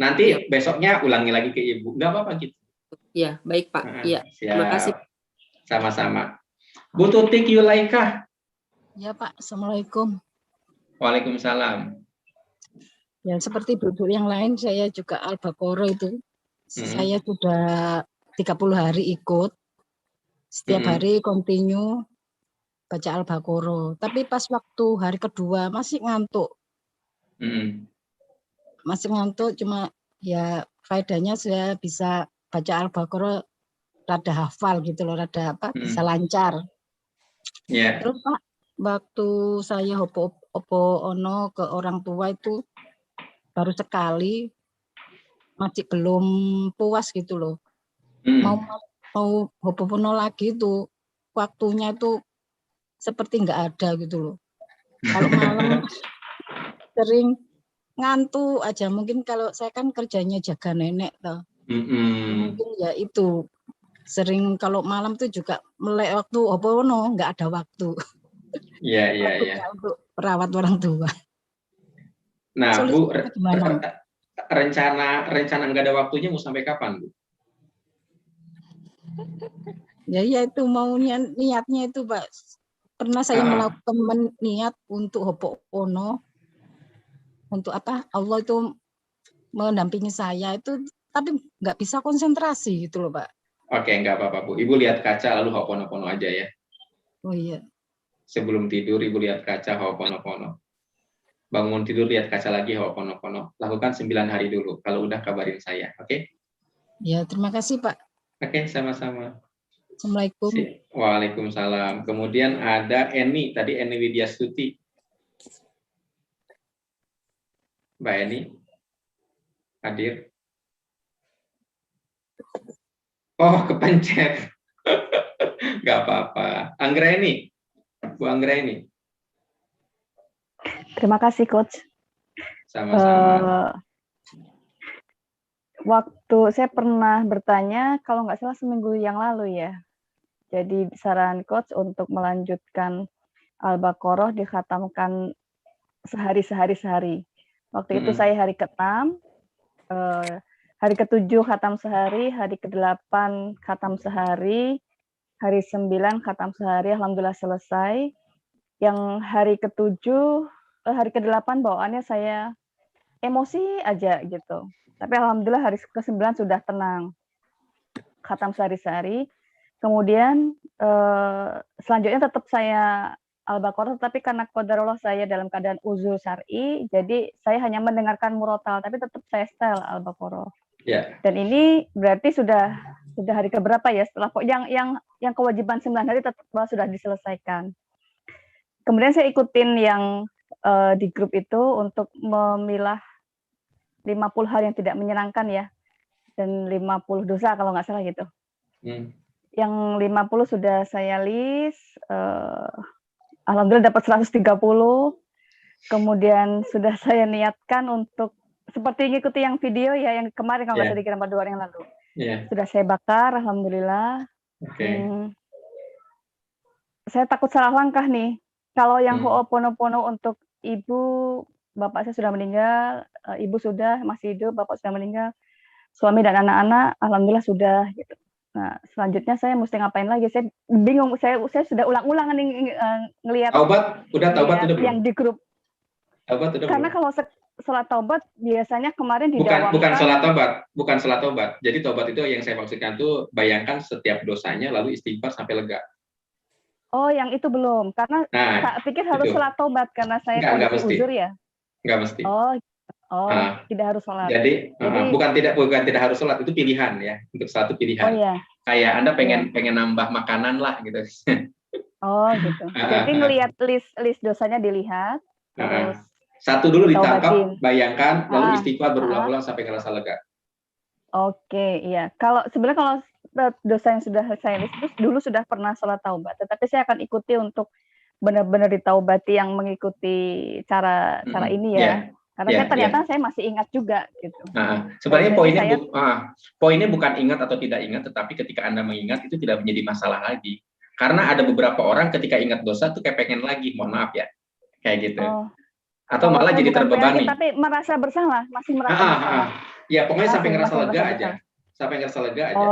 Nanti besoknya ulangi lagi ke ibu. Nggak apa-apa gitu. Ya, baik Pak. Iya. Terima kasih. Sama-sama. Bu Tutik Yulaika. Ya Pak, Assalamualaikum. Waalaikumsalam. Ya, seperti ibu-ibu yang lain, saya juga Al-Baqarah itu. Saya sudah 30 hari ikut. Setiap hari continue baca Al-Baqarah. Tapi pas waktu hari kedua masih ngantuk. Masih ngantuk, cuma ya faedahnya saya bisa baca Al-Baqarah rada hafal gitu loh, rada bisa lancar. Terus Pak, waktu saya opo ono ke orang tua itu baru sekali, masih belum puas gitu loh. Mau hopopono lagi itu waktunya itu seperti nggak ada gitu loh. Kalau malam sering ngantuk aja, mungkin kalau saya kan kerjanya jaga nenek toh. Mungkin ya itu sering kalau malam tuh juga melek waktu hopopono, nggak ada waktu. Iya. Untuk perawat orang tua. Nah, Bu, gimana? rencana nggak ada waktunya mau sampai kapan, Bu? Ya itu maunya niatnya itu Pak. Pernah saya melakukan niat untuk hopopono, untuk Allah itu mendampingi saya itu, tapi nggak bisa konsentrasi gitu loh Pak. Oke, nggak apa-apa Bu. Ibu lihat kaca lalu hoponopono aja ya. Oh iya. Sebelum tidur Ibu lihat kaca hoponopono. Bangun tidur lihat kaca lagi hoponopono. Lakukan 9 hari dulu. Kalau udah kabarin saya, oke? Ya, terima kasih Pak. Oke, sama-sama. Assalamualaikum. Waalaikumsalam. Kemudian ada Eni, tadi Eni Widyastuti. Mbak Eni, hadir. Oh, kepencet. Nggak apa-apa. Anggraeni, Bu Anggraeni. Terima kasih, Coach. Sama-sama. Waktu saya pernah bertanya, kalau nggak salah seminggu yang lalu ya. Jadi saran Coach untuk melanjutkan Al-Baqarah dikhatamkan sehari. Waktu itu saya hari ke-6, hari ke-7 khatam sehari, hari ke-8 khatam sehari, hari 9 khatam sehari, alhamdulillah selesai. Yang hari ke-7, hari ke-8 bawaannya saya emosi aja gitu. Tapi alhamdulillah hari ke-9 sudah tenang. Khatam sehari-sehari. Kemudian selanjutnya tetap saya Al-Baqarah, tapi karena qadarullah saya dalam keadaan uzur syar'i, jadi saya hanya mendengarkan murotal, tapi tetap saya setel Al-Baqarah. Dan ini berarti sudah hari keberapa ya setelah yang kewajiban 9 hari tetap sudah diselesaikan. Kemudian saya ikutin yang di grup itu untuk memilah 50 hal yang tidak menyenangkan ya, dan 50 dosa kalau nggak salah gitu. Yang 50 sudah saya list, alhamdulillah dapat 130. Kemudian sudah saya niatkan untuk seperti ngikuti yang video ya, yang kemarin kalau nggak salah dikira 2 hari yang lalu. Sudah saya bakar, alhamdulillah. Saya takut salah langkah nih. Kalau yang ho'oponopono untuk ibu, bapak saya sudah meninggal, ibu sudah masih hidup, bapak sudah meninggal, suami dan anak-anak, alhamdulillah sudah. Gitu. Nah, selanjutnya saya mesti ngapain lagi? Saya bingung. Saya sudah ulang-ulang nih ngelihat. Taubat udah belum? Yang di grup. Taubat udah Karena belum? kalau sholat taubat biasanya kemarin bukan sholat taubat. Jadi taubat itu yang saya maksudkan tuh bayangkan setiap dosanya lalu istighfar sampai lega. Oh, yang itu belum. Karena tak pikir harus sholat taubat karena saya kondisi uzur ya. Nggak mesti. Tidak harus sholat. Jadi bukan tidak harus sholat, itu pilihan ya. Untuk satu pilihan. Oh iya. Kayak Anda pengen nambah makanan lah gitu. Oh gitu. Jadi ngelihat list dosanya dilihat. Terus satu dulu ditangkap, bayangkan, lalu istighfar berulang-ulang sampai ngerasa lega. Oke, iya. Kalau dosa yang sudah saya list itu dulu sudah pernah sholat taubat, tetapi saya akan ikuti untuk benar-benar ditaubati yang mengikuti cara ini ya. Karena saya ternyata saya masih ingat juga gitu. Sebenarnya poinnya bukan ingat atau tidak ingat, tetapi ketika Anda mengingat itu tidak menjadi masalah lagi. Karena ada beberapa orang ketika ingat dosa tuh kayak pengen lagi, mohon maaf ya, kayak gitu. Atau malah jadi terbebani. Tapi merasa bersalah, masih merasa bersalah. Ya pokoknya sampai ngerasa lega aja. Sampai ngerasa lega aja.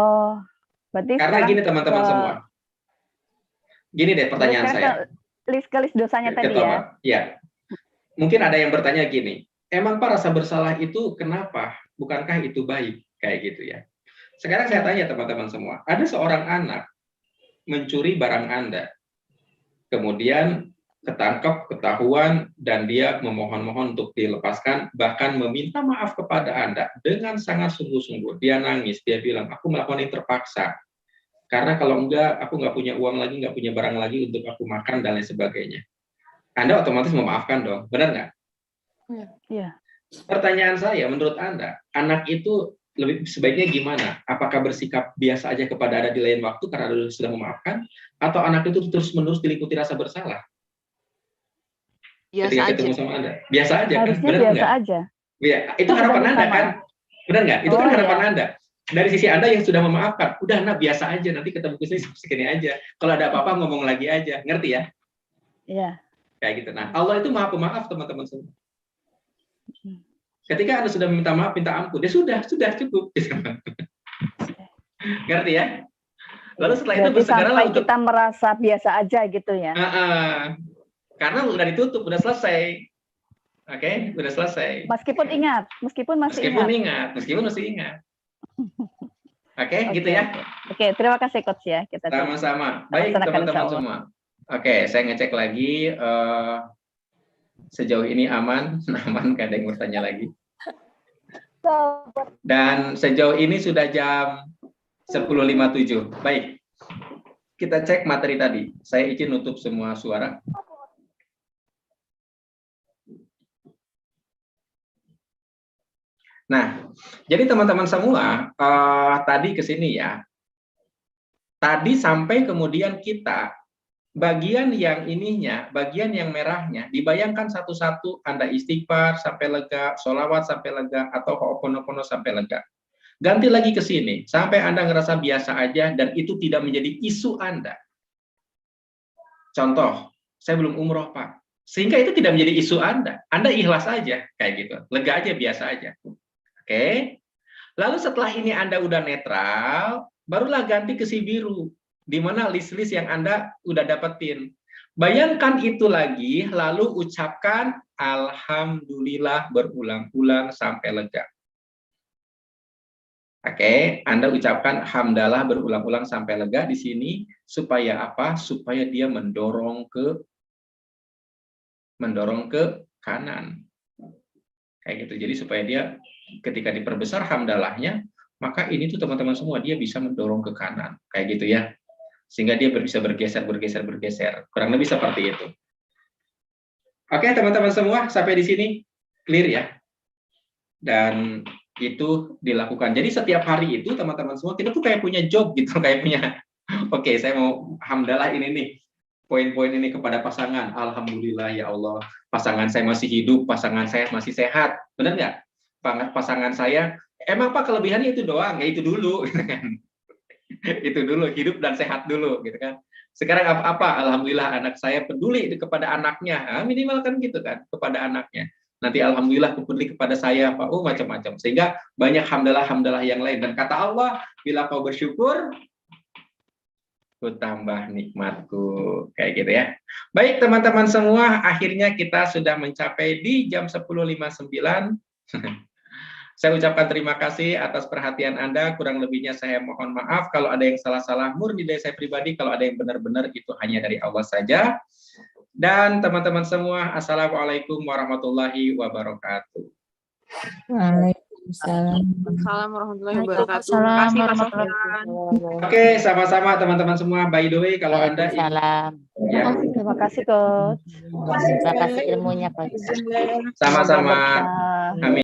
Berarti karena gini teman-teman semua. Gini deh pertanyaan saya. List dosanya tadi ya. Ya. mungkin ada yang bertanya gini, emang Pak rasa bersalah itu kenapa? Bukankah itu baik? Kayak gitu ya. Sekarang saya tanya teman-teman semua, ada seorang anak mencuri barang Anda, kemudian ketangkep, ketahuan, dan dia memohon-mohon untuk dilepaskan, bahkan meminta maaf kepada Anda dengan sangat sungguh-sungguh. Dia nangis, dia bilang, aku melakukan ini terpaksa. Karena kalau enggak, aku nggak punya uang lagi, nggak punya barang lagi untuk aku makan, dan lain sebagainya. Anda otomatis memaafkan dong, benar nggak? Iya. Pertanyaan saya, menurut Anda, anak itu lebih sebaiknya gimana? Apakah bersikap biasa aja kepada Anda di lain waktu karena Anda sudah memaafkan, atau anak itu terus-menerus diliputi rasa bersalah? Biasa Ketika aja. ketemu sama Anda, biasa aja kan? Harusnya Benar biasa nggak? aja. Ya, itu harapan Anda kan? Benar nggak? Itu kan harapan Anda. Dari sisi Anda yang sudah memaafkan, udah nak biasa aja, nanti ketemu ke sini segini aja. Kalau ada apa-apa ngomong lagi aja, ngerti ya? Iya. Kayak gitu. Nah, Allah itu Maha Pemaaf, teman-teman semua. Ketika Anda sudah minta maaf, minta ampun, ya sudah cukup. Ngerti ya? Lalu setelah itu Berarti bersegeralah sampai untuk kita merasa biasa aja gitu ya. karena udah ditutup, udah selesai. Oke, udah selesai. Meskipun masih ingat. Meskipun masih ingat. Oke, gitu ya. Oke, terima kasih Coach ya. Kita Sama-sama. Baik, laksanakan teman-teman insya Allah. semua. Oke, saya ngecek lagi sejauh ini aman, nggak ada yang bertanya lagi. Dan sejauh ini sudah jam 10.57. Baik, kita cek materi tadi. Saya izin nutup semua suara. Nah, jadi teman-teman semua, tadi ke sini ya. Tadi sampai kemudian kita, bagian yang ininya, bagian yang merahnya, dibayangkan satu-satu, Anda istighfar sampai lega, sholawat sampai lega, atau ho'oponopono sampai lega. Ganti lagi ke sini, sampai Anda ngerasa biasa aja, dan itu tidak menjadi isu Anda. Contoh, saya belum umroh, Pak. Sehingga itu tidak menjadi isu Anda. Anda ikhlas aja, kayak gitu. Lega aja, biasa aja. Oke. Lalu setelah ini Anda udah netral, barulah ganti ke si biru. Di mana list-list yang Anda udah dapetin. Bayangkan itu lagi, lalu ucapkan Alhamdulillah berulang-ulang sampai lega. Oke, Anda ucapkan hamdalah berulang-ulang sampai lega di sini supaya apa? Supaya dia mendorong ke kanan. Kayak gitu. Jadi supaya dia ketika diperbesar hamdalahnya, maka ini tuh teman-teman semua dia bisa mendorong ke kanan. Kayak gitu ya. Sehingga dia bisa bergeser. Kurang lebih seperti itu. Oke, teman-teman semua, sampai di sini clear ya. Dan itu dilakukan. Jadi setiap hari itu teman-teman semua kita tuh kayak punya job gitu, kayak punya oke, saya mau hamdalah ini nih. Poin-poin ini kepada pasangan. Alhamdulillah ya Allah, pasangan saya masih hidup, pasangan saya masih sehat. Benar nggak? Pasangan saya, emang Pak kelebihannya itu doang, ya itu dulu. Itu dulu, hidup dan sehat dulu, gitu kan. Sekarang apa? Alhamdulillah anak saya peduli kepada anaknya. Nah, minimal kan gitu kan, kepada anaknya. Nanti alhamdulillah peduli kepada saya, Pak. Macam-macam. Sehingga banyak hamdalah yang lain. Dan kata Allah, bila kau bersyukur, ku tambah nikmatku, kayak gitu ya. Baik teman-teman semua, akhirnya kita sudah mencapai di jam 10.59. Saya ucapkan terima kasih atas perhatian Anda, kurang lebihnya saya mohon maaf kalau ada yang salah-salah, murni dari saya pribadi, kalau ada yang benar-benar itu hanya dari Allah saja. Dan teman-teman semua, Assalamualaikum warahmatullahi wabarakatuh. Waalaikumsalam warahmatullahi wabarakatuh. Terima kasih Pak Sofyan. Oke, sama-sama teman-teman semua. By the way, kalau Anda ya. Terima kasih Coach. Terima kasih ilmunya Coach. Sama-sama. Amin.